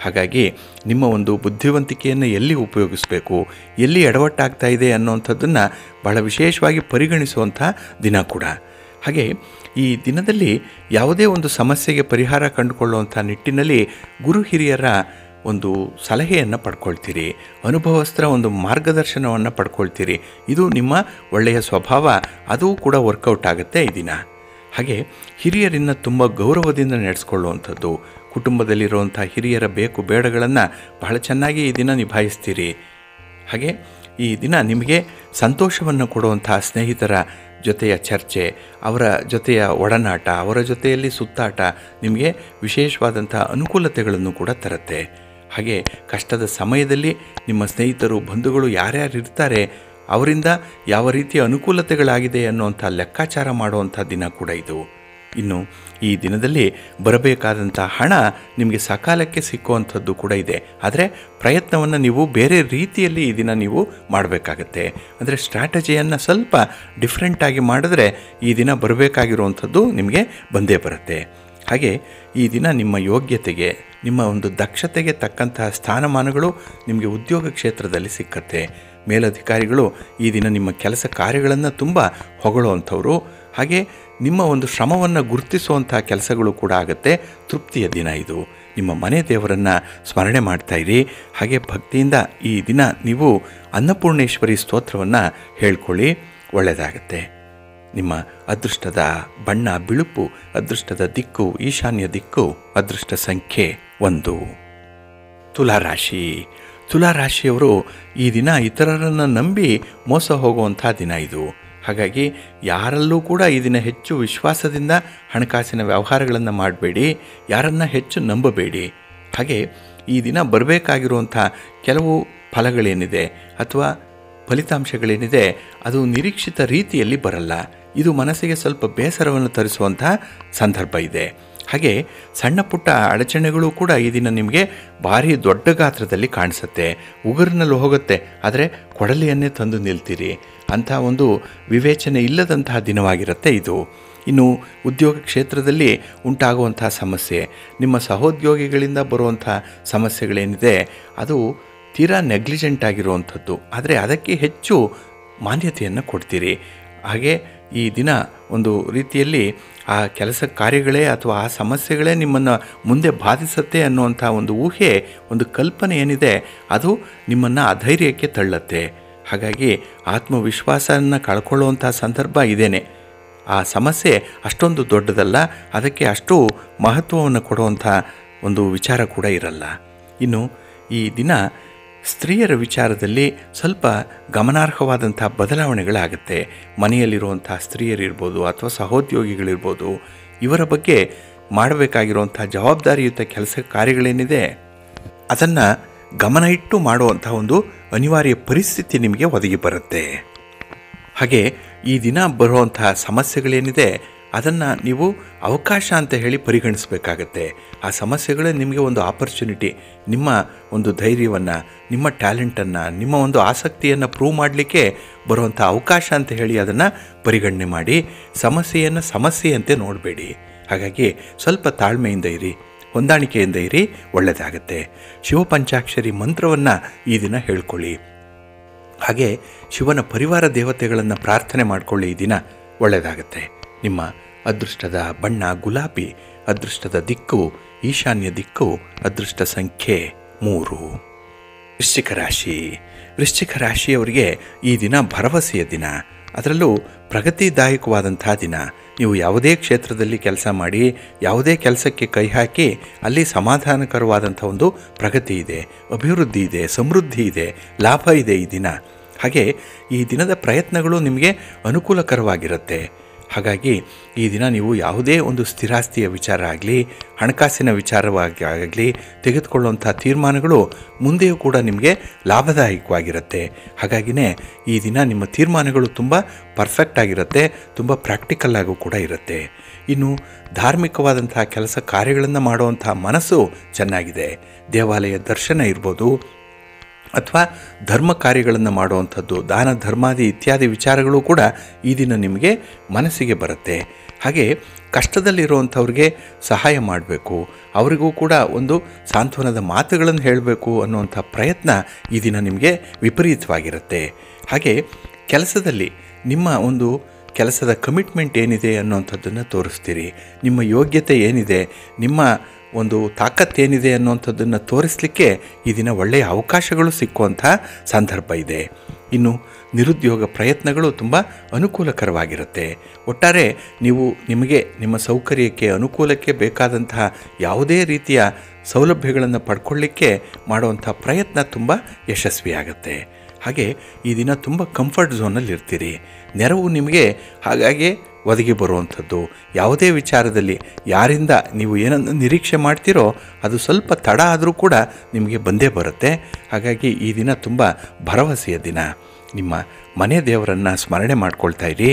ಹಾಗಾಗಿ ನಿಮ್ಮ ಒಂದು ಬುದ್ಧಿವಂತಿಕೆಯನ್ನು ಎಲ್ಲಿ ಉಪಯೋಗಿಸಬೇಕು, ಎಲ್ಲಿ ಎಡವಟ್ಟಾಗ್ತಾ ಇದೆ ಅನ್ನುವಂಥದ್ದನ್ನು ಬಹಳ ವಿಶೇಷವಾಗಿ ಪರಿಗಣಿಸುವಂಥ ದಿನ ಕೂಡ. ಹಾಗೆ ಈ ದಿನದಲ್ಲಿ ಯಾವುದೇ ಒಂದು ಸಮಸ್ಯೆಗೆ ಪರಿಹಾರ ಕಂಡುಕೊಳ್ಳುವಂಥ ನಿಟ್ಟಿನಲ್ಲಿ ಗುರು ಹಿರಿಯರ ಒಂದು ಸಲಹೆಯನ್ನು ಪಡ್ಕೊಳ್ತೀರಿ, ಅನುಭವಸ್ಥರ ಒಂದು ಮಾರ್ಗದರ್ಶನವನ್ನು ಪಡ್ಕೊಳ್ತೀರಿ. ಇದು ನಿಮ್ಮ ಒಳ್ಳೆಯ ಸ್ವಭಾವ, ಅದು ಕೂಡ ವರ್ಕೌಟ್ ಆಗುತ್ತೆ ಈ ದಿನ. ಹಾಗೆ ಹಿರಿಯರನ್ನು ತುಂಬ ಗೌರವದಿಂದ ನಡೆಸ್ಕೊಳ್ಳುವಂಥದ್ದು, ಕುಟುಂಬದಲ್ಲಿರುವಂಥ ಹಿರಿಯರ ಬೇಕು ಬೇಡಗಳನ್ನು ಬಹಳ ಚೆನ್ನಾಗಿ ಈ ದಿನ ನಿಭಾಯಿಸ್ತೀರಿ. ಹಾಗೆ ಈ ದಿನ ನಿಮಗೆ ಸಂತೋಷವನ್ನು ಕೊಡುವಂಥ ಸ್ನೇಹಿತರ ಜೊತೆಯ ಚರ್ಚೆ, ಅವರ ಜೊತೆಯ ಒಡನಾಟ, ಅವರ ಜೊತೆಯಲ್ಲಿ ಸುತ್ತಾಟ ನಿಮಗೆ ವಿಶೇಷವಾದಂಥ ಅನುಕೂಲತೆಗಳನ್ನು ಕೂಡ ತರುತ್ತೆ. ಹಾಗೆ ಕಷ್ಟದ ಸಮಯದಲ್ಲಿ ನಿಮ್ಮ ಸ್ನೇಹಿತರು ಬಂಧುಗಳು ಯಾರ್ಯಾರು ಇರ್ತಾರೆ ಅವರಿಂದ ಯಾವ ರೀತಿಯ ಅನುಕೂಲತೆಗಳಾಗಿದೆ ಅನ್ನುವಂಥ ಲೆಕ್ಕಾಚಾರ ಮಾಡುವಂಥ ದಿನ ಕೂಡ ಇದು. ಇನ್ನು ಈ ದಿನದಲ್ಲಿ ಬರಬೇಕಾದಂಥ ಹಣ ನಿಮಗೆ ಸಕಾಲಕ್ಕೆ ಸಿಕ್ಕುವಂಥದ್ದು ಕೂಡ ಇದೆ. ಆದರೆ ಪ್ರಯತ್ನವನ್ನು ನೀವು ಬೇರೆ ರೀತಿಯಲ್ಲಿ ಈ ದಿನ ನೀವು ಮಾಡಬೇಕಾಗತ್ತೆ. ಅಂದರೆ ಸ್ಟ್ರಾಟಜಿಯನ್ನು ಸ್ವಲ್ಪ ಡಿಫ್ರೆಂಟಾಗಿ ಮಾಡಿದ್ರೆ ಈ ದಿನ ಬರಬೇಕಾಗಿರುವಂಥದ್ದು ನಿಮಗೆ ಬಂದೇ ಬರುತ್ತೆ. ಹಾಗೆ ಈ ದಿನ ನಿಮ್ಮ ಯೋಗ್ಯತೆಗೆ, ನಿಮ್ಮ ಒಂದು ದಕ್ಷತೆಗೆ ತಕ್ಕಂತಹ ಸ್ಥಾನಮಾನಗಳು ನಿಮಗೆ ಉದ್ಯೋಗ ಕ್ಷೇತ್ರದಲ್ಲಿ ಸಿಕ್ಕತ್ತೆ. ಮೇಲಧಿಕಾರಿಗಳು ಈ ದಿನ ನಿಮ್ಮ ಕೆಲಸ ಕಾರ್ಯಗಳನ್ನು ತುಂಬ ಹೊಗಳುವಂಥವ್ರು. ಹಾಗೆ ನಿಮ್ಮ ಒಂದು ಶ್ರಮವನ್ನು ಗುರುತಿಸುವಂಥ ಕೆಲಸಗಳು ಕೂಡ ಆಗುತ್ತೆ. ತೃಪ್ತಿಯ ದಿನ ಇದು. ನಿಮ್ಮ ಮನೆ ದೇವರನ್ನು ಸ್ಮರಣೆ ಮಾಡ್ತಾಯಿರಿ. ಹಾಗೆ ಭಕ್ತಿಯಿಂದ ಈ ದಿನ ನೀವು ಅನ್ನಪೂರ್ಣೇಶ್ವರಿ ಸ್ತೋತ್ರವನ್ನು ಹೇಳ್ಕೊಳ್ಳಿ, ಒಳ್ಳೆಯದಾಗತ್ತೆ. ನಿಮ್ಮ ಅದೃಷ್ಟದ ಬಣ್ಣ ಬಿಳುಪು, ಅದೃಷ್ಟದ ದಿಕ್ಕು ಈಶಾನ್ಯ ದಿಕ್ಕು, ಅದೃಷ್ಟ ಸಂಖ್ಯೆ 1. ತುಲಾರಾಶಿ. ತುಲಾರಾಶಿಯವರು ಈ ದಿನ ಇತರರನ್ನು ನಂಬಿ ಮೋಸ ಹೋಗುವಂಥ ದಿನ ಇದು. ಹಾಗಾಗಿ ಯಾರಲ್ಲೂ ಕೂಡ ಈ ದಿನ ಹೆಚ್ಚು ವಿಶ್ವಾಸದಿಂದ ಹಣಕಾಸಿನ ವ್ಯವಹಾರಗಳನ್ನು ಮಾಡಬೇಡಿ, ಯಾರನ್ನು ಹೆಚ್ಚು ನಂಬಬೇಡಿ. ಹಾಗೆ ಈ ದಿನ ಬರಬೇಕಾಗಿರುವಂಥ ಕೆಲವು ಫಲಗಳೇನಿದೆ ಅಥವಾ ಫಲಿತಾಂಶಗಳೇನಿದೆ ಅದು ನಿರೀಕ್ಷಿತ ರೀತಿಯಲ್ಲಿ ಬರಲ್ಲ. ಇದು ಮನಸ್ಸಿಗೆ ಸ್ವಲ್ಪ ಬೇಸರವನ್ನು ತರಿಸುವಂಥ ಸಂದರ್ಭ ಇದೆ. ಹಾಗೆ ಸಣ್ಣ ಪುಟ್ಟ ಅಡಚಣೆಗಳು ಕೂಡ ಈ ದಿನ ನಿಮಗೆ ಭಾರಿ ದೊಡ್ಡ ಗಾತ್ರದಲ್ಲಿ ಕಾಣಿಸುತ್ತೆ. ಉಗುರಿನಲ್ಲಿ ಹೋಗುತ್ತೆ, ಆದರೆ ಕೊಡಲಿಯನ್ನೇ ತಂದು ನಿಲ್ತೀರಿ. ಅಂಥ ಒಂದು ವಿವೇಚನೆ ಇಲ್ಲದಂತಹ ದಿನವಾಗಿರುತ್ತೆ ಇದು. ಇನ್ನು ಉದ್ಯೋಗ ಕ್ಷೇತ್ರದಲ್ಲಿ ಉಂಟಾಗುವಂಥ ಸಮಸ್ಯೆ, ನಿಮ್ಮ ಸಹೋದ್ಯೋಗಿಗಳಿಂದ ಬರುವಂಥ ಸಮಸ್ಯೆಗಳೇನಿದೆ ಅದು ತೀರಾ ನೆಗ್ಲಿಜೆಂಟ್ ಆಗಿರುವಂಥದ್ದು, ಆದರೆ ಅದಕ್ಕೆ ಹೆಚ್ಚು ಮಾನ್ಯತೆಯನ್ನು ಕೊಡ್ತೀರಿ. ಹಾಗೆ ಈ ದಿನ ಒಂದು ರೀತಿಯಲ್ಲಿ ಆ ಕೆಲಸ ಕಾರ್ಯಗಳೇ ಅಥವಾ ಆ ಸಮಸ್ಯೆಗಳೇ ನಿಮ್ಮನ್ನು ಮುಂದೆ ಬಾಧಿಸುತ್ತೆ ಅನ್ನುವಂಥ ಒಂದು ಊಹೆ, ಒಂದು ಕಲ್ಪನೆ ಏನಿದೆ ಅದು ನಿಮ್ಮನ್ನು ಅಧೈರ್ಯಕ್ಕೆ ತಳ್ಳುತ್ತೆ. ಹಾಗಾಗಿ ಆತ್ಮವಿಶ್ವಾಸವನ್ನು ಕಳ್ಕೊಳ್ಳುವಂಥ ಸಂದರ್ಭ ಇದೇನೆ. ಆ ಸಮಸ್ಯೆ ಅಷ್ಟೊಂದು ದೊಡ್ಡದಲ್ಲ, ಅದಕ್ಕೆ ಅಷ್ಟು ಮಹತ್ವವನ್ನು ಕೊಡುವಂಥ ಒಂದು ವಿಚಾರ ಕೂಡ ಇರಲ್ಲ. ಇನ್ನು ಈ ದಿನ ಸ್ತ್ರೀಯರ ವಿಚಾರದಲ್ಲಿ ಸ್ವಲ್ಪ ಗಮನಾರ್ಹವಾದಂಥ ಬದಲಾವಣೆಗಳಾಗುತ್ತೆ. ಮನೆಯಲ್ಲಿರುವಂಥ ಸ್ತ್ರೀಯರಿರ್ಬೋದು ಅಥವಾ ಸಹೋದ್ಯೋಗಿಗಳಿರ್ಬೋದು, ಇವರ ಬಗ್ಗೆ ಮಾಡಬೇಕಾಗಿರುವಂಥ ಜವಾಬ್ದಾರಿಯುತ ಕೆಲಸ ಕಾರ್ಯಗಳೇನಿದೆ ಅದನ್ನು ಗಮನ ಇಟ್ಟು ಮಾಡುವಂಥ ಒಂದು ಅನಿವಾರ್ಯ ಪರಿಸ್ಥಿತಿ ನಿಮಗೆ ಒದಗಿ ಬರುತ್ತೆ. ಹಾಗೆ ಈ ದಿನ ಬರುವಂತಹ ಸಮಸ್ಯೆಗಳೇನಿದೆ ಅದನ್ನು ನೀವು ಅವಕಾಶ ಅಂತ ಹೇಳಿ ಪರಿಗಣಿಸಬೇಕಾಗತ್ತೆ. ಆ ಸಮಸ್ಯೆಗಳೇ ನಿಮಗೆ ಒಂದು ಆಪರ್ಚುನಿಟಿ, ನಿಮ್ಮ ಒಂದು ಧೈರ್ಯವನ್ನು, ನಿಮ್ಮ ಟ್ಯಾಲೆಂಟನ್ನು, ನಿಮ್ಮ ಒಂದು ಆಸಕ್ತಿಯನ್ನು ಪ್ರೂವ್ ಮಾಡಲಿಕ್ಕೆ ಬರುವಂಥ ಅವಕಾಶ ಅಂತ ಹೇಳಿ ಅದನ್ನು ಪರಿಗಣನೆ ಮಾಡಿ. ಸಮಸ್ಯೆಯನ್ನು ಸಮಸ್ಯೆಯಂತೆ ನೋಡಬೇಡಿ. ಹಾಗಾಗಿ ಸ್ವಲ್ಪ ತಾಳ್ಮೆಯಿಂದ ಇರಿ, ಹೊಂದಾಣಿಕೆಯಿಂದ ಇರಿ, ಒಳ್ಳೆಯದಾಗತ್ತೆ. ಶಿವಪಂಚಾಕ್ಷರಿ ಮಂತ್ರವನ್ನು ಈ ದಿನ ಹೇಳ್ಕೊಳ್ಳಿ. ಹಾಗೆ ಶಿವನ ಪರಿವಾರ ದೇವತೆಗಳನ್ನು ಪ್ರಾರ್ಥನೆ ಮಾಡಿಕೊಳ್ಳಿ. ಈ ದಿನ ಒಳ್ಳೆಯದಾಗತ್ತೆ. ನಿಮ್ಮ ಅದೃಷ್ಟದ ಬಣ್ಣ ಗುಲಾಬಿ, ಅದೃಷ್ಟದ ದಿಕ್ಕು ಈಶಾನ್ಯ ದಿಕ್ಕು, ಅದೃಷ್ಟ ಸಂಖ್ಯೆ 3. ವೃಶ್ಚಿಕ ರಾಶಿ. ವೃಶ್ಚಿಕ ರಾಶಿಯವರಿಗೆ ಈ ದಿನ ಭರವಸೆಯ ದಿನ, ಅದರಲ್ಲೂ ಪ್ರಗತಿದಾಯಕವಾದಂಥ ದಿನ. ನೀವು ಯಾವುದೇ ಕ್ಷೇತ್ರದಲ್ಲಿ ಕೆಲಸ ಮಾಡಿ, ಯಾವುದೇ ಕೆಲಸಕ್ಕೆ ಕೈ ಹಾಕಿ ಅಲ್ಲಿ ಸಮಾಧಾನಕರವಾದಂಥ ಒಂದು ಪ್ರಗತಿ ಇದೆ, ಅಭಿವೃದ್ಧಿ ಇದೆ, ಸಮೃದ್ಧಿ ಇದೆ, ಲಾಭ ಇದೆ ಈ ದಿನ. ಹಾಗೆ ಈ ದಿನದ ಪ್ರಯತ್ನಗಳು ನಿಮಗೆ ಅನುಕೂಲಕರವಾಗಿರುತ್ತೆ. ಹಾಗಾಗಿ ಈ ದಿನ ನೀವು ಯಾವುದೇ ಒಂದು ಸ್ಥಿರಾಸ್ತಿಯ ವಿಚಾರ ಆಗಲಿ, ಹಣಕಾಸಿನ ವಿಚಾರವಾಗಲಿ ತೆಗೆದುಕೊಳ್ಳುವಂಥ ತೀರ್ಮಾನಗಳು ಮುಂದೆಯೂ ಕೂಡ ನಿಮಗೆ ಲಾಭದಾಯಕವಾಗಿರುತ್ತೆ. ಹಾಗಾಗಿನೇ ಈ ದಿನ ನಿಮ್ಮ ತೀರ್ಮಾನಗಳು ತುಂಬ ಪರ್ಫೆಕ್ಟ್ ಆಗಿರುತ್ತೆ, ತುಂಬ ಪ್ರಾಕ್ಟಿಕಲ್ ಆಗು ಕೂಡ ಇರುತ್ತೆ. ಇನ್ನು ಧಾರ್ಮಿಕವಾದಂಥ ಕೆಲಸ ಕಾರ್ಯಗಳನ್ನು ಮಾಡುವಂಥ ಮನಸ್ಸು ಚೆನ್ನಾಗಿದೆ. ದೇವಾಲಯ ದರ್ಶನ ಇರ್ಬೋದು ಅಥವಾ ಧರ್ಮ ಕಾರ್ಯಗಳನ್ನು ಮಾಡುವಂಥದ್ದು, ದಾನ ಧರ್ಮಾದಿ ಇತ್ಯಾದಿ ವಿಚಾರಗಳು ಕೂಡ ಈ ದಿನ ನಿಮಗೆ ಮನಸ್ಸಿಗೆ ಬರುತ್ತೆ. ಹಾಗೆ ಕಷ್ಟದಲ್ಲಿರುವಂಥವ್ರಿಗೆ ಸಹಾಯ ಮಾಡಬೇಕು, ಅವರಿಗೂ ಕೂಡ ಒಂದು ಸಾಂತ್ವನದ ಮಾತುಗಳನ್ನು ಹೇಳಬೇಕು ಅನ್ನುವಂಥ ಪ್ರಯತ್ನ ಈ ದಿನ ನಿಮಗೆ ವಿಪರೀತವಾಗಿರುತ್ತೆ. ಹಾಗೆ ಕೆಲಸದಲ್ಲಿ ನಿಮ್ಮ ಒಂದು ಕೆಲಸದ ಕಮಿಟ್ಮೆಂಟ್ ಏನಿದೆ ಅನ್ನುವಂಥದ್ದನ್ನು ತೋರಿಸ್ತೀರಿ. ನಿಮ್ಮ ಯೋಗ್ಯತೆ ಏನಿದೆ, ನಿಮ್ಮ ಒಂದು ತಾಕತ್ತೇನಿದೆ ಅನ್ನುವಂಥದ್ದನ್ನು ತೋರಿಸಲಿಕ್ಕೆ ಈ ದಿನ ಒಳ್ಳೆಯ ಅವಕಾಶಗಳು ಸಿಕ್ಕುವಂಥ ಸಂದರ್ಭ ಇದೆ. ಇನ್ನು ನಿರುದ್ಯೋಗ ಪ್ರಯತ್ನಗಳು ತುಂಬ ಅನುಕೂಲಕರವಾಗಿರುತ್ತೆ. ಒಟ್ಟಾರೆ ನೀವು ನಿಮಗೆ ನಿಮ್ಮ ಸೌಕರ್ಯಕ್ಕೆ ಅನುಕೂಲಕ್ಕೆ ಬೇಕಾದಂತಹ ಯಾವುದೇ ರೀತಿಯ ಸೌಲಭ್ಯಗಳನ್ನು ಪಡ್ಕೊಳ್ಳಿಕ್ಕೆ ಮಾಡುವಂಥ ಪ್ರಯತ್ನ ತುಂಬ ಯಶಸ್ವಿಯಾಗುತ್ತೆ. ಹಾಗೆ ಈ ದಿನ ತುಂಬ ಕಂಫರ್ಟ್ ಝೋನಲ್ಲಿ ಇರ್ತೀರಿ. ನೆರವು ನಿಮಗೆ ಹಾಗಾಗಿ ಒದಗಿ ಬರುವಂಥದ್ದು. ಯಾವುದೇ ವಿಚಾರದಲ್ಲಿ ಯಾರಿಂದ ನೀವು ಏನನ್ನು ನಿರೀಕ್ಷೆ ಮಾಡ್ತೀರೋ ಅದು ಸ್ವಲ್ಪ ತಡ ಆದರೂ ಕೂಡ ನಿಮಗೆ ಬಂದೇ ಬರುತ್ತೆ. ಹಾಗಾಗಿ ಈ ದಿನ ತುಂಬ ಭರವಸೆಯ ದಿನ. ನಿಮ್ಮ ಮನೆ ದೇವರನ್ನು ಸ್ಮರಣೆ ಮಾಡ್ಕೊಳ್ತಾ ಇರಿ.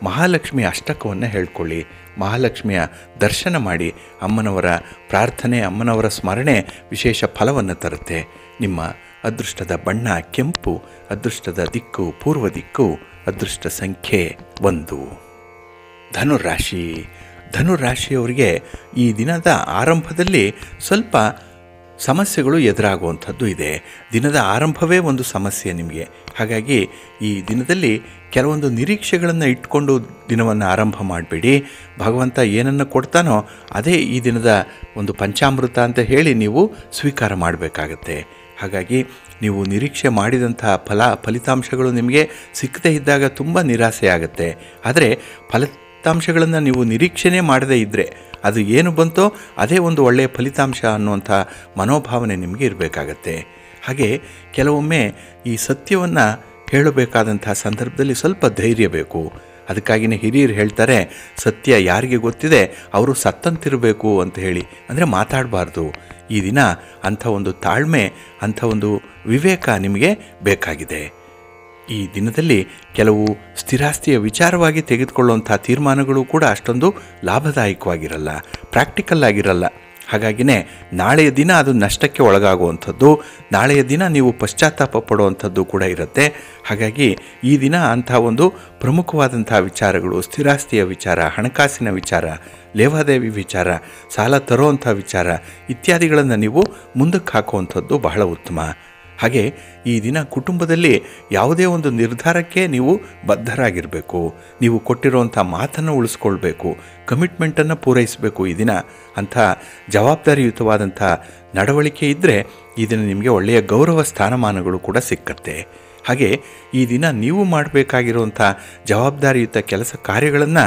ಮಹಾಲಕ್ಷ್ಮಿ ಅಷ್ಟಕವನ್ನು ಹೇಳ್ಕೊಳ್ಳಿ. ಮಹಾಲಕ್ಷ್ಮಿಯ ದರ್ಶನ ಮಾಡಿ. ಅಮ್ಮನವರ ಪ್ರಾರ್ಥನೆ, ಅಮ್ಮನವರ ಸ್ಮರಣೆ ವಿಶೇಷ ಫಲವನ್ನು ತರುತ್ತೆ. ನಿಮ್ಮ ಅದೃಷ್ಟದ ಬಣ್ಣ ಕೆಂಪು, ಅದೃಷ್ಟದ ದಿಕ್ಕು ಪೂರ್ವ ದಿಕ್ಕು, ಅದೃಷ್ಟ ಸಂಖ್ಯೆ 1. ಧನುರಾಶಿ. ಧನುರಾಶಿಯವರಿಗೆ ಈ ದಿನದ ಆರಂಭದಲ್ಲಿ ಸ್ವಲ್ಪ ಸಮಸ್ಯೆಗಳು ಎದುರಾಗುವಂಥದ್ದು ಇದೆ. ದಿನದ ಆರಂಭವೇ ಒಂದು ಸಮಸ್ಯೆ ನಿಮಗೆ. ಹಾಗಾಗಿ ಈ ದಿನದಲ್ಲಿ ಕೆಲವೊಂದು ನಿರೀಕ್ಷೆಗಳನ್ನು ಇಟ್ಕೊಂಡು ದಿನವನ್ನು ಆರಂಭ ಮಾಡಬೇಡಿ. ಭಗವಂತ ಏನನ್ನು ಕೊಡ್ತಾನೋ ಅದೇ ಈ ದಿನದ ಒಂದು ಪಂಚಾಮೃತ ಅಂತ ಹೇಳಿ ನೀವು ಸ್ವೀಕಾರ ಮಾಡಬೇಕಾಗತ್ತೆ. ಹಾಗಾಗಿ ನೀವು ನಿರೀಕ್ಷೆ ಮಾಡಿದಂತಹ ಫಲಿತಾಂಶಗಳು ನಿಮಗೆ ಸಿಕ್ಕದೇ ಇದ್ದಾಗ ತುಂಬ ನಿರಾಸೆ ಆಗುತ್ತೆ. ಆದರೆ ಫಲಿತಾಂಶಗಳನ್ನು ನೀವು ನಿರೀಕ್ಷೆನೇ ಮಾಡದೇ ಇದ್ದರೆ ಅದು ಏನು ಬಂತೋ ಅದೇ ಒಂದು ಒಳ್ಳೆಯ ಫಲಿತಾಂಶ ಅನ್ನುವಂಥ ಮನೋಭಾವನೆ ನಿಮಗೆ ಇರಬೇಕಾಗತ್ತೆ. ಹಾಗೆ ಕೆಲವೊಮ್ಮೆ ಈ ಸತ್ಯವನ್ನು ಹೇಳಬೇಕಾದಂಥ ಸಂದರ್ಭದಲ್ಲಿ ಸ್ವಲ್ಪ ಧೈರ್ಯ ಬೇಕು. ಅದಕ್ಕಾಗಿಯೇ ಹಿರಿಯರು ಹೇಳ್ತಾರೆ, ಸತ್ಯ ಯಾರಿಗೆ ಗೊತ್ತಿದೆ ಅವರು ಸತ್ತಂತಿರಬೇಕು ಅಂತ ಹೇಳಿ. ಅಂದರೆ ಮಾತಾಡಬಾರ್ದು. ಈ ದಿನ ಅಂಥ ಒಂದು ತಾಳ್ಮೆ, ಅಂಥ ಒಂದು ವಿವೇಕ ನಿಮಗೆ ಬೇಕಾಗಿದೆ. ಈ ದಿನದಲ್ಲಿ ಕೆಲವು ಸ್ಥಿರಾಸ್ತಿಯ ವಿಚಾರವಾಗಿ ತೆಗೆದುಕೊಳ್ಳುವಂಥ ತೀರ್ಮಾನಗಳು ಕೂಡ ಅಷ್ಟೊಂದು ಲಾಭದಾಯಕವಾಗಿರಲ್ಲ, ಪ್ರಾಕ್ಟಿಕಲ್ ಆಗಿರಲ್ಲ. ಹಾಗಾಗಿನೇ ನಾಳೆಯ ದಿನ ಅದು ನಷ್ಟಕ್ಕೆ ಒಳಗಾಗುವಂಥದ್ದು, ನಾಳೆಯ ದಿನ ನೀವು ಪಶ್ಚಾತ್ತಾಪ ಪಡುವಂಥದ್ದು ಕೂಡ ಇರುತ್ತೆ. ಹಾಗಾಗಿ ಈ ದಿನ ಅಂಥ ಒಂದು ಪ್ರಮುಖವಾದಂಥ ವಿಚಾರಗಳು, ಸ್ಥಿರಾಸ್ತಿಯ ವಿಚಾರ, ಹಣಕಾಸಿನ ವಿಚಾರ, ಲೇವಾದೇವಿ ವಿಚಾರ, ಸಾಲ ತರುವಂಥ ವಿಚಾರ ಇತ್ಯಾದಿಗಳನ್ನು ನೀವು ಮುಂದಕ್ಕೆ ಹಾಕುವಂಥದ್ದು ಬಹಳ ಉತ್ತಮ. ಹಾಗೆ ಈ ದಿನ ಕುಟುಂಬದಲ್ಲಿ ಯಾವುದೇ ಒಂದು ನಿರ್ಧಾರಕ್ಕೆ ನೀವು ಬದ್ಧರಾಗಿರಬೇಕು. ನೀವು ಕೊಟ್ಟಿರುವಂಥ ಮಾತನ್ನು ಉಳಿಸ್ಕೊಳ್ಬೇಕು, ಕಮಿಟ್ಮೆಂಟನ್ನು ಪೂರೈಸಬೇಕು. ಈ ದಿನ ಅಂಥ ಜವಾಬ್ದಾರಿಯುತವಾದಂಥ ನಡವಳಿಕೆ ಇದ್ದರೆ ಈ ದಿನ ನಿಮಗೆ ಒಳ್ಳೆಯ ಗೌರವ ಸ್ಥಾನಮಾನಗಳು ಕೂಡ ಸಿಕ್ಕತ್ತೆ. ಹಾಗೆ ಈ ದಿನ ನೀವು ಮಾಡಬೇಕಾಗಿರುವಂಥ ಜವಾಬ್ದಾರಿಯುತ ಕೆಲಸ ಕಾರ್ಯಗಳನ್ನು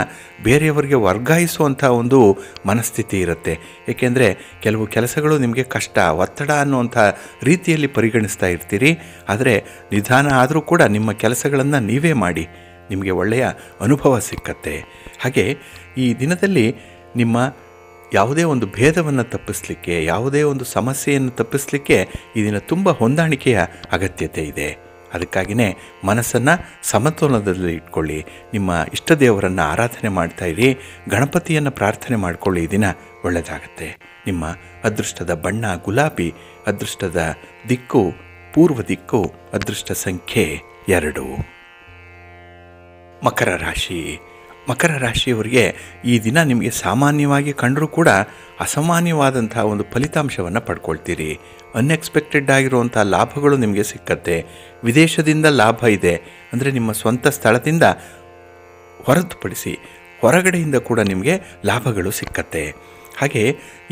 ಬೇರೆಯವರಿಗೆ ವರ್ಗಾಯಿಸುವಂಥ ಒಂದು ಮನಸ್ಥಿತಿ ಇರುತ್ತೆ. ಏಕೆಂದರೆ ಕೆಲವು ಕೆಲಸಗಳು ನಿಮಗೆ ಕಷ್ಟ, ಒತ್ತಡ ಅನ್ನುವಂಥ ರೀತಿಯಲ್ಲಿ ಪರಿಗಣಿಸ್ತಾ ಇರ್ತೀರಿ. ಆದರೆ ನಿಧಾನ ಆದರೂ ಕೂಡ ನಿಮ್ಮ ಕೆಲಸಗಳನ್ನು ನೀವೇ ಮಾಡಿ, ನಿಮಗೆ ಒಳ್ಳೆಯ ಅನುಭವ ಸಿಕ್ಕತ್ತೆ. ಹಾಗೆ ಈ ದಿನದಲ್ಲಿ ನಿಮ್ಮ ಯಾವುದೇ ಒಂದು ಭೇದವನ್ನು ತಪ್ಪಿಸಲಿಕ್ಕೆ, ಯಾವುದೇ ಒಂದು ಸಮಸ್ಯೆಯನ್ನು ತಪ್ಪಿಸಲಿಕ್ಕೆ ಈ ದಿನ ತುಂಬ ಹೊಂದಾಣಿಕೆಯ ಅಗತ್ಯತೆ ಇದೆ. ಅದಕ್ಕಾಗಿಯೇ ಮನಸ್ಸನ್ನು ಸಮತೋಲನದಲ್ಲಿ ಇಟ್ಕೊಳ್ಳಿ. ನಿಮ್ಮ ಇಷ್ಟ ದೇವರನ್ನು ಆರಾಧನೆ ಮಾಡ್ತಾಯಿರಿ, ಗಣಪತಿಯನ್ನು ಪ್ರಾರ್ಥನೆ ಮಾಡಿಕೊಳ್ಳಿ. ಈ ದಿನ ಒಳ್ಳೆಯದಾಗತ್ತೆ. ನಿಮ್ಮ ಅದೃಷ್ಟದ ಬಣ್ಣ ಗುಲಾಬಿ, ಅದೃಷ್ಟದ ದಿಕ್ಕು ಪೂರ್ವ ದಿಕ್ಕು, ಅದೃಷ್ಟ ಸಂಖ್ಯೆ 2. ಮಕರ ರಾಶಿ. ಮಕರ ರಾಶಿಯವರಿಗೆ ಈ ದಿನ ನಿಮಗೆ ಸಾಮಾನ್ಯವಾಗಿ ಕಂಡರೂ ಕೂಡ ಅಸಾಮಾನ್ಯವಾದಂಥ ಒಂದು ಫಲಿತಾಂಶವನ್ನು ಪಡ್ಕೊಳ್ತೀರಿ. ಅನ್ಎಕ್ಸ್ಪೆಕ್ಟೆಡ್ ಆಗಿರುವಂಥ ಲಾಭಗಳು ನಿಮಗೆ ಸಿಕ್ಕತ್ತೆ. ವಿದೇಶದಿಂದ ಲಾಭ ಇದೆ ಅಂದರೆ ನಿಮ್ಮ ಸ್ವಂತ ಸ್ಥಳದಿಂದ ಹೊರತುಪಡಿಸಿ ಹೊರಗಡೆಯಿಂದ ಕೂಡ ನಿಮಗೆ ಲಾಭಗಳು ಸಿಕ್ಕತ್ತೆ. ಹಾಗೆ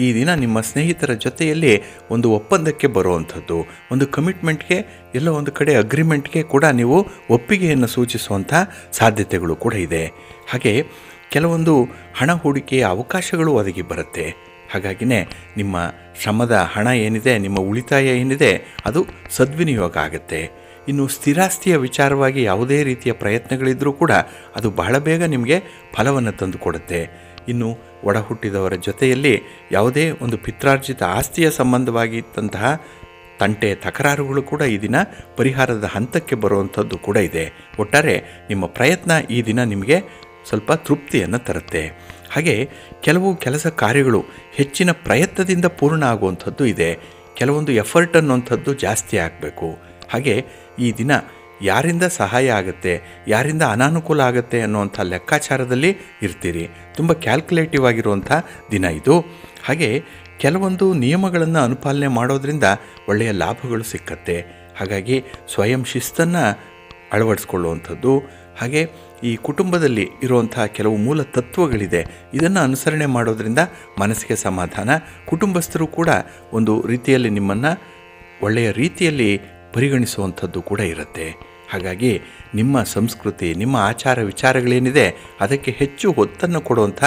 ಈ ದಿನ ನಿಮ್ಮ ಸ್ನೇಹಿತರ ಜೊತೆಯಲ್ಲಿ ಒಂದು ಒಪ್ಪಂದಕ್ಕೆ ಬರುವಂಥದ್ದು, ಒಂದು ಕಮಿಟ್ಮೆಂಟ್ಗೆ, ಎಲ್ಲೋ ಒಂದು ಕಡೆ ಅಗ್ರಿಮೆಂಟ್ಗೆ ಕೂಡ ನೀವು ಒಪ್ಪಿಗೆಯನ್ನು ಸೂಚಿಸುವಂಥ ಸಾಧ್ಯತೆಗಳು ಕೂಡ ಇದೆ. ಹಾಗೆ ಕೆಲವೊಂದು ಹಣ ಹೂಡಿಕೆಯ ಅವಕಾಶಗಳು ಒದಗಿ ಬರುತ್ತೆ. ಹಾಗಾಗಿಯೇ ನಿಮ್ಮ ಶ್ರಮದ ಹಣ ಏನಿದೆ, ನಿಮ್ಮ ಉಳಿತಾಯ ಏನಿದೆ, ಅದು ಸದ್ವಿನಿಯೋಗ ಆಗುತ್ತೆ. ಇನ್ನು ಸ್ಥಿರಾಸ್ತಿಯ ವಿಚಾರವಾಗಿ ಯಾವುದೇ ರೀತಿಯ ಪ್ರಯತ್ನಗಳಿದ್ದರೂ ಕೂಡ ಅದು ಬಹಳ ಬೇಗ ನಿಮಗೆ ಫಲವನ್ನು ತಂದುಕೊಡುತ್ತೆ. ಇನ್ನು ಒಡ ಹುಟ್ಟಿದವರ ಜೊತೆಯಲ್ಲಿ ಯಾವುದೇ ಒಂದು ಪಿತ್ರಾರ್ಜಿತ ಆಸ್ತಿಯ ಸಂಬಂಧವಾಗಿದ್ದಂತಹ ತಂಟೆ ತಕರಾರುಗಳು ಕೂಡ ಈ ದಿನ ಪರಿಹಾರದ ಹಂತಕ್ಕೆ ಬರುವಂಥದ್ದು ಕೂಡ ಇದೆ. ಒಟ್ಟಾರೆ ನಿಮ್ಮ ಪ್ರಯತ್ನ ಈ ದಿನ ನಿಮಗೆ ಸ್ವಲ್ಪ ತೃಪ್ತಿಯನ್ನು ತರುತ್ತೆ. ಹಾಗೆ ಕೆಲವು ಕೆಲಸ ಕಾರ್ಯಗಳು ಹೆಚ್ಚಿನ ಪ್ರಯತ್ನದಿಂದ ಪೂರ್ಣ ಆಗುವಂಥದ್ದು ಇದೆ. ಕೆಲವೊಂದು ಎಫರ್ಟ್ ಅನ್ನುವಂಥದ್ದು ಜಾಸ್ತಿ ಆಗಬೇಕು. ಹಾಗೆ ಈ ದಿನ ಯಾರಿಂದ ಸಹಾಯ ಆಗುತ್ತೆ, ಯಾರಿಂದ ಅನಾನುಕೂಲ ಆಗುತ್ತೆ ಅನ್ನುವಂಥ ಲೆಕ್ಕಾಚಾರದಲ್ಲಿ ಇರ್ತೀರಿ. ತುಂಬ ಕ್ಯಾಲ್ಕುಲೇಟಿವ್ ಆಗಿರುವಂಥ ದಿನ ಇದು. ಹಾಗೆ ಕೆಲವೊಂದು ನಿಯಮಗಳನ್ನು ಅನುಪಾಲನೆ ಮಾಡೋದ್ರಿಂದ ಒಳ್ಳೆಯ ಲಾಭಗಳು ಸಿಕ್ಕತ್ತೆ. ಹಾಗಾಗಿ ಸ್ವಯಂ ಶಿಸ್ತನ್ನು ಅಳವಡಿಸ್ಕೊಳ್ಳುವಂಥದ್ದು, ಹಾಗೆ ಈ ಕುಟುಂಬದಲ್ಲಿ ಇರುವಂಥ ಕೆಲವು ಮೂಲ ತತ್ವಗಳಿದೆ, ಇದನ್ನು ಅನುಸರಣೆ ಮಾಡೋದ್ರಿಂದ ಮನಸ್ಸಿಗೆ ಸಮಾಧಾನ. ಕುಟುಂಬಸ್ಥರು ಕೂಡ ಒಂದು ರೀತಿಯಲ್ಲಿ ನಿಮ್ಮನ್ನು ಒಳ್ಳೆಯ ರೀತಿಯಲ್ಲಿ ಪರಿಗಣಿಸುವಂಥದ್ದು ಕೂಡ ಇರುತ್ತೆ. ಹಾಗಾಗಿ ನಿಮ್ಮ ಸಂಸ್ಕೃತಿ, ನಿಮ್ಮ ಆಚಾರ ವಿಚಾರಗಳೇನಿದೆ ಅದಕ್ಕೆ ಹೆಚ್ಚು ಒತ್ತನ್ನು ಕೊಡುವಂಥ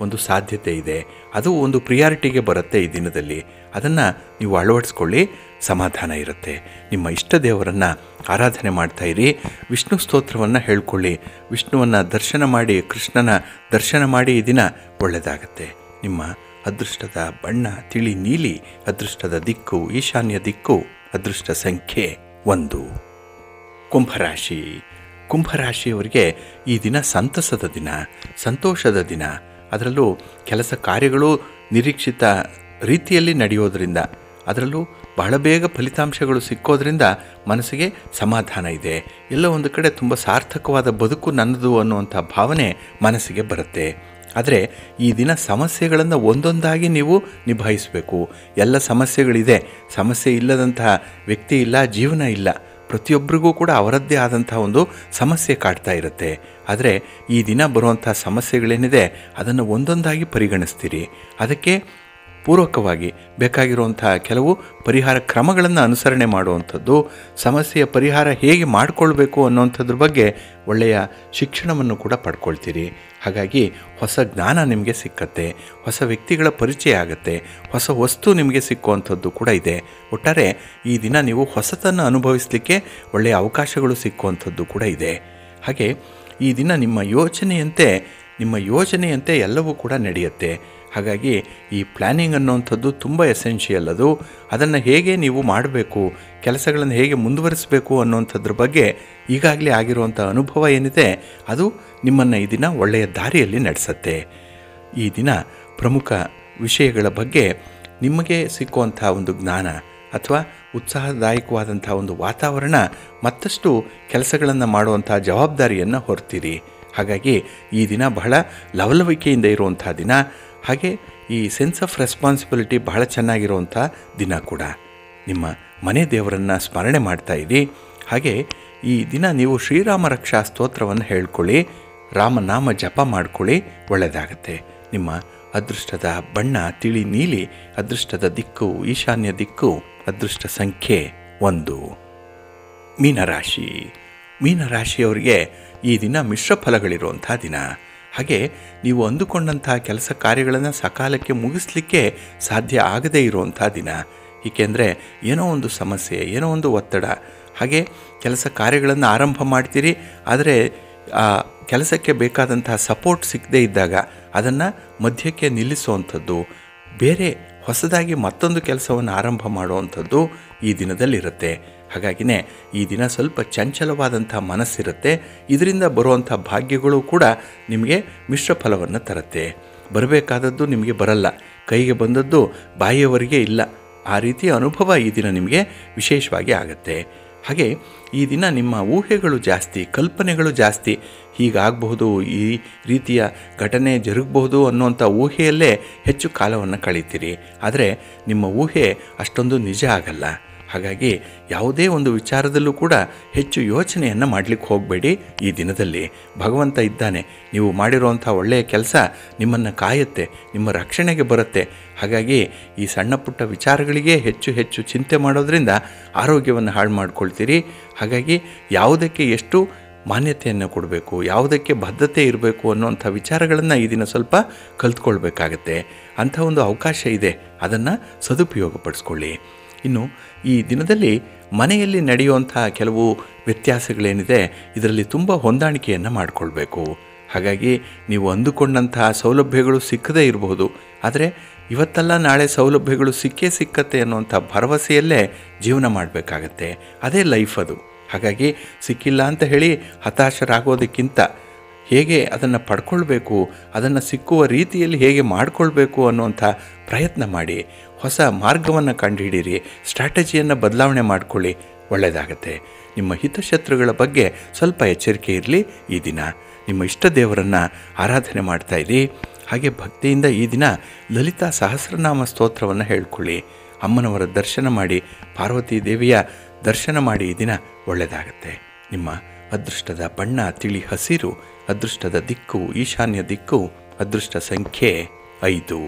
ಒಂದು ಸಾಧ್ಯತೆ ಇದೆ. ಅದು ಒಂದು ಪ್ರಿಯಾರಿಟಿಗೆ ಬರುತ್ತೆ ಈ ದಿನದಲ್ಲಿ. ಅದನ್ನು ನೀವು ಅಳವಡಿಸ್ಕೊಳ್ಳಿ, ಸಮಾಧಾನ ಇರುತ್ತೆ. ನಿಮ್ಮ ಇಷ್ಟ ದೇವರನ್ನು ಆರಾಧನೆ ಮಾಡ್ತಾಯಿರಿ. ವಿಷ್ಣು ಸ್ತೋತ್ರವನ್ನು ಹೇಳ್ಕೊಳ್ಳಿ. ವಿಷ್ಣುವನ್ನು ದರ್ಶನ ಮಾಡಿ, ಕೃಷ್ಣನ ದರ್ಶನ ಮಾಡಿ ಈ ದಿನ ಒಳ್ಳೆಯದಾಗತ್ತೆ. ನಿಮ್ಮ ಅದೃಷ್ಟದ ಬಣ್ಣ ತಿಳಿ ನೀಲಿ, ಅದೃಷ್ಟದ ದಿಕ್ಕು ಈಶಾನ್ಯ ದಿಕ್ಕು, ಅದೃಷ್ಟ ಸಂಖ್ಯೆ 1. ಕುಂಭರಾಶಿ. ಕುಂಭರಾಶಿಯವರಿಗೆ ಈ ದಿನ ಸಂತಸದ ದಿನ, ಸಂತೋಷದ ದಿನ. ಅದರಲ್ಲೂ ಕೆಲಸ ಕಾರ್ಯಗಳು ನಿರೀಕ್ಷಿತ ರೀತಿಯಲ್ಲಿ ನಡೆಯೋದರಿಂದ, ಅದರಲ್ಲೂ ಬಹಳ ಬೇಗ ಫಲಿತಾಂಶಗಳು ಸಿಕ್ಕೋದ್ರಿಂದ ಮನಸ್ಸಿಗೆ ಸಮಾಧಾನ ಇದೆ. ಎಲ್ಲ ಒಂದು ಕಡೆ ತುಂಬ ಸಾರ್ಥಕವಾದ ಬದುಕು ನನ್ನದು ಅನ್ನುವಂಥ ಭಾವನೆ ಮನಸ್ಸಿಗೆ ಬರುತ್ತೆ. ಆದರೆ ಈ ದಿನ ಸಮಸ್ಯೆಗಳನ್ನು ಒಂದೊಂದಾಗಿ ನೀವು ನಿಭಾಯಿಸಬೇಕು. ಎಲ್ಲ ಸಮಸ್ಯೆಗಳಿದೆ, ಸಮಸ್ಯೆ ಇಲ್ಲದಂತಹ ವ್ಯಕ್ತಿ ಇಲ್ಲ, ಜೀವನ ಇಲ್ಲ. ಪ್ರತಿಯೊಬ್ಬರಿಗೂ ಕೂಡ ಅವರದ್ದೇ ಆದಂಥ ಒಂದು ಸಮಸ್ಯೆ ಕಾಡ್ತಾ ಇರುತ್ತೆ. ಆದರೆ ಈ ದಿನ ಬರುವಂಥ ಸಮಸ್ಯೆಗಳೇನಿದೆ ಅದನ್ನು ಒಂದೊಂದಾಗಿ ಪರಿಗಣಿಸ್ತೀರಿ. ಅದಕ್ಕೆ ಪೂರ್ವಕವಾಗಿ ಬೇಕಾಗಿರುವಂಥ ಕೆಲವು ಪರಿಹಾರ ಕ್ರಮಗಳನ್ನು ಅನುಸರಣೆ ಮಾಡುವಂಥದ್ದು, ಸಮಸ್ಯೆಯ ಪರಿಹಾರ ಹೇಗೆ ಮಾಡಿಕೊಳ್ಬೇಕು ಅನ್ನೋಂಥದ್ರ ಬಗ್ಗೆ ಒಳ್ಳೆಯ ಶಿಕ್ಷಣವನ್ನು ಕೂಡ ಪಡ್ಕೊಳ್ತೀರಿ. ಹಾಗಾಗಿ ಹೊಸ ಜ್ಞಾನ ನಿಮಗೆ ಸಿಕ್ಕತ್ತೆ, ಹೊಸ ವ್ಯಕ್ತಿಗಳ ಪರಿಚಯ ಆಗುತ್ತೆ, ಹೊಸ ವಸ್ತು ನಿಮಗೆ ಸಿಕ್ಕುವಂಥದ್ದು ಕೂಡ ಇದೆ. ಒಟ್ಟಾರೆ ಈ ದಿನ ನೀವು ಹೊಸತನ್ನು ಅನುಭವಿಸಲಿಕ್ಕೆ ಒಳ್ಳೆಯ ಅವಕಾಶಗಳು ಸಿಕ್ಕುವಂಥದ್ದು ಕೂಡ ಇದೆ. ಹಾಗೆ ಈ ದಿನ ನಿಮ್ಮ ಯೋಚನೆಯಂತೆ ಎಲ್ಲವೂ ಕೂಡ ನಡೆಯುತ್ತೆ. ಹಾಗಾಗಿ ಈ ಪ್ಲ್ಯಾನಿಂಗ್ ಅನ್ನೋವಂಥದ್ದು ತುಂಬ ಎಸೆನ್ಷಿಯಲ್. ಅದನ್ನು ಹೇಗೆ ನೀವು ಮಾಡಬೇಕು, ಕೆಲಸಗಳನ್ನು ಹೇಗೆ ಮುಂದುವರಿಸಬೇಕು ಅನ್ನೋವಂಥದ್ರ ಬಗ್ಗೆ ಈಗಾಗಲೇ ಆಗಿರುವಂಥ ಅನುಭವ ಏನಿದೆ ಅದು ನಿಮ್ಮನ್ನು ಈ ದಿನ ಒಳ್ಳೆಯ ದಾರಿಯಲ್ಲಿ ನಡೆಸುತ್ತೆ. ಈ ದಿನ ಪ್ರಮುಖ ವಿಷಯಗಳ ಬಗ್ಗೆ ನಿಮಗೆ ಸಿಕ್ಕುವಂಥ ಒಂದು ಜ್ಞಾನ ಅಥವಾ ಉತ್ಸಾಹದಾಯಕವಾದಂಥ ಒಂದು ವಾತಾವರಣ ಮತ್ತಷ್ಟು ಕೆಲಸಗಳನ್ನು ಮಾಡುವಂಥ ಜವಾಬ್ದಾರಿಯನ್ನು ಹೊರ್ತೀರಿ. ಹಾಗಾಗಿ ಈ ದಿನ ಬಹಳ ಲವಲವಿಕೆಯಿಂದ ಇರುವಂಥ ದಿನ. ಹಾಗೆ ಈ ಸೆನ್ಸ್ ಆಫ್ ರೆಸ್ಪಾನ್ಸಿಬಿಲಿಟಿ ಬಹಳ ಚೆನ್ನಾಗಿರುವಂಥ ದಿನ ಕೂಡ. ನಿಮ್ಮ ಮನೆ ದೇವರನ್ನು ಸ್ಮರಣೆ ಮಾಡ್ತಾಯಿರಿ. ಹಾಗೆ ಈ ದಿನ ನೀವು ಶ್ರೀರಾಮ ರಕ್ಷಾ ಸ್ತೋತ್ರವನ್ನು ಹೇಳ್ಕೊಳ್ಳಿ, ರಾಮನಾಮ ಜಪ ಮಾಡ್ಕೊಳ್ಳಿ, ಒಳ್ಳೆಯದಾಗತ್ತೆ. ನಿಮ್ಮ ಅದೃಷ್ಟದ ಬಣ್ಣ ತಿಳಿ ನೀಲಿ, ಅದೃಷ್ಟದ ದಿಕ್ಕು ಈಶಾನ್ಯ ದಿಕ್ಕು, ಅದೃಷ್ಟ ಸಂಖ್ಯೆ 1. ಮೀನರಾಶಿ. ಮೀನರಾಶಿಯವರಿಗೆ ಈ ದಿನ ಮಿಶ್ರ ಫಲಗಳಿರುವಂಥ ದಿನ. ಹಾಗೆ ನೀವು ಅಂದುಕೊಂಡಂಥ ಕೆಲಸ ಕಾರ್ಯಗಳನ್ನು ಸಕಾಲಕ್ಕೆ ಮುಗಿಸ್ಲಿಕ್ಕೆ ಸಾಧ್ಯ ಆಗದೇ ಇರುವಂಥ ದಿನ. ಏಕೆಂದರೆ ಏನೋ ಒಂದು ಸಮಸ್ಯೆ, ಏನೋ ಒಂದು ಒತ್ತಡ, ಹಾಗೆ ಕೆಲಸ ಕಾರ್ಯಗಳನ್ನು ಆರಂಭ ಮಾಡ್ತೀರಿ, ಆದರೆ ಆ ಕೆಲಸಕ್ಕೆ ಬೇಕಾದಂತಹ ಸಪೋರ್ಟ್ ಸಿಗದೇ ಇದ್ದಾಗ ಅದನ್ನು ಮಧ್ಯಕ್ಕೆ ನಿಲ್ಲಿಸುವಂಥದ್ದು, ಬೇರೆ ಹೊಸದಾಗಿ ಮತ್ತೊಂದು ಕೆಲಸವನ್ನು ಆರಂಭ ಮಾಡುವಂಥದ್ದು ಈ ದಿನದಲ್ಲಿರುತ್ತೆ. ಹಾಗಾಗಿನೇ ಈ ದಿನ ಸ್ವಲ್ಪ ಚಂಚಲವಾದಂಥ ಮನಸ್ಸಿರುತ್ತೆ. ಇದರಿಂದ ಬರುವಂಥ ಭಾಗ್ಯಗಳು ಕೂಡ ನಿಮಗೆ ಮಿಶ್ರ ಫಲವನ್ನು ತರುತ್ತೆ. ಬರಬೇಕಾದದ್ದು ನಿಮಗೆ ಬರಲ್ಲ, ಕೈಗೆ ಬಂದದ್ದು ಬಾಯಿಯವರೆಗೆ ಇಲ್ಲ. ಆ ರೀತಿಯ ಅನುಭವ ಈ ದಿನ ನಿಮಗೆ ವಿಶೇಷವಾಗಿ ಆಗುತ್ತೆ. ಹಾಗೆ ಈ ದಿನ ನಿಮ್ಮ ಊಹೆಗಳು ಜಾಸ್ತಿ, ಕಲ್ಪನೆಗಳು ಜಾಸ್ತಿ. ಹೀಗಾಗಬಹುದು, ಈ ರೀತಿಯ ಘಟನೆ ಜರುಗಬಹುದು ಅನ್ನುವಂಥ ಊಹೆಯಲ್ಲೇ ಹೆಚ್ಚು ಕಾಲವನ್ನು ಕಳೀತೀರಿ. ಆದರೆ ನಿಮ್ಮ ಊಹೆ ಅಷ್ಟೊಂದು ನಿಜ ಆಗಲ್ಲ. ಹಾಗಾಗಿ ಯಾವುದೇ ಒಂದು ವಿಚಾರದಲ್ಲೂ ಕೂಡ ಹೆಚ್ಚು ಯೋಚನೆಯನ್ನು ಮಾಡಲಿಕ್ಕೆ ಹೋಗಬೇಡಿ. ಈ ದಿನದಲ್ಲಿ ಭಗವಂತ ಇದ್ದಾನೆ. ನೀವು ಮಾಡಿರುವಂಥ ಒಳ್ಳೆಯ ಕೆಲಸ ನಿಮ್ಮನ್ನು ಕಾಯುತ್ತೆ, ನಿಮ್ಮ ರಕ್ಷಣೆಗೆ ಬರುತ್ತೆ. ಹಾಗಾಗಿ ಈ ಸಣ್ಣ ಪುಟ್ಟ ವಿಚಾರಗಳಿಗೆ ಹೆಚ್ಚು ಹೆಚ್ಚು ಚಿಂತೆ ಮಾಡೋದ್ರಿಂದ ಆರೋಗ್ಯವನ್ನು ಹಾಳು ಮಾಡ್ಕೊಳ್ತೀರಿ. ಹಾಗಾಗಿ ಯಾವುದಕ್ಕೆ ಎಷ್ಟು ಮಾನ್ಯತೆಯನ್ನು ಕೊಡಬೇಕು, ಯಾವುದಕ್ಕೆ ಬದ್ಧತೆ ಇರಬೇಕು ಅನ್ನೋಂಥ ವಿಚಾರಗಳನ್ನು ಈ ದಿನ ಸ್ವಲ್ಪ ಕಲ್ತ್ಕೊಳ್ಬೇಕಾಗತ್ತೆ. ಅಂಥ ಒಂದು ಅವಕಾಶ ಇದೆ, ಅದನ್ನು ಸದುಪಯೋಗಪಡಿಸ್ಕೊಳ್ಳಿ. ಇನ್ನು ಈ ದಿನದಲ್ಲಿ ಮನೆಯಲ್ಲಿ ನಡೆಯುವಂಥ ಕೆಲವು ವ್ಯತ್ಯಾಸಗಳೇನಿದೆ, ಇದರಲ್ಲಿ ತುಂಬ ಹೊಂದಾಣಿಕೆಯನ್ನು ಮಾಡಿಕೊಳ್ಬೇಕು. ಹಾಗಾಗಿ ನೀವು ಅಂದುಕೊಂಡಂತಹ ಸೌಲಭ್ಯಗಳು ಸಿಕ್ಕದೇ ಇರಬಹುದು, ಆದರೆ ಇವತ್ತಲ್ಲ ನಾಳೆ ಸೌಲಭ್ಯಗಳು ಸಿಕ್ಕತ್ತೆ ಅನ್ನುವಂಥ ಭರವಸೆಯಲ್ಲೇ ಜೀವನ ಮಾಡಬೇಕಾಗತ್ತೆ. ಅದೇ ಲೈಫ್ ಅದು. ಹಾಗಾಗಿ ಸಿಕ್ಕಿಲ್ಲ ಅಂತ ಹೇಳಿ ಹತಾಶರಾಗೋದಕ್ಕಿಂತ ಹೇಗೆ ಅದನ್ನು ಪಡ್ಕೊಳ್ಬೇಕು, ಅದನ್ನು ಸಿಕ್ಕುವ ರೀತಿಯಲ್ಲಿ ಹೇಗೆ ಮಾಡಿಕೊಳ್ಬೇಕು ಅನ್ನುವಂಥ ಪ್ರಯತ್ನ ಮಾಡಿ. ಹೊಸ ಮಾರ್ಗವನ್ನು ಕಂಡುಹಿಡೀರಿ, ಸ್ಟ್ರಾಟಜಿಯನ್ನು ಬದಲಾವಣೆ ಮಾಡಿಕೊಳ್ಳಿ, ಒಳ್ಳೆಯದಾಗತ್ತೆ. ನಿಮ್ಮ ಹಿತಶತ್ರುಗಳ ಬಗ್ಗೆ ಸ್ವಲ್ಪ ಎಚ್ಚರಿಕೆ ಇರಲಿ. ಈ ದಿನ ನಿಮ್ಮ ಇಷ್ಟ ದೇವರನ್ನು ಆರಾಧನೆ ಮಾಡ್ತಾಯಿರಿ. ಹಾಗೆ ಭಕ್ತಿಯಿಂದ ಈ ದಿನ ಲಲಿತಾ ಸಹಸ್ರನಾಮ ಸ್ತೋತ್ರವನ್ನು ಹೇಳ್ಕೊಳ್ಳಿ. ಅಮ್ಮನವರ ದರ್ಶನ ಮಾಡಿ, ಪಾರ್ವತಿ ದೇವಿಯ ದರ್ಶನ ಮಾಡಿ. ಈ ದಿನ ಒಳ್ಳೆಯದಾಗತ್ತೆ. ನಿಮ್ಮ ಅದೃಷ್ಟದ ಬಣ್ಣ ತಿಳಿ ಹಸಿರು, ಅದೃಷ್ಟದ ದಿಕ್ಕು ಈಶಾನ್ಯ ದಿಕ್ಕು, ಅದೃಷ್ಟ ಸಂಖ್ಯೆ 5.